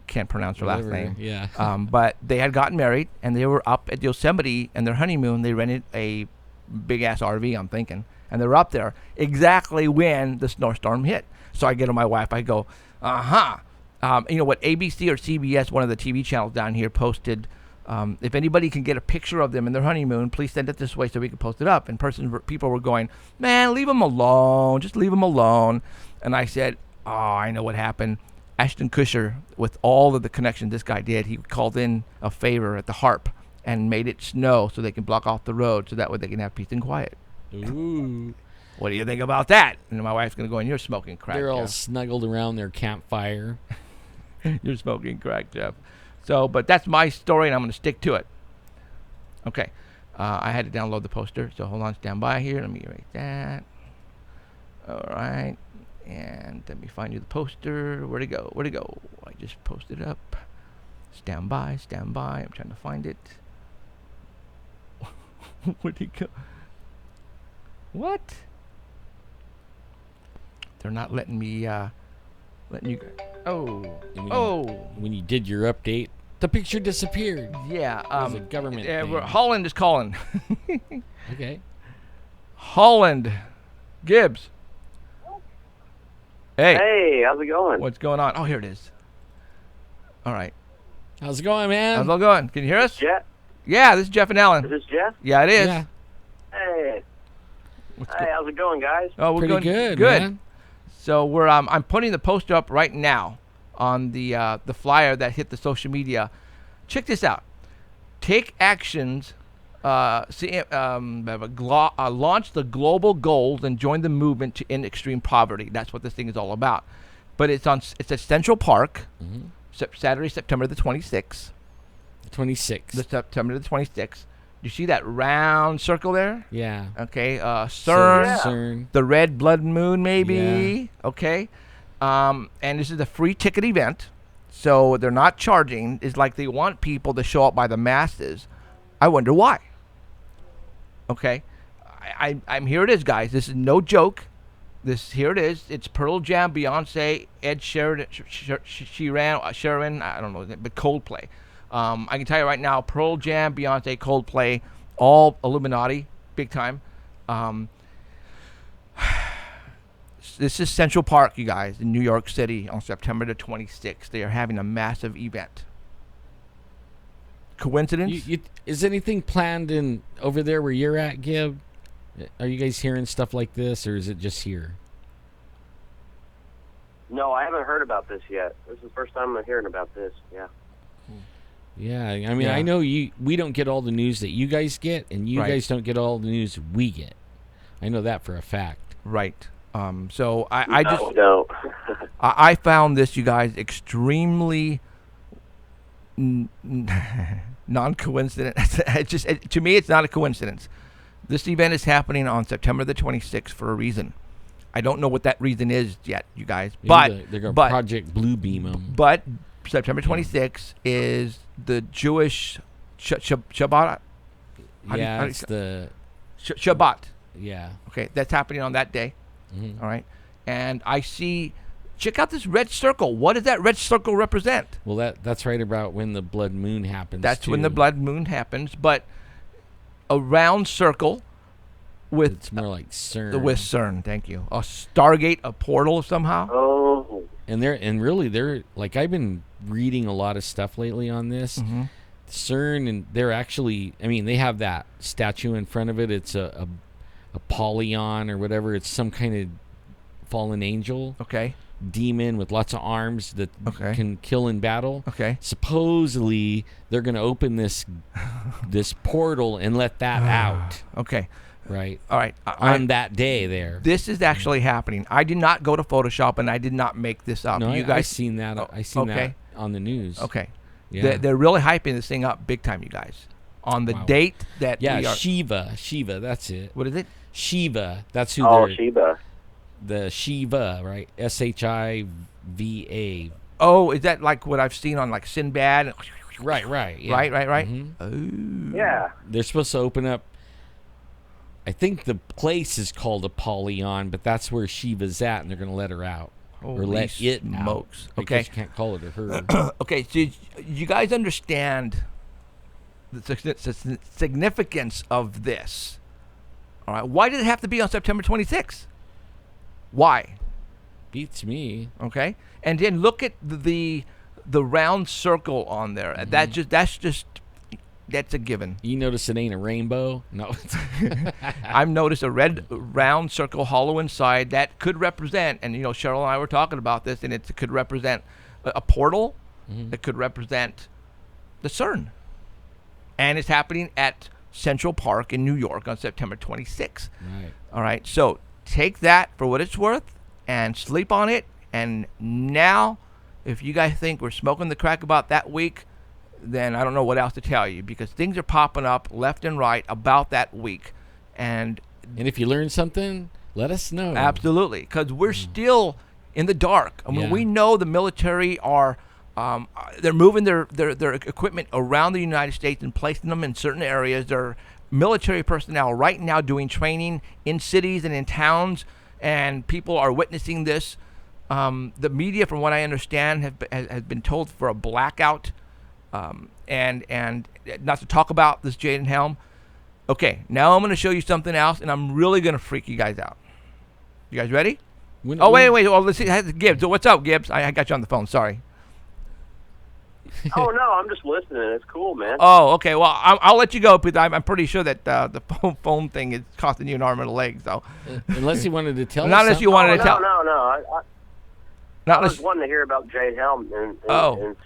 Can't pronounce her last name. Yeah. But they had gotten married, and they were up at Yosemite, and their honeymoon, they rented a big-ass RV, I'm thinking, and they were up there exactly when the snowstorm hit. So I get to my wife, I go, what, ABC or CBS, one of the TV channels down here, posted, if anybody can get a picture of them in their honeymoon, please send it this way so we can post it up. And people were going, man, leave them alone. Just leave them alone. And I said, oh, I know what happened. Ashton Kutcher, with all of the connections this guy did, he called in a favor at the Harp and made it snow so they can block off the road so that way they can have peace and quiet. Ooh. What do you think about that? And my wife's going to go, and you're smoking crack, They're all Jeff. snuggled around their campfire. You're smoking crack, Jeff. So, but that's my story, and I'm going to stick to it. Okay. I had to download the poster, so hold on, stand by here. Let me erase that. All right. And let me find you the poster. Where'd it go? Where'd it go? I just posted it up. Stand by, stand by. I'm trying to find it. Where'd it go? What? They're not letting me, letting you. When you did your update, the picture disappeared. Yeah. It was a government thing. Holland is calling. Okay. Holland. Gibbs. Hey. Hey, how's it going? What's going on? Oh, here it is. All right. How's it going, man? How's it all going? Can you hear us? Jeff? Yeah, this is Jeff and Is Alan. this Jeff? Yeah, it is. Yeah. Hey. What's Hey, how's it going, guys? Oh, we're Pretty going good, man. So we're I'm putting the poster up right now on the flyer that hit the social media. Check this out. Take actions. Launch the global goals and join the movement to end extreme poverty. That's what this thing is all about. But it's at Central Park, Saturday, September the 26th. 26. The September the 26th. You see that round circle there? Yeah. Okay. CERN. CERN. The red blood moon, maybe. Yeah. Okay. And this is a free ticket event, so they're not charging. It's like they want people to show up by the masses. I wonder why. Okay. I'm here it is, guys. This is no joke. Here it is. It's Pearl Jam, Beyonce, Ed Sheeran, Sheeran, I don't know, but Coldplay. I can tell you right now, Pearl Jam, Beyonce, Coldplay, all Illuminati, big time. This is Central Park, you guys, in New York City on September the 26th. They are having a massive event. Coincidence? Is anything planned in over there where you're at, Gib? Are you guys hearing stuff like this, or is it just here? No, I haven't heard about this yet. This is the first time I'm hearing about this. Yeah. Yeah, I mean, Yeah. I know we don't get all the news that you guys get, and you Right. guys don't get all the news we get. I know that for a fact. Right. So I just No. I found this, you guys, extremely non-coincident. To me, it's not a coincidence. This event is happening on September the 26th for a reason. I don't know what that reason is yet, you guys. Maybe they're going to Project Blue Beam them. But September 26th is the Jewish Shabbat. Yeah, it's the Shabbat. yeah. Okay, that's happening on that day. Mhm. All right. And I see, check out this red circle. What does that red circle represent? Well, that's right about when the blood moon happens. That's when the too. blood moon happens. But a round circle with It's more like CERN. with CERN. Thank you. A Stargate, a portal somehow. Oh. And they're like, I've been reading a lot of stuff lately on this. Mhm. CERN, and they're actually, I mean, they have that statue in front of it. It's a Polyon or whatever. It's some kind of fallen angel, Okay. demon with lots of arms that Okay. can kill in battle. Okay. Supposedly, they're going to open this portal and let that out, Okay. right? All right. On that day there. This is actually happening. I did not go to Photoshop, and I did not make this up. No, you I guys seen that. Oh, I seen okay. that on the news. Okay. Yeah. They're really hyping this thing up big time, you guys. On the Wow. date that Yeah, we are. Shiva, that's it. What is it? Shiva, that's who Oh, they're, Sheba. the Shiva, right? SHIVA. Oh, is that like what I've seen on like Sinbad? Right, yeah. Right. Mhm. Oh. Yeah. They're supposed to open up. I think the place is called Apollyon, but that's where Shiva's at, and they're going to let her out. Or Holy let it smokes. out. Okay. Because you can't call it a her. Okay, so you guys understand the significance of this. All right. Why did it have to be on September 26th? Why? Beats me. Okay. And then look at the round circle on there. That's a given. You notice it ain't a rainbow? No. I've noticed a red round circle hollow inside that could represent, and Cheryl and I were talking about this, and it could represent a portal. Mhm. It could represent the CERN. And it's happening at Central Park in New York on September 26th. Right. All right, so take that for what it's worth and sleep on it. And now, if you guys think we're smoking the crack about that week, then I don't know what else to tell you, because things are popping up left and right about that week. And if you learn something, let us know. absolutely, because we're still in the dark. I mean, Yeah. we know the military are they're moving their equipment around the United States and placing them in certain areas. There are military personnel right now doing training in cities and in towns, and people are witnessing this. The media, from what I understand, has been told for a blackout, and not to talk about this Jaden Helm. Okay, now I'm going to show you something else, and I'm really going to freak you guys out. You guys ready? Wait. Oh, let's see. Gibbs. What's up, Gibbs? I got you on the phone. Sorry. Oh, no, I'm just listening. It's cool, man. Oh, okay. Well, I'll let you go, because I'm pretty sure that the phone thing is costing you an arm and a leg. So, Unless you wanted to tell not us unless you something. wanted to tell. No. Not I was unless. wanting to hear about Jade Helm and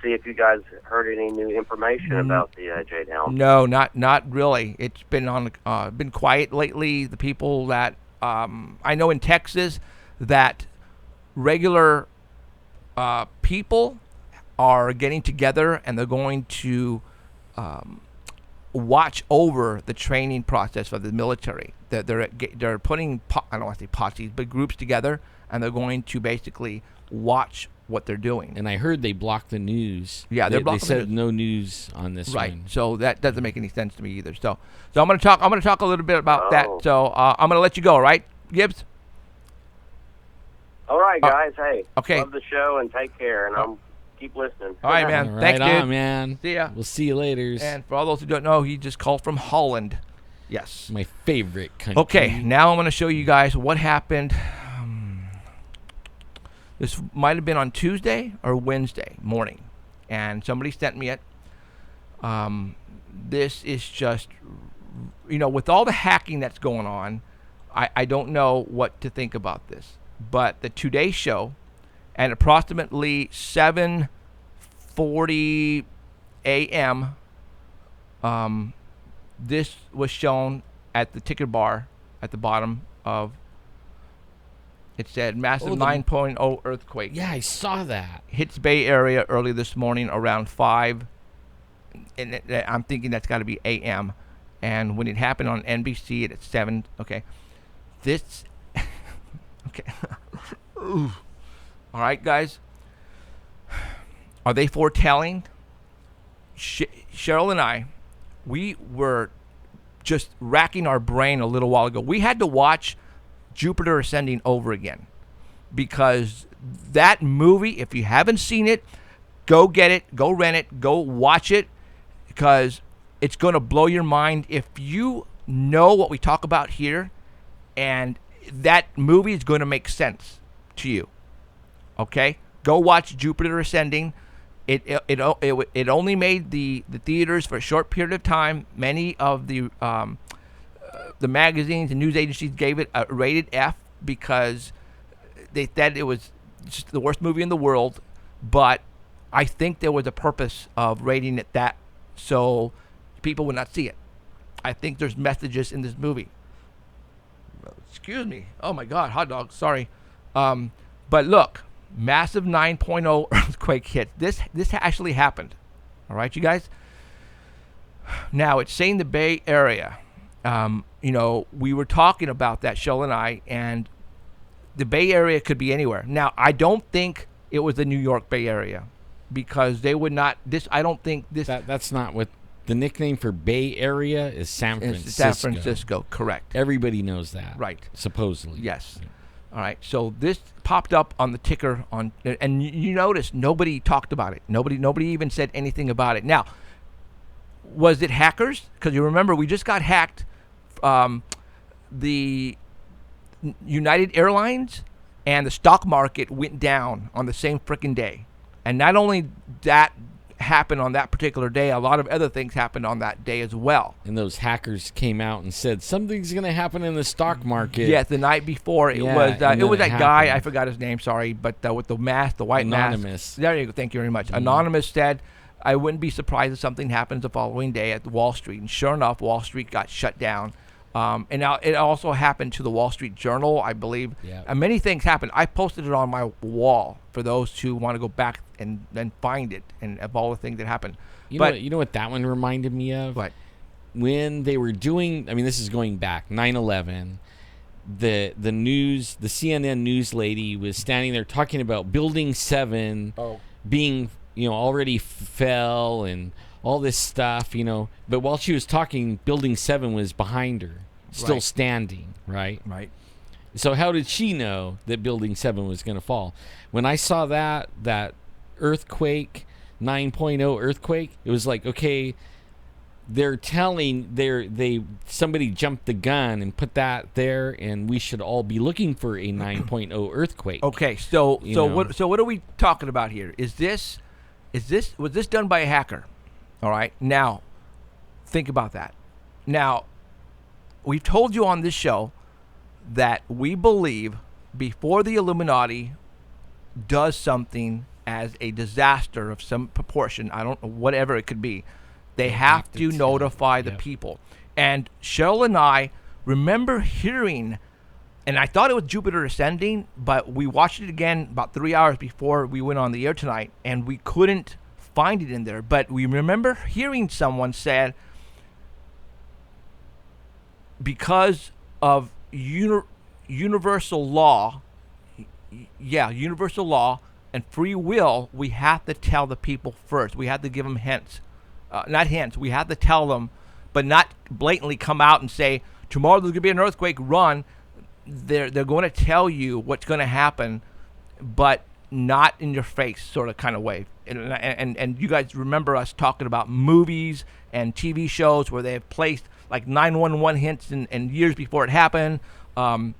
see if you guys heard any new information about the Jade Helm. No, not really. It's been been quiet lately. The people that I know in Texas, that regular people are getting together, and they're going to watch over the training process for the military. They're putting I don't want to say posses, but groups together, and they're going to basically watch what they're doing. And I heard they blocked the news. Yeah, they blocking the said news. no news on this Right. one. So that doesn't make any sense to me either. So I'm going to talk a little bit about that. Oh. So I'm going to let you go, all right, Gibbs? All right, guys. Hey, okay. love the show and take care, and I'll keep listening. All right, man. Right Thanks, on, dude. man. See ya. We'll see you later. And for all those who don't know, he just called from Holland. Yes. My favorite country. Okay, now I'm going to show you guys what happened. This might have been on Tuesday or Wednesday morning, and somebody sent me it. This is just, with all the hacking that's going on, I don't know what to think about this. But the Today Show, at approximately 7:40 a.m., this was shown at the ticker bar at the bottom of. It said massive 9.0 earthquake. Yeah, I saw that. Hits Bay Area early this morning around 5. And I'm thinking that's got to be a.m. And when it happened on NBC at 7. Okay. This. Okay. All right, guys. Are they foretelling? Cheryl and I, we were just racking our brain a little while ago. We had to watch Jupiter Ascending over again, because that movie, if you haven't seen it, go get it, go rent it, go watch it, because it's going to blow your mind if you know what we talk about here, and that movie is going to make sense to you. Okay? Go watch Jupiter Ascending. It only made the theaters for a short period of time. Many of the magazines and news agencies gave it a rated F because they said it was just the worst movie in the world. But I think there was a purpose of rating it that so people would not see it. I think there's messages in this movie. Excuse me. Oh my God, Hotdog. Sorry. But look, massive 9.0 earthquake hit. This actually happened. All right, you guys. Now it's saying the Bay Area. We were talking about that, Shell and I, and the Bay Area could be anywhere. Now, I don't think it was the New York Bay Area, because they would not. I don't think this. That's not what the nickname for Bay Area is. San Francisco. San Francisco, correct. Everybody knows that, Right. Supposedly. Yes. All right. So this popped up on the ticker and you notice nobody talked about it. Nobody even said anything about it. Now, was it hackers? Because you remember we just got hacked. The United Airlines and the stock market went down on the same freaking day. And not only that happened on that particular day, a lot of other things happened on that day as well. And those hackers came out and said something's going to happen in the stock market. Yes, the night before it was and it was then that it guy, happened. I forgot his name, sorry, but with the mask, the white Anonymous. mask. There you go. Thank you very much. Anonymous said I wouldn't be surprised if something happens the following day at Wall Street. And sure enough, Wall Street got shut down. And now it also happened to the Wall Street Journal, I believe. Yeah. And many things happened. I posted it on my wall for those who want to go back and find it and of all the things that happened. You know what that one reminded me of? What? When they were doing, I mean, this is going back, 9/11, the news, the CNN news lady was standing there talking about Building 7 being, already fell and all this stuff, But while she was talking, Building 7 was behind her, still standing, right? Right. So how did she know that Building 7 was going to fall? When I saw that earthquake, 9.0 earthquake, it was like, okay, they're telling somebody jumped the gun and put that there, and we should all be looking for a 9.0 earthquake. Okay, so what are we talking about here? Was this done by a hacker? All right. Now, think about that. Now, we've told you on this show that we believe before the Illuminati does something as a disaster of some proportion, I don't know, whatever it could be, they have to notify the people. And Cheryl and I remember hearing, and I thought it was Jupiter ascending, but we watched it again about 3 hours before we went on the air tonight, and we couldn't find it in there. But we remember hearing someone said, because of universal law, universal law and free will, we have to tell the people first. We have to give them hints. Not hints. We have to tell them, but not blatantly come out and say, tomorrow there's going to be an earthquake, run. They're going to tell you what's going to happen, but not in your face sort of kind of way. And you guys remember us talking about movies and TV shows where they have placed like 911 hints and years before it happened, and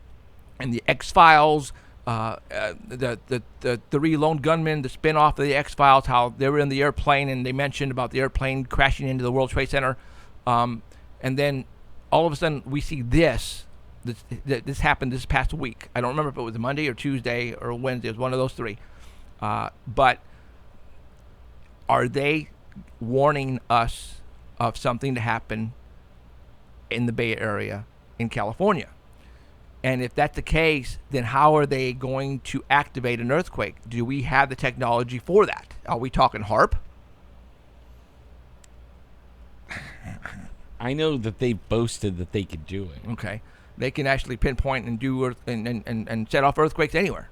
the X-Files, the three lone gunmen, the spin-off of the X-Files, how they were in the airplane and they mentioned about the airplane crashing into the World Trade Center, and then all of a sudden we see this happened this past week. I don't remember if it was Monday or Tuesday or Wednesday. It was one of those three. But are they warning us of something to happen in the Bay Area in California? And if that's the case, then how are they going to activate an earthquake? Do we have the technology for that? Are we talking HARP? I know that they boasted that they could do it. Okay. They can actually pinpoint and do and set off earthquakes anywhere.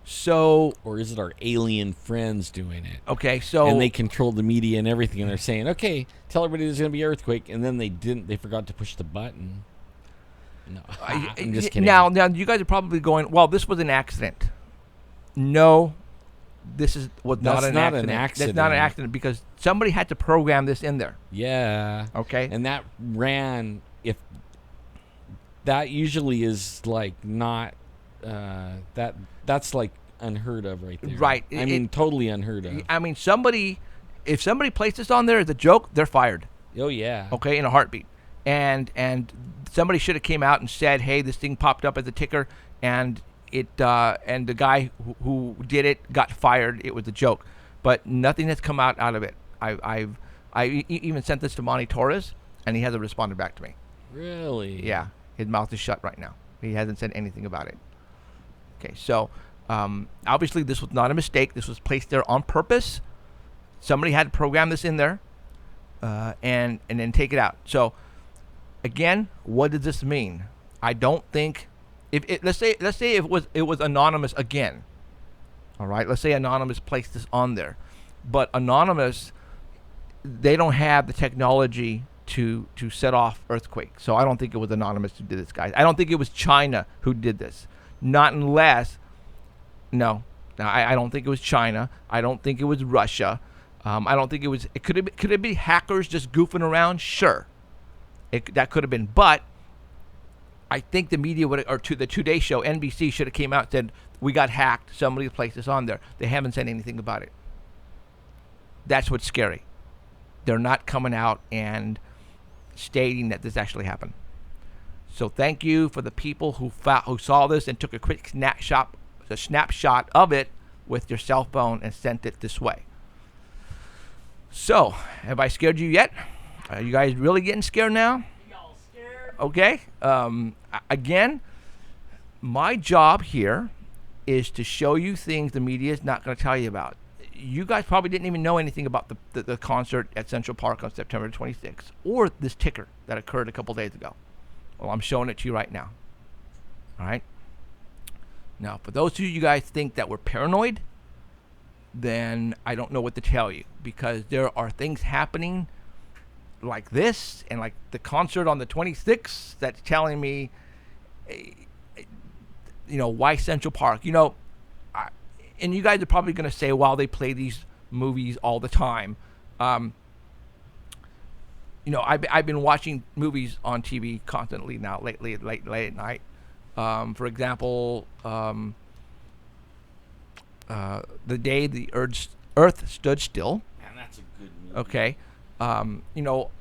So, or is it our alien friends doing it? Okay, so and they control the media and everything, and they're saying, "Okay, tell everybody there's going to be an earthquake," and then they didn't. They forgot to push the button. No, I'm just kidding. Now, you guys are probably going, "Well, this was an accident." No, was not an accident. That's not an accident because somebody had to program this in there. Yeah. Okay. And that ran. If that usually is like not that's like unheard of right there. Right. I mean, totally unheard of. I mean, if somebody placed this on there as a joke, they're fired. Oh yeah. Okay, in a heartbeat. And somebody should have came out and said, "Hey, this thing popped up as a ticker, and and the guy who did it got fired. It was a joke." But nothing has come out of it. I even sent this to Monty Torres, and he hasn't responded back to me. Really? Yeah, his mouth is shut right now. He hasn't said anything about it. Okay, so obviously this was not a mistake. This was placed there on purpose. Somebody had to program this in there, and then take it out. So again, what does this mean? I don't think let's say it was anonymous again. All right, let's say anonymous placed this on there, but anonymous, they don't have the technology to set off earthquakes. So I don't think it was anonymous who did this, guys. I don't think it was China who did this. Not unless, no, I don't think it was China. I don't think it was Russia. I don't think it was. Could it be hackers just goofing around? Sure, that could have been. But I think the media the Today Show, NBC, should have came out and said, "We got hacked. Somebody placed this on there." They haven't said anything about it. That's what's scary. They're not coming out and stating that this actually happened. So thank you for the people who saw this and took a quick snapshot of it with your cell phone and sent it this way. So, have I scared you yet? Are you guys really getting scared now? Y'all scared? Okay. Again, my job here is to show you things the media is not going to tell you about. You guys probably didn't even know anything about the concert at Central Park on September 26th or this ticker that occurred a couple days ago. Well, I'm showing it to you right now. All right? Now, for those of you guys think that we're paranoid, then I don't know what to tell you, because there are things happening like this and like the concert on the 26th that's telling me, why Central Park? And you guys are probably going to say, well, they play these movies all the time. I've been watching movies on TV constantly now lately, late at night. For example, The Day the Earth Stood Still. Man, that's a good movie. Okay. A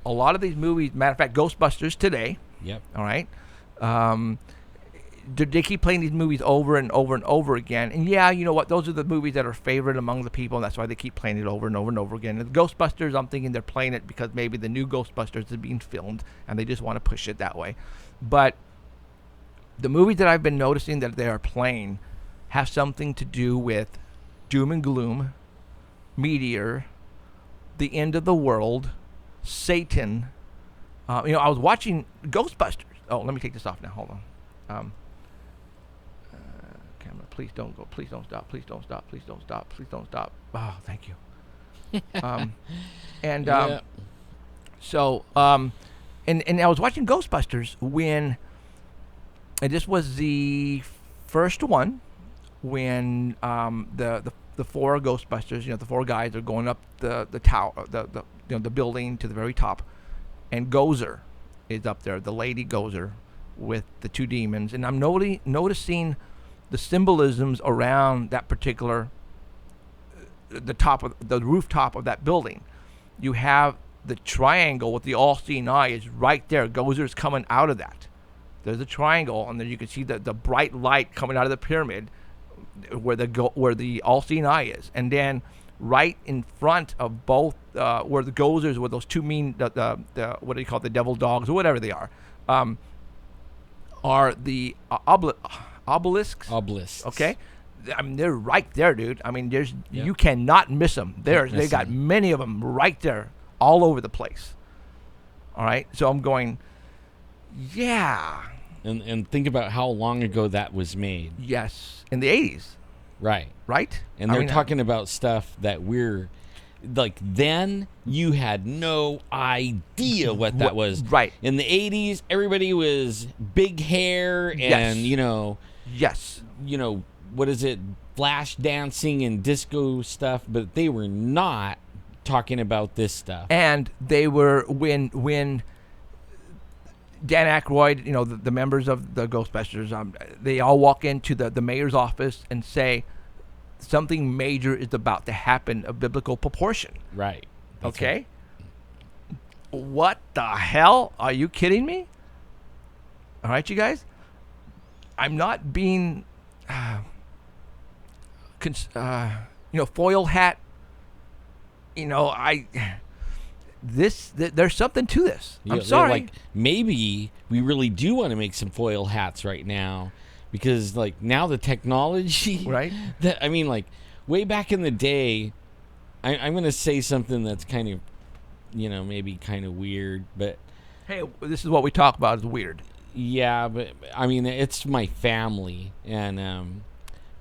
lot of these movies, matter of fact, Ghostbusters today. Yep. All right. They keep playing these movies over and over and over again. And yeah, you know what? Those are the movies that are favorite among the people, and that's why they keep playing it over and over and over again. And Ghostbusters, I'm thinking they're playing it because maybe the new Ghostbusters is being filmed, and they just want to push it that way. But the movies that I've been noticing that they are playing have something to do with doom and gloom, meteor, the end of the world, Satan. I was watching Ghostbusters. Oh, let me take this off now. Hold on. Camera, please don't go. Please don't stop. Please don't stop. Please don't stop. Please don't stop. Oh, thank you. And I was watching Ghostbusters when, and this was the first one when the four Ghostbusters, the four guys are going up the tower, the building to the very top, and Gozer is up there, the lady Gozer with the two demons, and I'm noticing the symbolisms around that particular the rooftop of that building. You have the triangle with the all-seeing eye is right there. Gozer's coming out of that. There's a triangle, and then you can see the bright light coming out of the pyramid where the all-seeing eye is, and then right in front of both where the Gozers, where those two mean the what do you call it, the devil dogs or whatever they are the obelisks. Obelisks. Okay, I mean they're right there, dude. I mean you cannot miss them. They got many of them right there, all over the place. All right, so I'm going, yeah. And think about how long ago that was made. Yes, in the 80s. Right. Right? And they're talking about stuff that we're, like, then you had no idea what that was. Right. In the 80s, everybody was big hair and, Yes. What is it, flash dancing and disco stuff, but they were not talking about this stuff. And they were, when Dan Aykroyd, the members of the Ghostbusters, they all walk into the mayor's office and say something major is about to happen of biblical proportion. Right. That's okay? Right. What the hell? Are you kidding me? All right, you guys? I'm not being, foil hat. There's something to this. I'm sorry. Like, maybe we really do want to make some foil hats right now, because like now the technology, right? Way back in the day, I'm going to say something that's kind of, maybe kind of weird, but hey, this is what we talk about is weird. Yeah, but I mean it's my family, and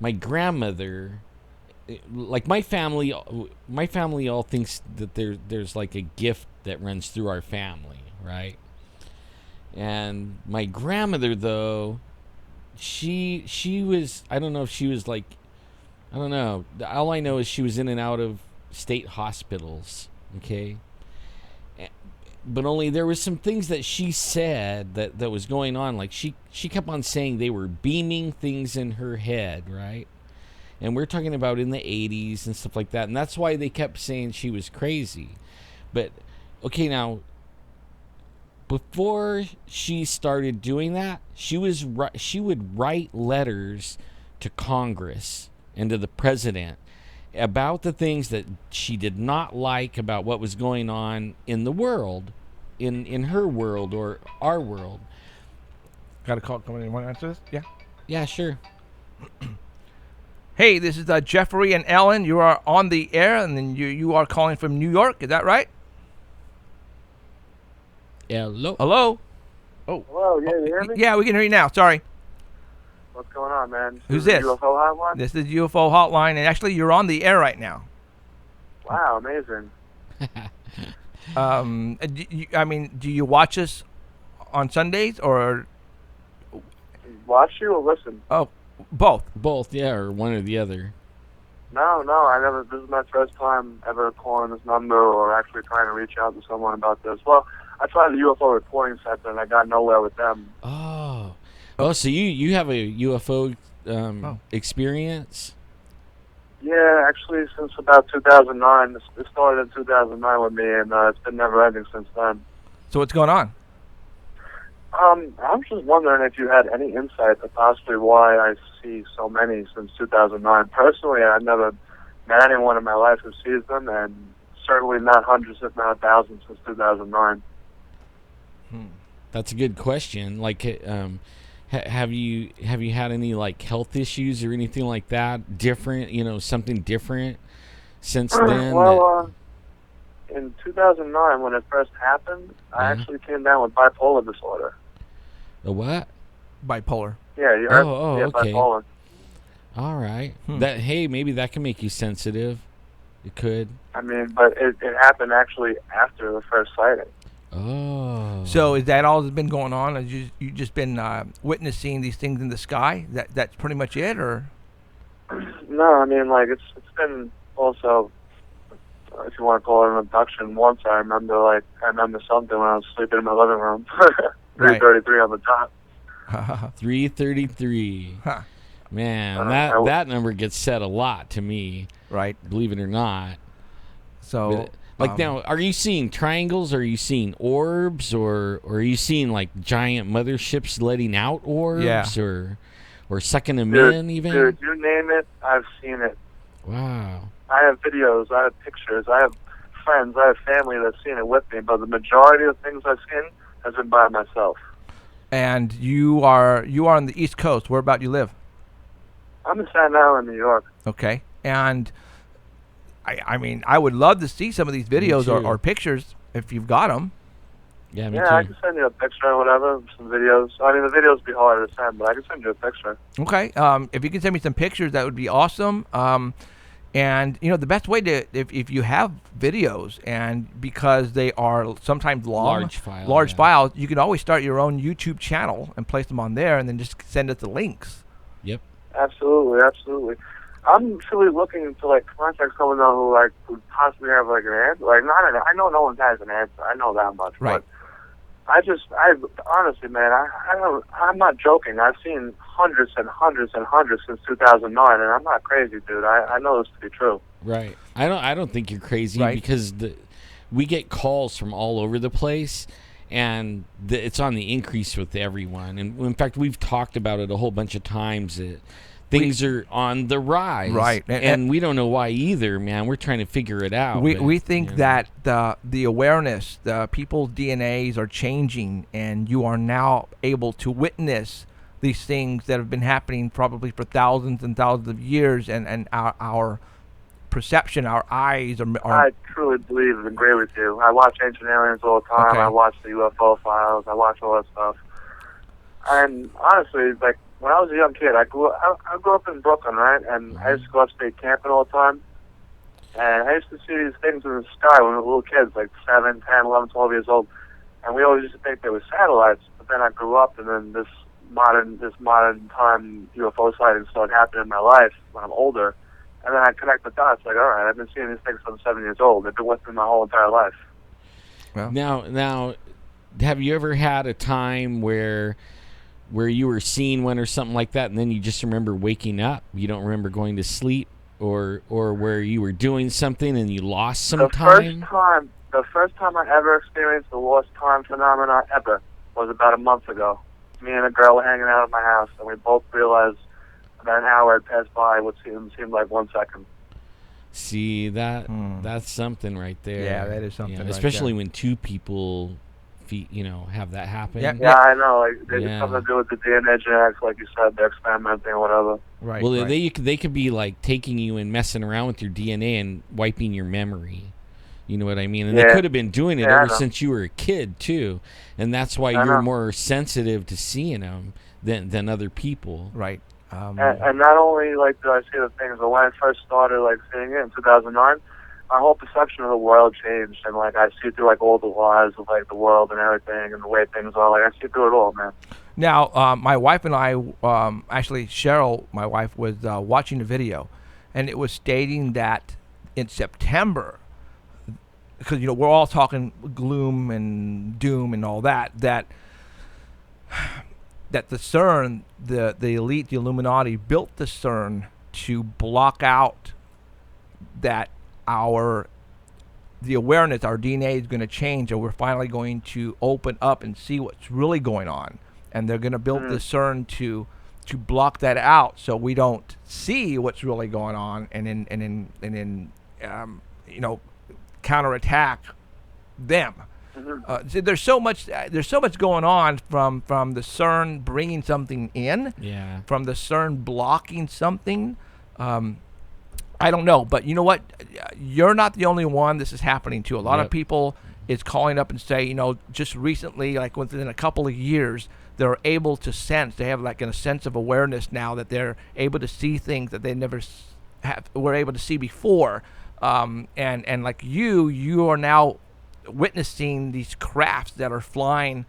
my grandmother. Like my family all thinks that there's like a gift that runs through our family, right? And my grandmother, though, she was, I don't know if she was like, I don't know. All I know is she was in and out of state hospitals, okay? But only there was some things that she said that was going on. Like she kept on saying they were beaming things in her head, right? And we're talking about in the 80s and stuff like that. And that's why they kept saying she was crazy. But, okay, now, before she started doing that, she would write letters to Congress and to the president. about the things that she did not like about what was going on in the world, in her world or our world. Got a call coming in. Want to answer this? Yeah. Yeah, sure. Hey, this is Jeffrey and Ellen. You are on the air, and then you are calling from New York. Is that right? Hello. Hello? Hello, yeah, you hear me? Yeah, we can hear you now. Sorry. What's going on, man? Who's Is this? UFO hotline? This is UFO Hotline, and actually, you're on the air right now. Wow, amazing. Do you watch us on Sundays or? Watch you or listen? Oh, both. Both, yeah, or one or the other. No, I never. This is my first time ever calling this number or actually trying to reach out to someone about this. Well, I tried the UFO reporting center and I got nowhere with them. Oh, so you have a UFO experience? Yeah, actually, since about 2009. It started in 2009 with me, and it's been never ending since then. So what's going on? I'm just wondering if you had any insight to possibly why I see so many since 2009. Personally, I've never met anyone in my life who sees them, and certainly not hundreds, if not thousands, since 2009. That's a good question. Like, have you had any like health issues or anything like that? Different, something different since then? Well, in 2009, when it first happened, I actually came down with bipolar disorder. A what? Bipolar. Yeah, you heard? Oh, yeah, okay. Bipolar. All right. Maybe that can make you sensitive. It could. I mean, but it happened actually after the first sighting. Oh. So is that all that's been going on? Has you just been witnessing these things in the sky? That's pretty much it, or? No, I mean, like it's been also, if you want to call it an abduction. Once I remember something when I was sleeping in my living room. 333 on the dot. 333. Huh. Man, that number gets said a lot to me. Right. Believe it or not. So, now, are you seeing triangles? Are you seeing orbs, or are you seeing like giant motherships letting out orbs, or sucking them in even? Dude, you name it, I've seen it. Wow. I have videos, I have pictures, I have friends, I have family that's seen it with me, but the majority of things I've seen has been by myself. And you are on the East Coast. Where about you live? I'm in Staten Island, New York. Okay. And I mean, I would love to see some of these videos or pictures if you've got them. Yeah, me too. I can send you a picture or whatever, some videos. I mean, the videos would be harder to send, but I can send you a picture. Okay. If you can send me some pictures, that would be awesome. And the best way to if you have videos, and because they are sometimes large files, you can always start your own YouTube channel and place them on there, and then just send us the links. Yep. Absolutely. I'm truly looking to contact someone who would possibly have an answer. I know no one has an answer. I know that much. Right. But I honestly, man, I'm not joking. I've seen hundreds and hundreds and hundreds since 2009, and I'm not crazy, dude. I know this to be true. Right. I don't think you're crazy, right? Because we get calls from all over the place, and it's on the increase with everyone. And in fact, we've talked about it a whole bunch of times that things are on the rise, right? And we don't know why either, man. We're trying to figure it out. We think that the awareness, the people's DNAs are changing, and you are now able to witness these things that have been happening probably for thousands and thousands of years, and our perception, our eyes are. I truly believe and agree with you. I watch Ancient Aliens all the time. Okay. I watch the UFO files. I watch all that stuff. And honestly, when I was a young kid, I grew up in Brooklyn, right? And I used to go upstate camping all the time. And I used to see these things in the sky when we were little kids, 7, 10, 11, 12 years old. And we always used to think they were satellites. But then I grew up, and then this modern time UFO sightings started happening in my life when I'm older. And then I connect the dots, all right, I've been seeing these things since I'm 7 years old. They've been with me my whole entire life. Well. Now, have you ever had a time where you were seeing one or something like that, and then you just remember waking up? You don't remember going to sleep, or where you were doing something and you lost some time? The first time I ever experienced the lost time phenomena ever was about a month ago. Me and a girl were hanging out at my house, and we both realized about an hour had passed by what seemed like 1 second. See that's something right there. Yeah, that is something right especially there. when two people, have that happen. Yeah. Yeah, I know. Like, they Yeah. have something to do with the DNA genetics, like you said, they're experimenting or whatever. Right. Well, right. they could be like taking you and messing around with your DNA and wiping your memory. You know what I mean? And they Yeah. could have been doing it Yeah, I ever know. since you were a kid too, and that's why I you're know. more sensitive to seeing them than other people. Right. And not only like do I see the things, but when I first started like seeing it in 2009, my whole perception of the world changed, and like I see through like all the lies of like the world and everything, and the way things are. Like I see through it all, man. Now, my wife and I, actually Cheryl, my wife, was watching the video, and it was stating that in September, because we're all talking gloom and doom and all that the CERN, the elite, the Illuminati, built the CERN to block out that the awareness, our DNA is going to change, and we're finally going to open up and see what's really going on. And they're going to build the CERN to block that out, so we don't see what's really going on, and then counterattack them. So there's so much going on from the CERN bringing something in, from the CERN blocking something. I don't know, but you know what? You're not the only one this is happening to. A lot of people is calling up and say, just recently, like within a couple of years, they're able to sense. They have like a sense of awareness now that they're able to see things that they never were able to see before. And like you are now witnessing these crafts that are flying,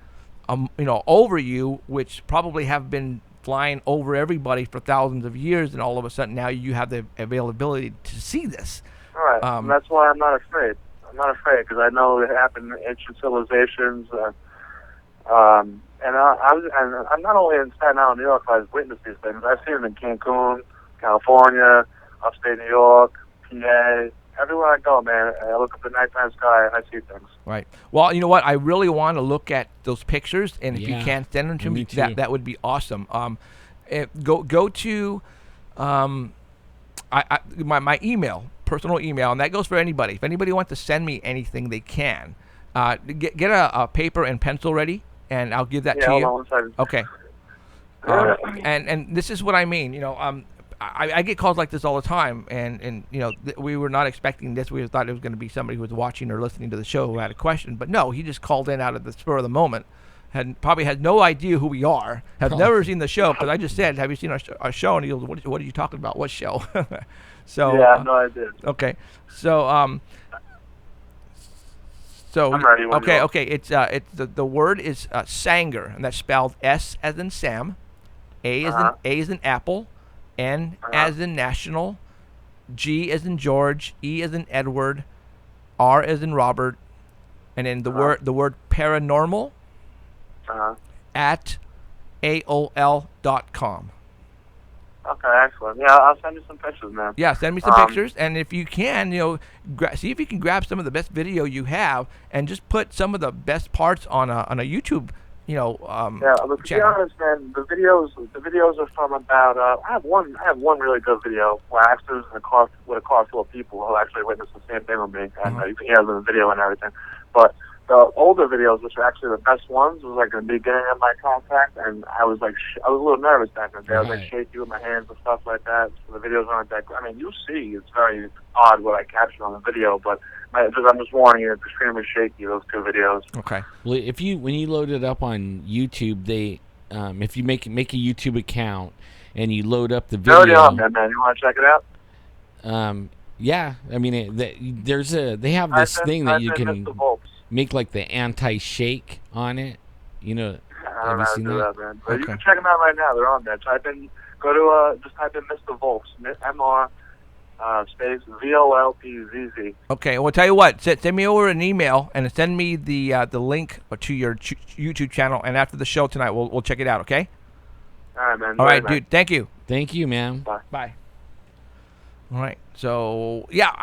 over you, which probably have been flying over everybody for thousands of years, and all of a sudden now you have the availability to see this. All right, and that's why I'm not afraid. I'm not afraid because I know it happened in ancient civilizations, and I'm not only in Staten Island, New York. I've witnessed these things. I've seen them in Cancun, California, upstate New York, PA. Everywhere I go, man, I look up the nighttime sky and I see things. Right. Well, you know what? I really want to look at those pictures, and if you Yeah. can send them to Me me, too. that would be awesome. Go to my email, personal email, and that goes for anybody. If anybody wants to send me anything, they can. Get a paper and pencil ready, and I'll give that to hold you. on one second. Okay. And this is what I mean. I get calls like this all the time, and we were not expecting this. We thought it was going to be somebody who was watching or listening to the show who had a question, but no, he just called in out of the spur of the moment. Probably had no idea who we are. Have never seen the show, because I just said, "Have you seen our show?" And he goes, "What are you talking about? What show?" So yeah, no, I did. okay, so so I'm ready when you are. okay. It's the word is Sanger, and that's spelled S as in Sam, A as in Apple, N as in National, G as in George, E as in Edward, R as in Robert, and then the word paranormal at AOL.com. Okay, excellent. Yeah, I'll send you some pictures, man. Yeah, send me some pictures, and if you can, see if you can grab some of the best video you have, and just put some of the best parts on a YouTube, Yeah, but to be channel. honest, man, the videos are from about. I have one really good video where I actually was in a car with a car full of people who actually witnessed the same thing with me, and you can hear them in the video and everything. But the older videos, which are actually the best ones, was like the beginning of my contact, and I was like, I was a little nervous back then. I was like shaky with my hands and stuff like that. So the videos aren't that. I mean, you see, it's very odd what I captured on the video, but I'm just warning you, it's extremely shaky, those two videos. Okay. Well, when you load it up on YouTube, they if you make a YouTube account and you load up the video. No, man, you want to check it out? Yeah, I mean, they have this thing that you can make like the anti-shake on it. I don't know Have you how to seen do that? that, man. But you can check them out right now. They're on there. Just type in Mr. Volps, MR space VOLPZZ. Okay. Well, tell you what. Send me over an email and send me the link to your YouTube channel, and after the show tonight, we'll check it out. Okay. All right, man. All right, dude. Thank you. Thank you, man. Bye. All right. So yeah,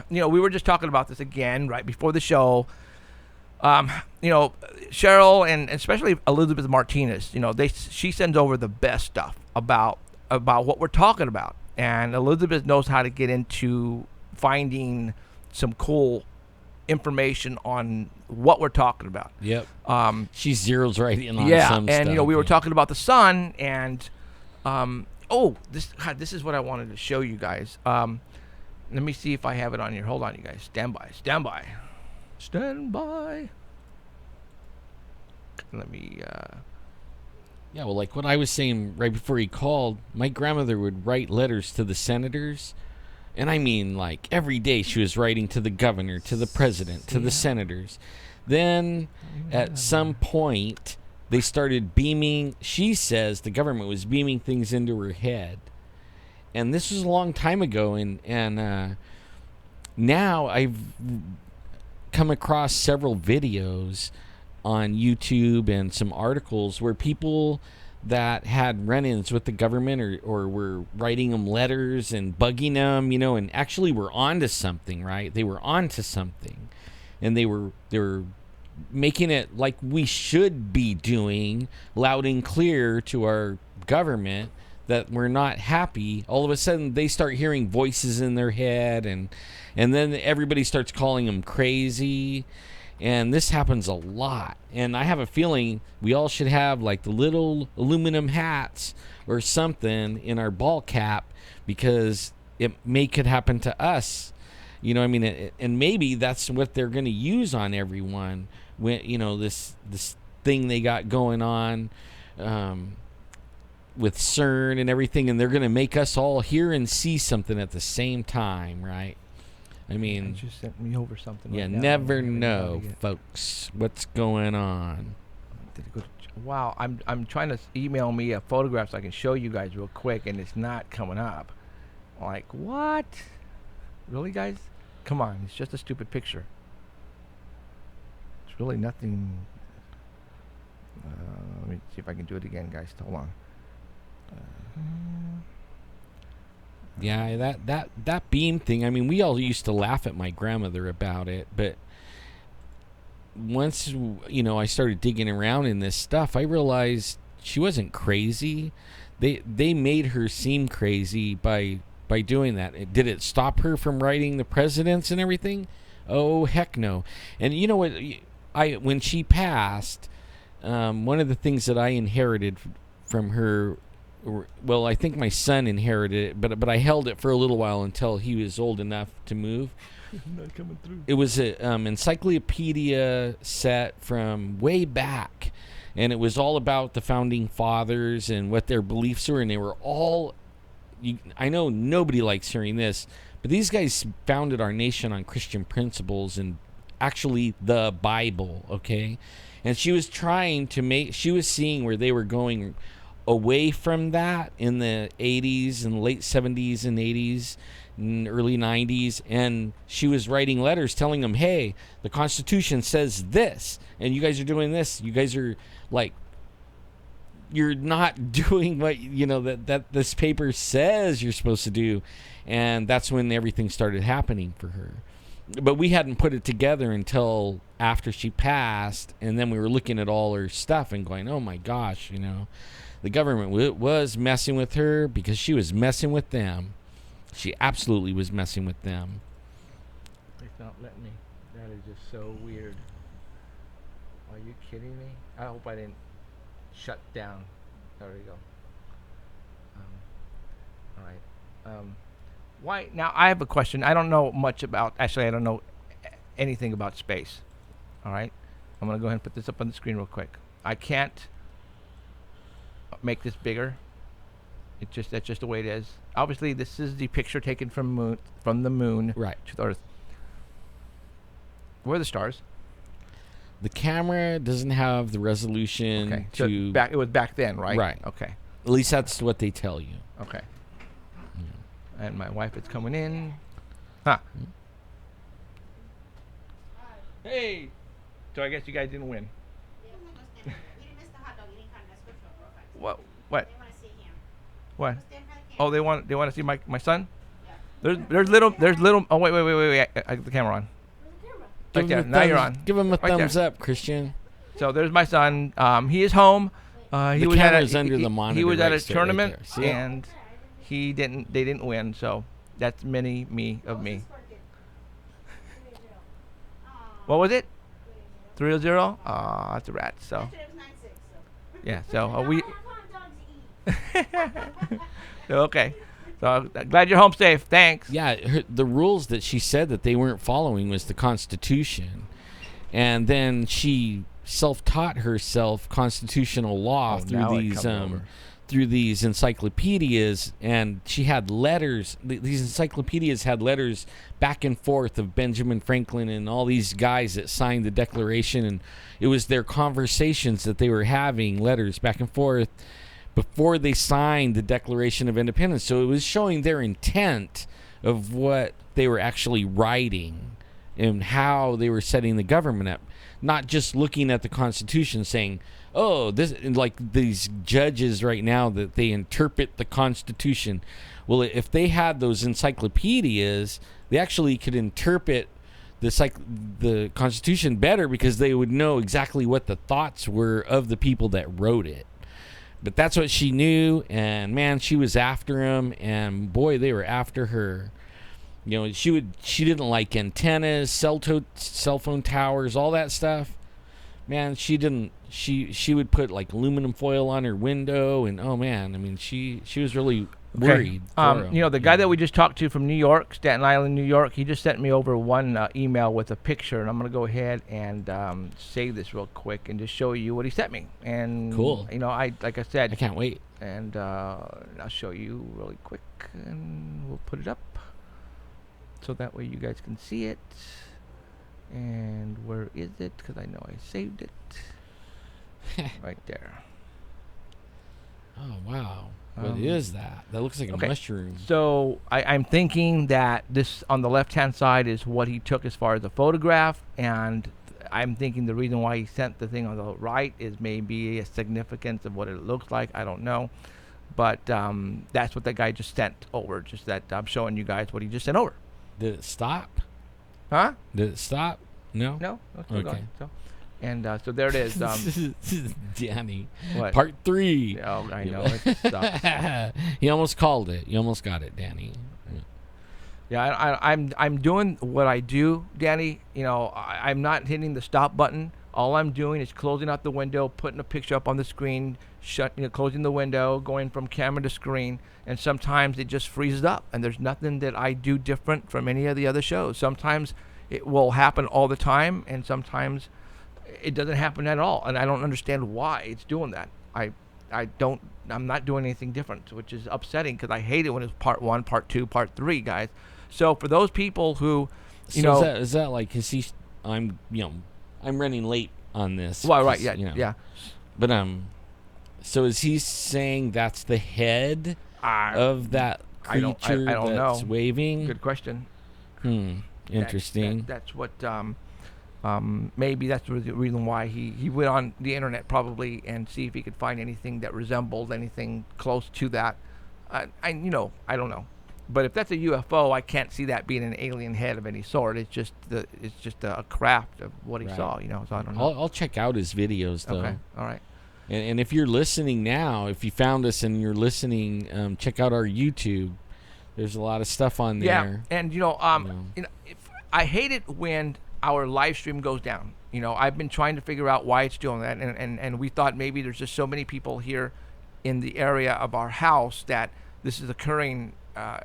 we were just talking about this again right before the show. Cheryl and especially Elizabeth Martinez, she sends over the best stuff about what we're talking about, and Elizabeth knows how to get into finding some cool information on what we're talking about. Yep. She zeroes right in on Yeah, some and stuff. you know, we were talking about the sun, and this is what I wanted to show you guys. Let me see if I have it on here. Hold on, you guys. Stand by. Let me. Yeah, well, like what I was saying right before he called, my grandmother would write letters to the senators. And I mean, like, every day she was writing to the governor, to the president, to the senators. Then, at some point, they started beaming. She says the government was beaming things into her head. And this was a long time ago. And now I've come across several videos on YouTube and some articles where people that had run-ins with the government or were writing them letters and bugging them, you know, and actually were onto something, right? They were onto something, and they were making it like we should be doing, loud and clear to our government that we're not happy. All of a sudden, they start hearing voices in their head, and then everybody starts calling them crazy. And this happens a lot. And I have a feeling we all should have like the little aluminum hats or something in our ball cap, because it could happen to us. You know, I mean, and maybe that's what they're going to use on everyone. When, you know, this thing they got going on with CERN and everything, and they're going to make us all hear and see something at the same time, right? I mean, you just sent me over something. you right now. never I don't know, how to get- folks, what's going on. Did it go to wow, I'm trying to email me a photograph so I can show you guys real quick, and it's not coming up. Like, what? Really, guys? Come on, it's just a stupid picture. It's really nothing. Let me see if I can do it again, guys. Hold on. Yeah, that beam thing, I mean, we all used to laugh at my grandmother about it, but once, you know, I started digging around in this stuff, I realized she wasn't crazy. They made her seem crazy by doing that. Did it stop her from writing the presidents and everything? Oh, heck no. And you know what? When she passed, one of the things that I inherited from her, well, I think my son inherited it, but I held it for a little while until he was old enough to move. Not coming through. It was a encyclopedia set from way back, and it was all about the founding fathers and what their beliefs were, and they were all, I know nobody likes hearing this, but these guys founded our nation on Christian principles and actually the Bible, okay? And she was trying to she was seeing where they were going away from that in the 80s and late 70s and 80s and early 90s, and she was writing letters telling them, hey, the Constitution says this, and you guys are doing this. You guys are like, you're not doing what, you know, that this paper says you're supposed to do. And that's when everything started happening for her. But we hadn't put it together until after she passed, and then we were looking at all her stuff and going, oh my gosh, you know, the government was messing with her because she was messing with them. She absolutely was messing with them. It's not letting me. That is just so weird. Are you kidding me? I hope I didn't shut down. There we go. All right. Why? Now, I have a question. I don't know much about, actually, I don't know anything about space. All right? I'm going to go ahead and put this up on the screen real quick. I can't make this bigger. That's just the way it is. Obviously, this is the picture taken from the moon Right. to the Earth. Where are the stars? The camera doesn't have the resolution Okay. So to... it was back then, right? Right. Okay. At least that's what they tell you. Okay. And my wife is coming in. Huh. Hey. So I guess you guys didn't win. What? What? What? Oh, they want to see my son? There's little. Oh, wait. I got the camera on. Right there. Now you're on. Give him a Right thumbs there. up, Christian. So there's my son. He is home. He was at camera's under the monitor He was at right a there, right tournament there. See it? and they didn't win. So that's mini me of me. What was it? 300? Oh, that's a rat. So Yesterday was 96. So. yeah. So we. Have hot dogs to eat. So, okay. So I'm glad you're home safe. Thanks. Yeah, the rules that she said that they weren't following was the Constitution, and then she self-taught herself constitutional law through these encyclopedias, and she had letters. These encyclopedias had letters back and forth of Benjamin Franklin and all these guys that signed the Declaration, and it was their conversations that they were having, letters back and forth, before they signed the Declaration of Independence. So it was showing their intent of what they were actually writing and how they were setting the government up. Not just looking at the Constitution saying, oh, this, like these judges right now that they interpret the Constitution. Well, if they had those encyclopedias, they actually could interpret the Constitution better because they would know exactly what the thoughts were of the people that wrote it. But that's what she knew, and man, she was after him, and boy, they were after her. You know, she didn't like antennas, cell phone towers, all that stuff. Man, she didn't. She would put like aluminum foil on her window, and oh man, I mean, she was really worried. You know, the guy that we just talked to from New York, Staten Island, New York, he just sent me over one email with a picture, and I'm gonna go ahead and save this real quick and just show you what he sent me. And cool. You know, like I said, I can't wait. And I'll show you really quick, and we'll put it up so that way you guys can see it. And where is it? Because I know I saved it. Right there. Oh wow. What is that? That looks like a mushroom. So I'm thinking that this on the left-hand side is what he took as far as the photograph, and I'm thinking the reason why he sent the thing on the right is maybe a significance of what it looks like. I don't know, but that's what that guy just sent over. Just that I'm showing you guys what he just sent over. Did it stop? Huh? Did it stop? No. No. Okay. Going, so. And so there it is. Danny. What? Part 3. Oh, I know. It sucks. He almost called it. You almost got it, Danny. Yeah, I'm doing what I do, Danny. You know, I'm not hitting the stop button. All I'm doing is closing out the window, putting a picture up on the screen, closing the window, going from camera to screen, and sometimes it just freezes up. And there's nothing that I do different from any of the other shows. Sometimes it will happen all the time, and sometimes it doesn't happen at all, and I don't understand why it's doing that. I'm not doing anything different, which is upsetting because I hate it when it's part 1, part 2, part 3, guys. So for those people who, you know, is that like, cause I'm running late on this. Well, right, yeah, yeah. But so is he saying that's the head of that creature that's waving? Good question. Interesting. That's what. Maybe that's the reason why he went on the internet probably and see if he could find anything that resembled anything close to that. I don't know, but if that's a UFO, I can't see that being an alien head of any sort. It's just a craft of what he saw, you know. So I don't know. I'll check out his videos though. Okay, all right. And if you're listening now, if you found us and you're listening, check out our YouTube. There's a lot of stuff on there. Yeah, and I hate it when our live stream goes down. You know, I've been trying to figure out why it's doing that, and we thought maybe there's just so many people here in the area of our house that this is occurring.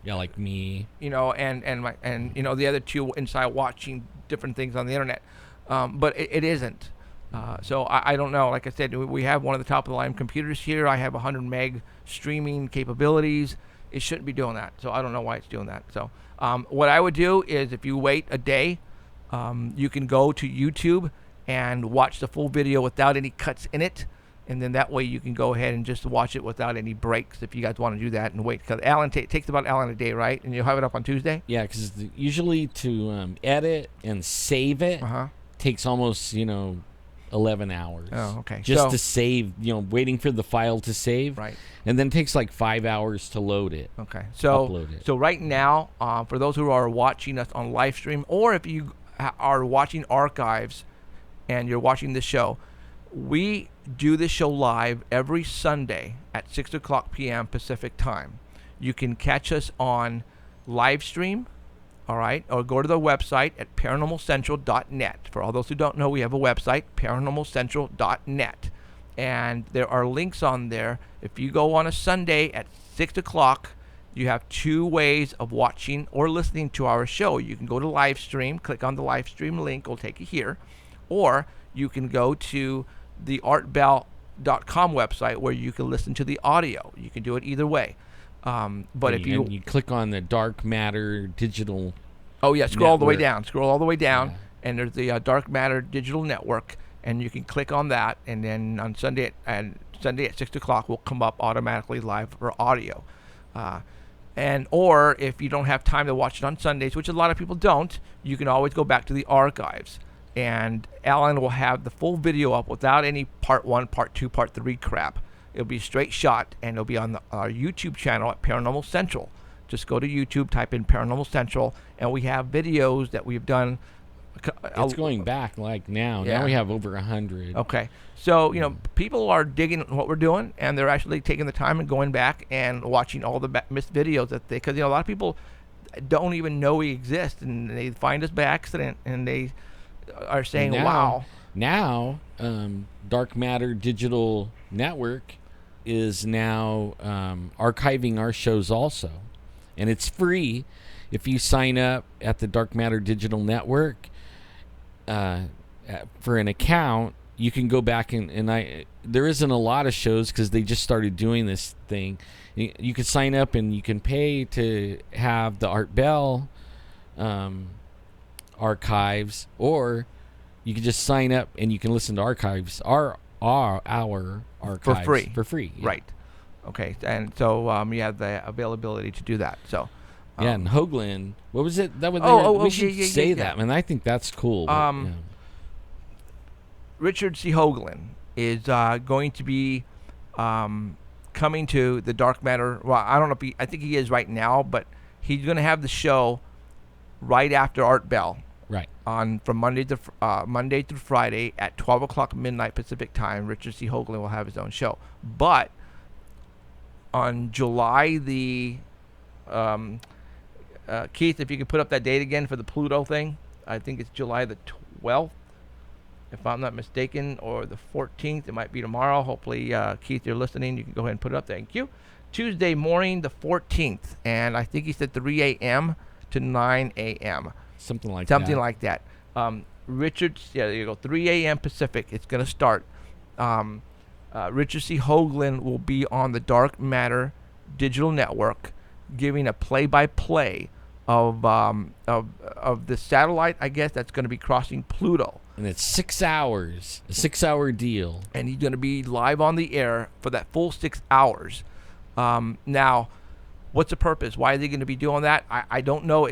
Like me. You know, and you know the other two inside watching different things on the internet, but it isn't. So I don't know. Like I said, we have one of the top of the line computers here. I have 100 meg streaming capabilities. It shouldn't be doing that. So I don't know why it's doing that. So what I would do is if you wait a day. You can go to YouTube and watch the full video without any cuts in it, and then that way you can go ahead and just watch it without any breaks if you guys want to do that and wait. Because it takes about Alan a day, right? And you'll have it up on Tuesday? Yeah, because usually to edit and save it takes almost, 11 hours. Oh, okay. Just to save, waiting for the file to save. Right. And then it takes like 5 hours to load it. Okay. Upload it. So right now, for those who are watching us on live stream, or if you are watching archives and you're watching this show, we do this show live every Sunday at 6:00 p.m. Pacific time. You can catch us on live stream All right, or go to the website at paranormalcentral.net. For all those who don't know, we have a website, paranormalcentral.net. And there are links on there. If you go on a Sunday at 6 o'clock, you have 2 ways of watching or listening to our show. You can go to live stream, click on the live stream link, it'll take you here. Or you can go to the artbell.com website where you can listen to the audio. You can do it either way. But if you click on the Dark Matter Digital scroll all the way Network. down. Scroll all the way down, Yeah. and there's the Dark Matter Digital Network, and you can click on that, and then on Sunday at 6 o'clock will come up automatically live for audio. Or if you don't have time to watch it on Sundays, which a lot of people don't, you can always go back to the archives. And Alan will have the full video up without any part 1, part 2, part 3 crap. It'll be straight shot, and it'll be on our YouTube channel at Paranormal Central. Just go to YouTube, type in Paranormal Central, and we have videos that we've done. It's going back like now. Yeah. Now we have over 100. Okay. So, people are digging what we're doing, and they're actually taking the time and going back and watching all the missed videos because, a lot of people don't even know we exist, and they find us by accident, and they are saying, wow. Now, Dark Matter Digital Network is now archiving our shows also. And it's free if you sign up at the Dark Matter Digital Network for an account. You can go back and there isn't a lot of shows because they just started doing this thing. You can sign up and you can pay to have the Art Bell archives, or you can just sign up and you can listen to archives, our archives for free. Yeah. Right. Okay. And so you have the availability to do that. So yeah, and Hoagland, what was it? That was we should say that, man. I think that's cool. But, Richard C. Hoagland is going to be coming to the Dark Matter. Well, I don't know if I think he is right now, but he's going to have the show right after Art Bell. Right. From Monday through Friday at 12 o'clock midnight Pacific time. Richard C. Hoagland will have his own show. But on July the Keith, if you can put up that date again for the Pluto thing, I think it's July the 12th, if I'm not mistaken, or the 14th. It might be tomorrow. Hopefully, Keith, you're listening. You can go ahead and put it up. Thank you. Tuesday morning, the 14th, and I think he said 3 a.m. to 9 a.m. Something like that. Richard, there you go. 3 a.m. Pacific. It's going to start. Richard C. Hoagland will be on the Dark Matter Digital Network, giving a play-by-play of the satellite, I guess, that's going to be crossing Pluto. And it's 6 hours, a 6-hour deal. And he's going to be live on the air for that full 6 hours. Now, what's the purpose? Why are they going to be doing that? I don't know.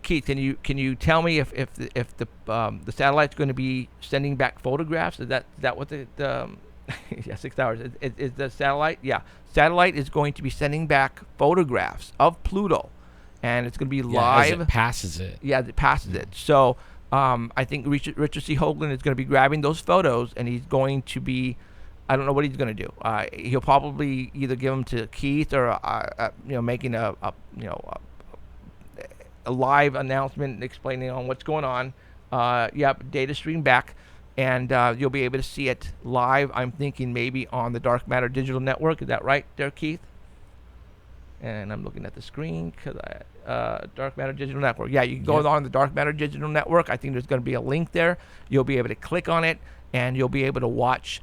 Keith, can you tell me if the satellite's going to be sending back photographs? Is that what the yeah, 6 hours is the satellite? Yeah, satellite is going to be sending back photographs of Pluto, and it's going to be live. As it passes it. Yeah, it passes it. So I think Richard C. Hoagland is going to be grabbing those photos, and he's going to be, I don't know what he's going to do. He'll probably either give them to Keith or making a live announcement explaining on what's going on. Data stream back, and you'll be able to see it live. I'm thinking maybe on the Dark Matter Digital Network. Is that right there, Keith? And I'm looking at the screen because Dark Matter Digital Network. Yeah, you can go on the Dark Matter Digital Network. I think there's going to be a link there. You'll be able to click on it, and you'll be able to watch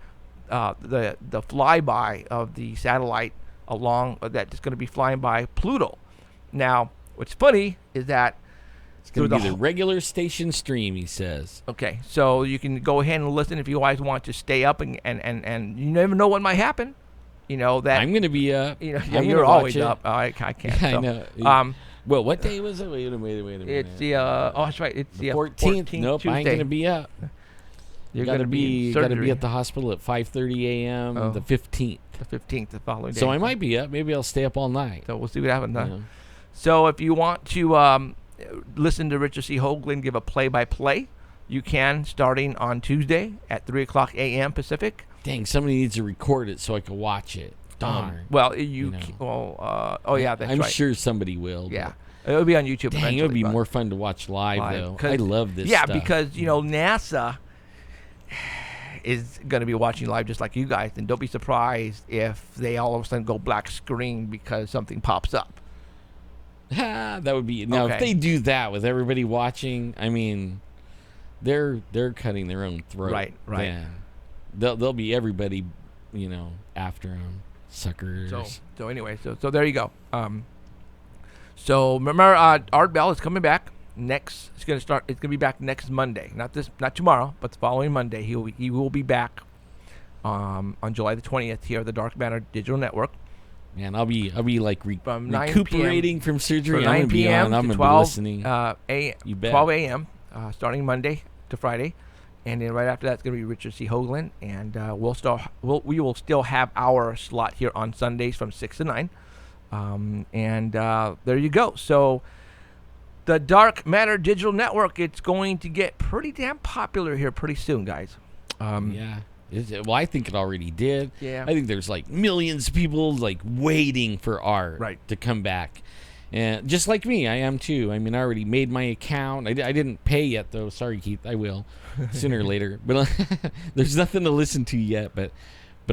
the flyby of the satellite that's going to be flying by Pluto. Now, what's funny is that it's going to be the regular station stream, he says. Okay, so you can go ahead and listen if you guys want to stay up, and you never know what might happen. That I'm going to be up. You're always up. I can't. Yeah, so. I know. Well, what day was it? Wait a minute. It's the that's right. It's the 14th. Nope, Tuesday. I ain't going to be up. You're going to be at the hospital at 5:30 a.m. The 15th. The 15th, the following day. So I might be up. Maybe I'll stay up all night. So we'll see what happens. Huh? So if you want to listen to Richard C. Hoagland give a play-by-play, you can, starting on Tuesday at 3 o'clock a.m. Pacific. Dang, somebody needs to record it so I can watch it. Darn. Well, that's right. I'm sure somebody will. Yeah. It would be on YouTube. Dang, it would be eventually, more fun to watch live, though. 'cause- I love this Yeah, stuff. because, NASA is going to be watching live just like you guys, and don't be surprised if they all of a sudden go black screen because something pops up. That would be... Now, Okay. if they do that with everybody watching, I mean, they're cutting their own throat. Right. Man. They'll be everybody, after them. Suckers. So anyway, so there you go. So remember, Art Bell is coming back next. It's going to be back next Monday. Not tomorrow, but the following Monday. He will be back on July the 20th here at the Dark Matter Digital Network. Man, I'll be like From 9 recuperating from surgery. From 9 I'm gonna be p.m. on. I'm to gonna 12 be listening. You bet. 12 a.m. Starting Monday to Friday, and then right after that it's going to be Richard C. Hoagland, and we will still have our slot here on Sundays from 6 to 9, and there you go. So the Dark Matter Digital Network, it's going to get pretty damn popular here pretty soon, guys. Yeah. Well, I think it already did. Yeah. I think there's like millions of people like waiting for Art Right. to come back. And just like me, I am too. I mean, I already made my account. I didn't pay yet, though. Sorry, Keith. I will sooner or later. But there's nothing to listen to yet. But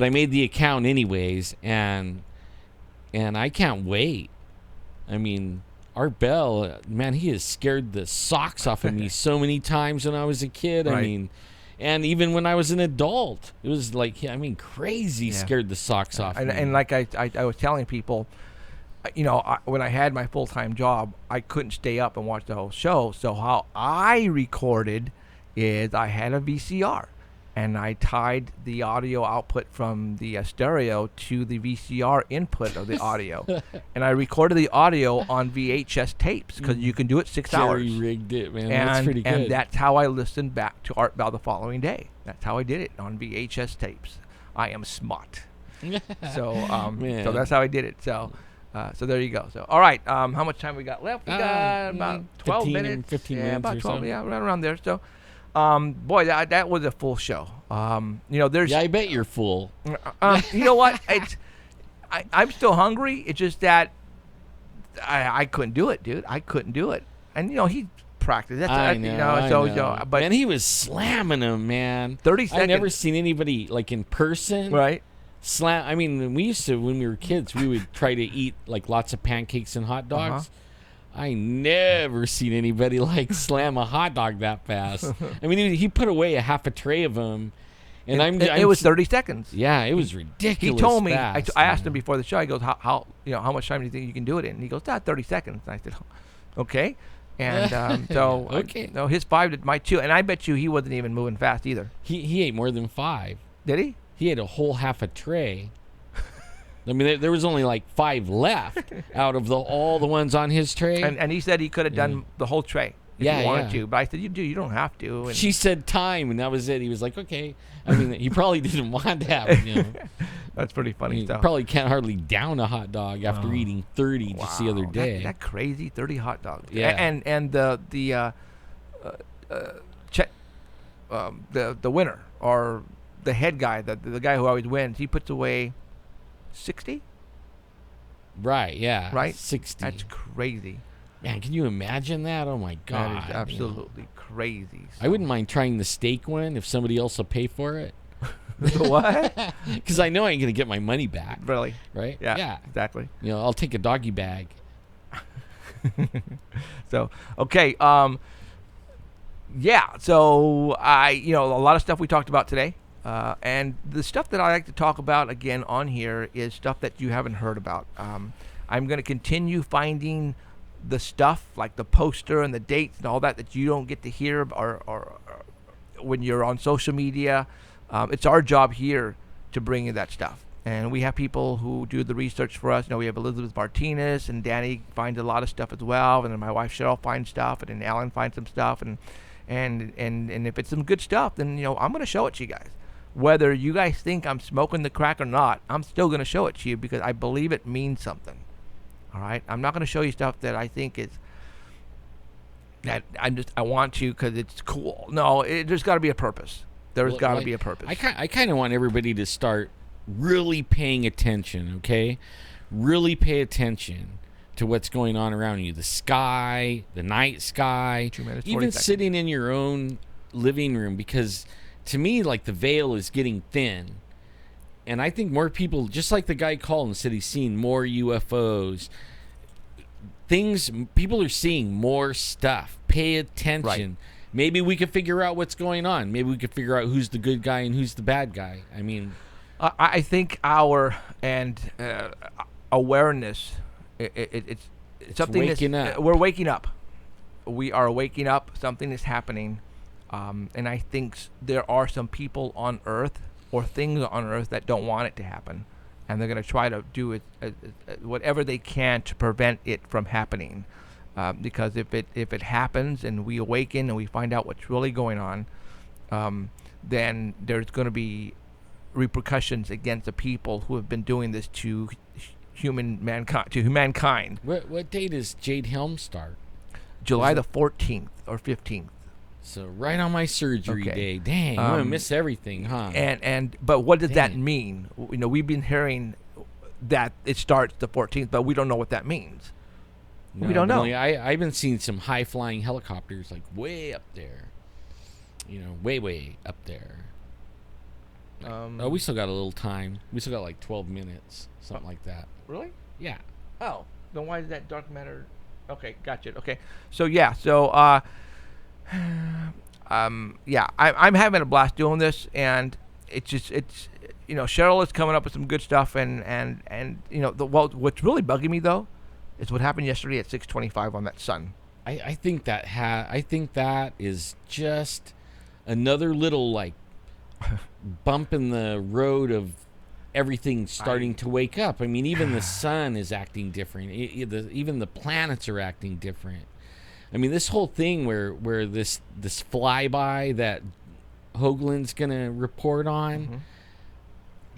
I made the account anyways, and I can't wait. I mean, Art Bell, man, he has scared the socks off of me so many times when I was a kid. Right. I mean, and even when I was an adult, it was like, crazy. Yeah. Scared the socks off me. And like I was telling people, when I had my full-time job, I couldn't stay up and watch the whole show. So how I recorded is I had a VCR, and I tied the audio output from the stereo to the VCR input of the audio, and I recorded the audio on VHS tapes because you can do it 6 hours. Jerry-rigged it, man. That's pretty good. And that's how I listened back to Art Bell the following day. That's how I did it on VHS tapes. I am smart. So that's how I did it. So there you go. So all right, how much time we got left? We got about 12 minutes. 15 minutes about or 12. so. Yeah, right around there. So, boy, that was a full show. There's. Yeah, I bet you're full. You know what? I'm still hungry. It's just that I couldn't do it, dude. I couldn't do it. And he practiced. I know. But man, he was slamming them, man. 30 seconds. I never seen anybody like in person. Right. Slam. I mean, we used to, when we were kids, we would try to eat like lots of pancakes and hot dogs. I never seen anybody like slam a hot dog that fast. I mean, he put away a half a tray of them, and it was 30 seconds. Yeah, it was ridiculous. He told me. Fast, I asked him before the show. He goes, how much time do you think you can do it in? And he goes, 30 seconds. And I said, okay. And so okay. No, his 5 did my 2, and I bet you he wasn't even moving fast either. He ate more than 5. Did he? He had a whole half a tray. I mean, there was only like 5 left out of all the ones on his tray. And he said he could have done the whole tray if he wanted to. But I said, you don't have to. And she said time, and that was it. He was like, okay. I mean, he probably didn't want to have it, That's pretty funny stuff. Probably can't hardly down a hot dog after eating 30 just the other day. That crazy 30 hot dogs. Yeah. And the winner, or the head guy, the guy who always wins, he puts away 60. Right. Yeah. Right. 60. That's crazy. Man, can you imagine that? Oh my God. That is absolutely crazy. I wouldn't mind trying the steak one if somebody else will pay for it. What? Because I know I ain't gonna get my money back. Really? Right? Yeah. Exactly. I'll take a doggy bag. So okay. Yeah. So a lot of stuff we talked about today. And the stuff that I like to talk about again on here is stuff that you haven't heard about. I'm going to continue finding the stuff like the poster and the dates and all that you don't get to hear or when you're on social media. It's our job here to bring you that stuff. And we have people who do the research for us. We have Elizabeth Martinez, and Danny finds a lot of stuff as well. And then my wife Cheryl finds stuff, and then Alan finds some stuff. And if it's some good stuff, then I'm going to show it to you guys. Whether you guys think I'm smoking the crack or not, I'm still going to show it to you because I believe it means something. All right? I'm not going to show you stuff that I think is that I want to because it's cool. No, there's got to be a purpose. There's got to be a purpose. I kind of want everybody to start really paying attention, okay? Really pay attention to what's going on around you. The sky, the night sky, 2 minutes, 40 even seconds. sitting in your own living room, because to me, like, the veil is getting thin. And I think more people, just like the guy called and said he's seen more UFOs, people are seeing more stuff. Pay attention. Right. Maybe we could figure out what's going on. Maybe we could figure out who's the good guy and who's the bad guy. I mean, I think our awareness, it's something waking up. We're waking up. We are waking up. Something is happening, and I think there are some people on Earth or things on Earth that don't want it to happen, and they're going to try to do it whatever they can to prevent it from happening. Because if it happens and we awaken and we find out what's really going on, then there's going to be repercussions against the people who have been doing this to mankind. What day does Jade Helm start? July the 14th or 15th. So right on my surgery day. Dang, I'm gonna miss everything, huh? But what does that mean? You know, we've been hearing that it starts the 14th, but we don't know what that means. No, we don't know. I've been seeing some high flying helicopters like way up there. You know, way up there. Oh, we still got a little time. We still got like 12 minutes, something like that. Really? Yeah. Oh, then why does that dark matter? Okay, gotcha. Okay, so yeah, I'm having a blast doing this, and it's you know, Cheryl is coming up with some good stuff, and you know, what's really bugging me though is what happened yesterday at 6:25 on that sun. I think that is just another little like bump in the road of everything starting to wake up. I mean, even the sun is acting different. Even the planets are acting different. I mean, this whole thing where this flyby that Hoagland's gonna report on,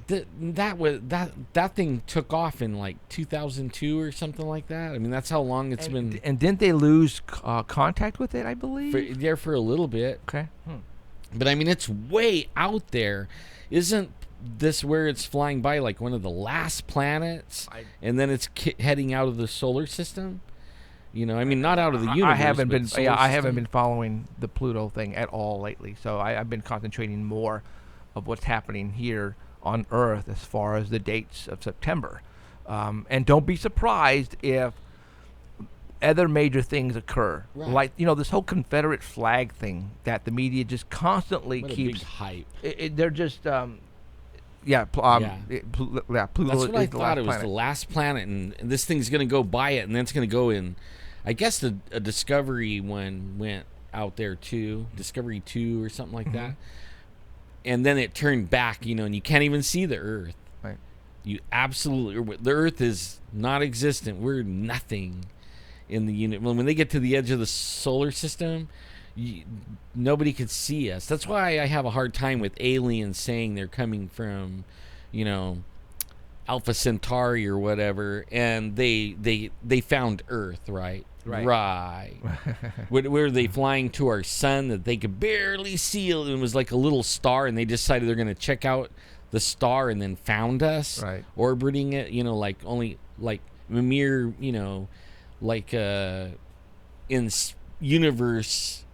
that thing took off in like 2002 or something like that. I mean, that's how long it's been. And didn't they lose contact with it? I believe for a little bit. Okay. But I mean, it's way out there. Isn't this where it's flying by, like one of the last planets, and then it's heading out of the solar system? You know, I mean, not out of the universe. I haven't been following the Pluto thing at all lately. So I've been concentrating more of what's happening here on Earth as far as the dates of September. And don't be surprised if other major things occur. Right. Like, you know, this whole Confederate flag thing that the media just constantly What a keeps big hype. They're just Pluto That's what I is the thought. last It was planet. the last planet, and this thing's going to go by it, and then it's going to go in. I guess a Discovery one went out there too, Discovery 2 or something like that. And then it turned back, you know, and you can't even see the Earth. Right. You absolutely, the Earth is not existent. We're nothing in the unit. When they get to the edge of the solar system, nobody could see us. That's why I have a hard time with aliens saying they're coming from, you know, Alpha Centauri or whatever, and they found Earth, right? Right. Were they flying to our sun that they could barely see? It was like a little star, and they decided they're going to check out the star, and then found us, Right. orbiting it. You know, like only like a mere, you know, like in universe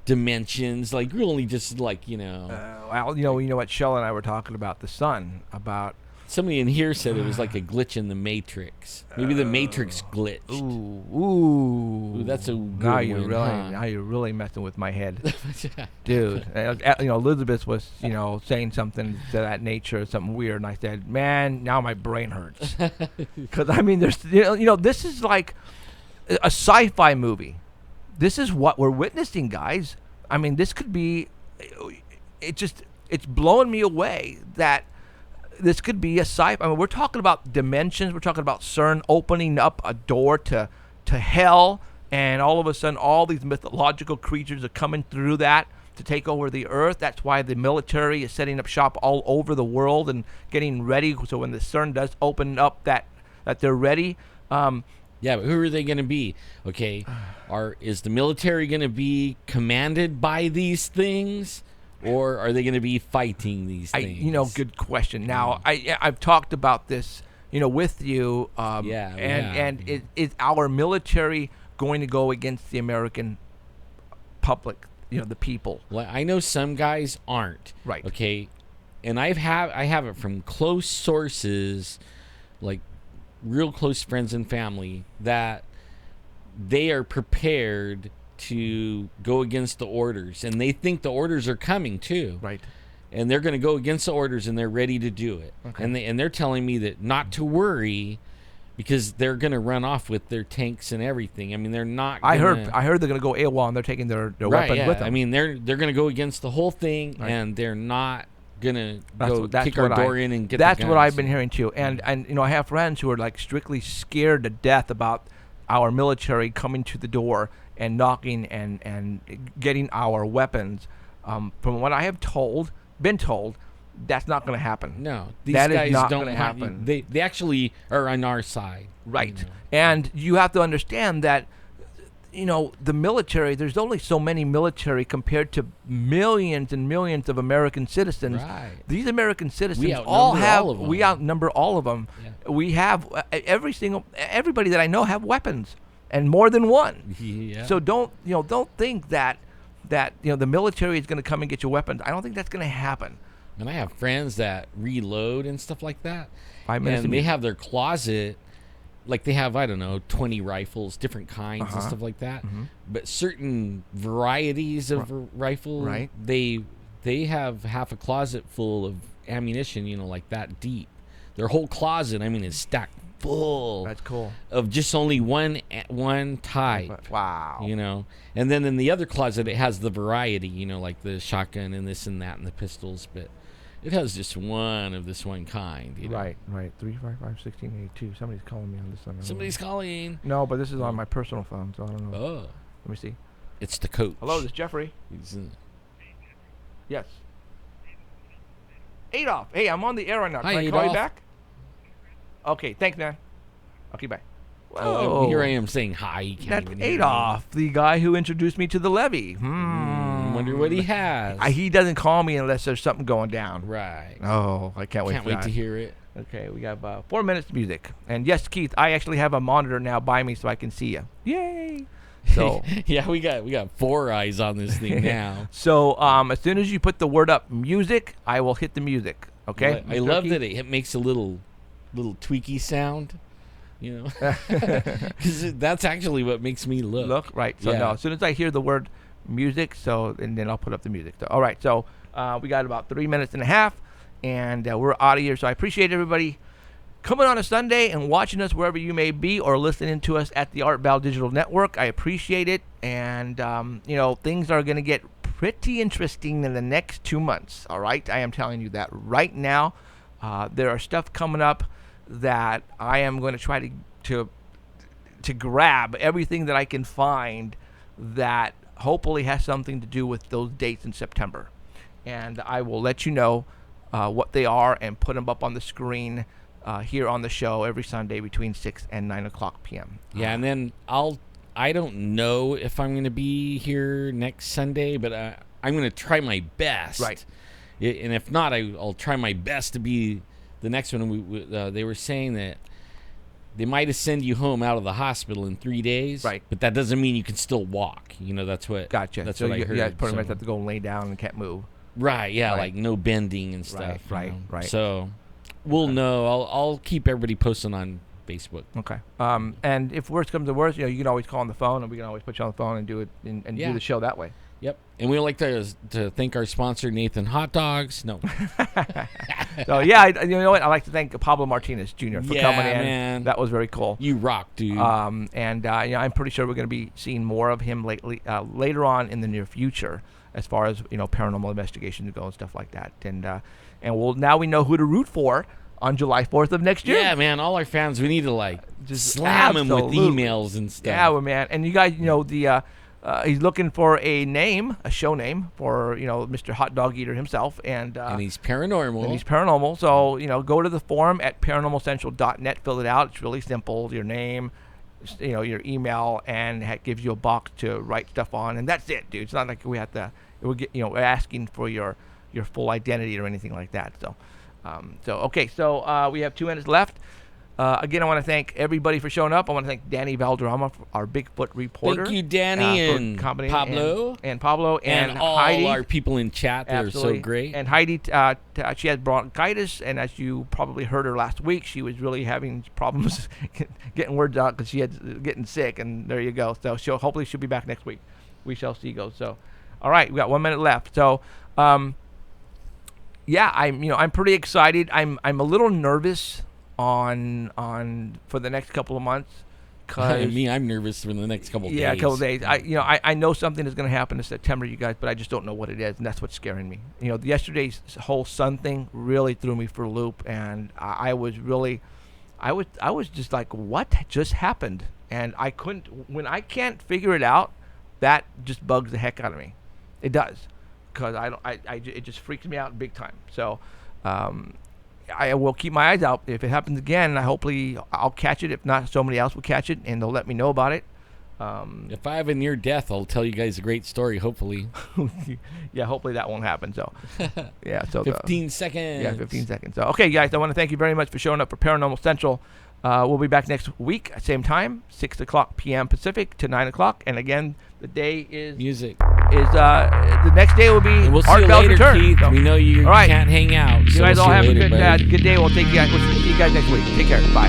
dimensions, like really just like, you know. Well, you know what Shell and I were talking about the sun, about Somebody in here said it was like a glitch in the Matrix. Maybe the Matrix glitched. Ooh, that's a good now one, you're really messing with my head, dude. You know, Elizabeth was, you know, saying something to that nature, something weird, and I said, man, now my brain hurts, because I mean, there's, you know, this is like a sci-fi movie. This is what we're witnessing, guys. I mean, this could be. It's blowing me away that this could be a sci-fi. I mean, we're talking about dimensions. We're talking about CERN opening up a door to hell, and all of a sudden, all these mythological creatures are coming through that to take over the Earth. That's why the military is setting up shop all over the world and getting ready. So when the CERN does open up, that they're ready. Yeah, but who are they going to be? Okay, is the military going to be commanded by these things? Or are they going to be fighting these things? You know, good question. Now, I've talked about this, with you. And is our military going to go against the American public? The people. Well, I know some guys aren't. Right. Okay. And I have it from close sources, like real close friends and family, that they are prepared to go against the orders, and they think the orders are coming too. Right. And they're going to go against the orders, and they're ready to do it. Okay. And they're telling me that not to worry, because they're going to run off with their tanks and everything. I mean, they're not. I heard they're going to go AWOL and they're taking their weapons with them. I mean, they're going to go against the whole thing, and they're not going to go kick our door in and get. That's the what guns. I've been hearing too. And I have friends who are like strictly scared to death about our military coming to the door and knocking and getting our weapons. From what I have been told, that's not going to happen. No, these that guys is not don't going to happen. They actually are on our side. Right. And you have to understand that, the military, there's only so many military compared to millions and millions of American citizens. Right. These American citizens We outnumber all of them. Yeah. We have everybody that I know have weapons, and more than one. Yeah. So don't think that the military is going to come and get your weapons. I don't think that's going to happen. And I have friends that reload and stuff like that. 5 minutes. And they have their closet, like they have, 20 rifles, different kinds and stuff like that. Mm-hmm. But certain varieties of rifle, right. they have half a closet full of ammunition, like that deep. Their whole closet, is stacked full. That's cool. Of just only one type. Wow. And then in the other closet, it has the variety, like the shotgun and this and that and the pistols, but it has just one of this one kind. Right. 355-1682. Somebody's calling me on this one. Somebody's calling. No, but this is on my personal phone, so I don't know. Oh. Let me see. It's the coach. Hello, this is Jeffrey. Yes. Adolf. Hey, I'm on the air right now. Can Hi, I call you Adolf. back? Okay, thanks, man. Okay, bye. Oh, here I am saying hi. You can't That's even hear me. Adolf, the guy who introduced me to the levee. Wonder what he has. He doesn't call me unless there's something going down. Right. Oh, I can't wait Can't for wait that. to hear it. Okay, we got 4 minutes of music. And yes, Keith, I actually have a monitor now by me so I can see you. Yay! So yeah, we got 4 eyes on this thing now. So as soon as you put the word up music, I will hit the music. Okay? I love that it makes a little tweaky sound. Because that's actually what makes me look. Right. So no, as soon as I hear the word music, and then I'll put up the music. So, all right. So we got about 3 minutes and a half, and we're out of here. So I appreciate everybody coming on a Sunday and watching us wherever you may be, or listening to us at the Art Bell Digital Network. I appreciate it, and things are going to get pretty interesting in the next 2 months. All right, I am telling you that right now. There are stuff coming up that I am going to try to grab everything that I can find that hopefully has something to do with those dates in September, and I will let you know what they are and put them up on the screen here on the show every Sunday between 6 and 9 o'clock p.m. Yeah, and then I don't know if I'm going to be here next Sunday, but I'm going to try my best. Right. And if not, I'll try my best to be the next one. They were saying that they might have sent you home out of the hospital in 3 days. Right. But that doesn't mean you can still walk. That's what. Gotcha. That's so what I heard. Yeah, pretty much have to go and lay down and can't move. Right. Yeah. Right. Like no bending and stuff. Right. So we'll know. I'll keep everybody posting on Facebook. Okay. And if worse comes to worse, you can always call on the phone, and we can always put you on the phone and do it and do the show that way. Yep. And we would like to thank our sponsor, Nathan Hotdogs. No. So, yeah, you know what? I'd like to thank Pablo Martinez Jr. for coming in. Man. That was very cool. You rock, dude. And I'm pretty sure we're going to be seeing more of him later on in the near future, as far as, paranormal investigations go and stuff like that. And now we know who to root for on July 4th of next year. Yeah, man. All our fans, we need to Just slam him with absolutely. emails and stuff. Yeah, well, man. And you guys, he's looking for a show name for, Mr. Hot Dog Eater himself. And he's paranormal. So, go to the forum at paranormalcentral.net, fill it out. It's really simple. Your name, your email, and it gives you a box to write stuff on. And that's it, dude. It's not like we're asking for your full identity or anything like that. So, okay. So we have 2 minutes left. Again, I want to thank everybody for showing up. I want to thank Danny Valderrama, our Bigfoot reporter. Thank you, Danny, for and comedy, Pablo. and Pablo, and all Heidi. our people in chat. They're Absolutely. so great. And Heidi, she has bronchitis, and as you probably heard her last week, she was really having problems getting words out because she had getting sick. And there you go. So hopefully she'll be back next week. We shall see. So, all right, we got 1 minute left. So, yeah, I'm pretty excited. I'm a little nervous on for the next couple of months. I'm nervous for the next couple of days. Yeah, a couple of days. I know something is going to happen in September, you guys, but I just don't know what it is, and that's what's scaring me. Yesterday's whole sun thing really threw me for a loop, and I was just like, what just happened? And I couldn't. When I can't figure it out, that just bugs the heck out of me. It does, because it just freaks me out big time. So. I will keep my eyes out. If it happens again, hopefully I'll catch it. If not, somebody else will catch it, and they'll let me know about it. If I have a near death, I'll tell you guys a great story, hopefully. Yeah, hopefully that won't happen. So, yeah. So 15 seconds. Yeah, 15 seconds. So, okay, guys, I want to thank you very much for showing up for Paranormal Central. We'll be back next week, same time, 6 o'clock p.m. Pacific to 9 o'clock. And again, the day is music. The next day will be and we'll see Art you Bell's later, return. Keith. So, we know you all right. can't hang out. You guys all have a good day. We'll see you guys next week. Take care. Bye.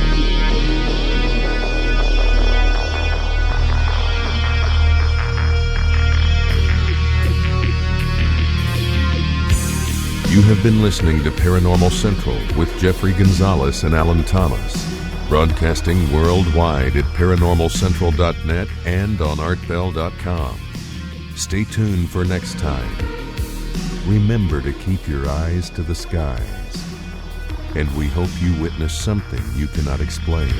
You have been listening to Paranormal Central with Jeffrey Gonzalez and Alan Thomas. Broadcasting worldwide at ParanormalCentral.net and on ArtBell.com. Stay tuned for next time. Remember to keep your eyes to the skies. And we hope you witness something you cannot explain.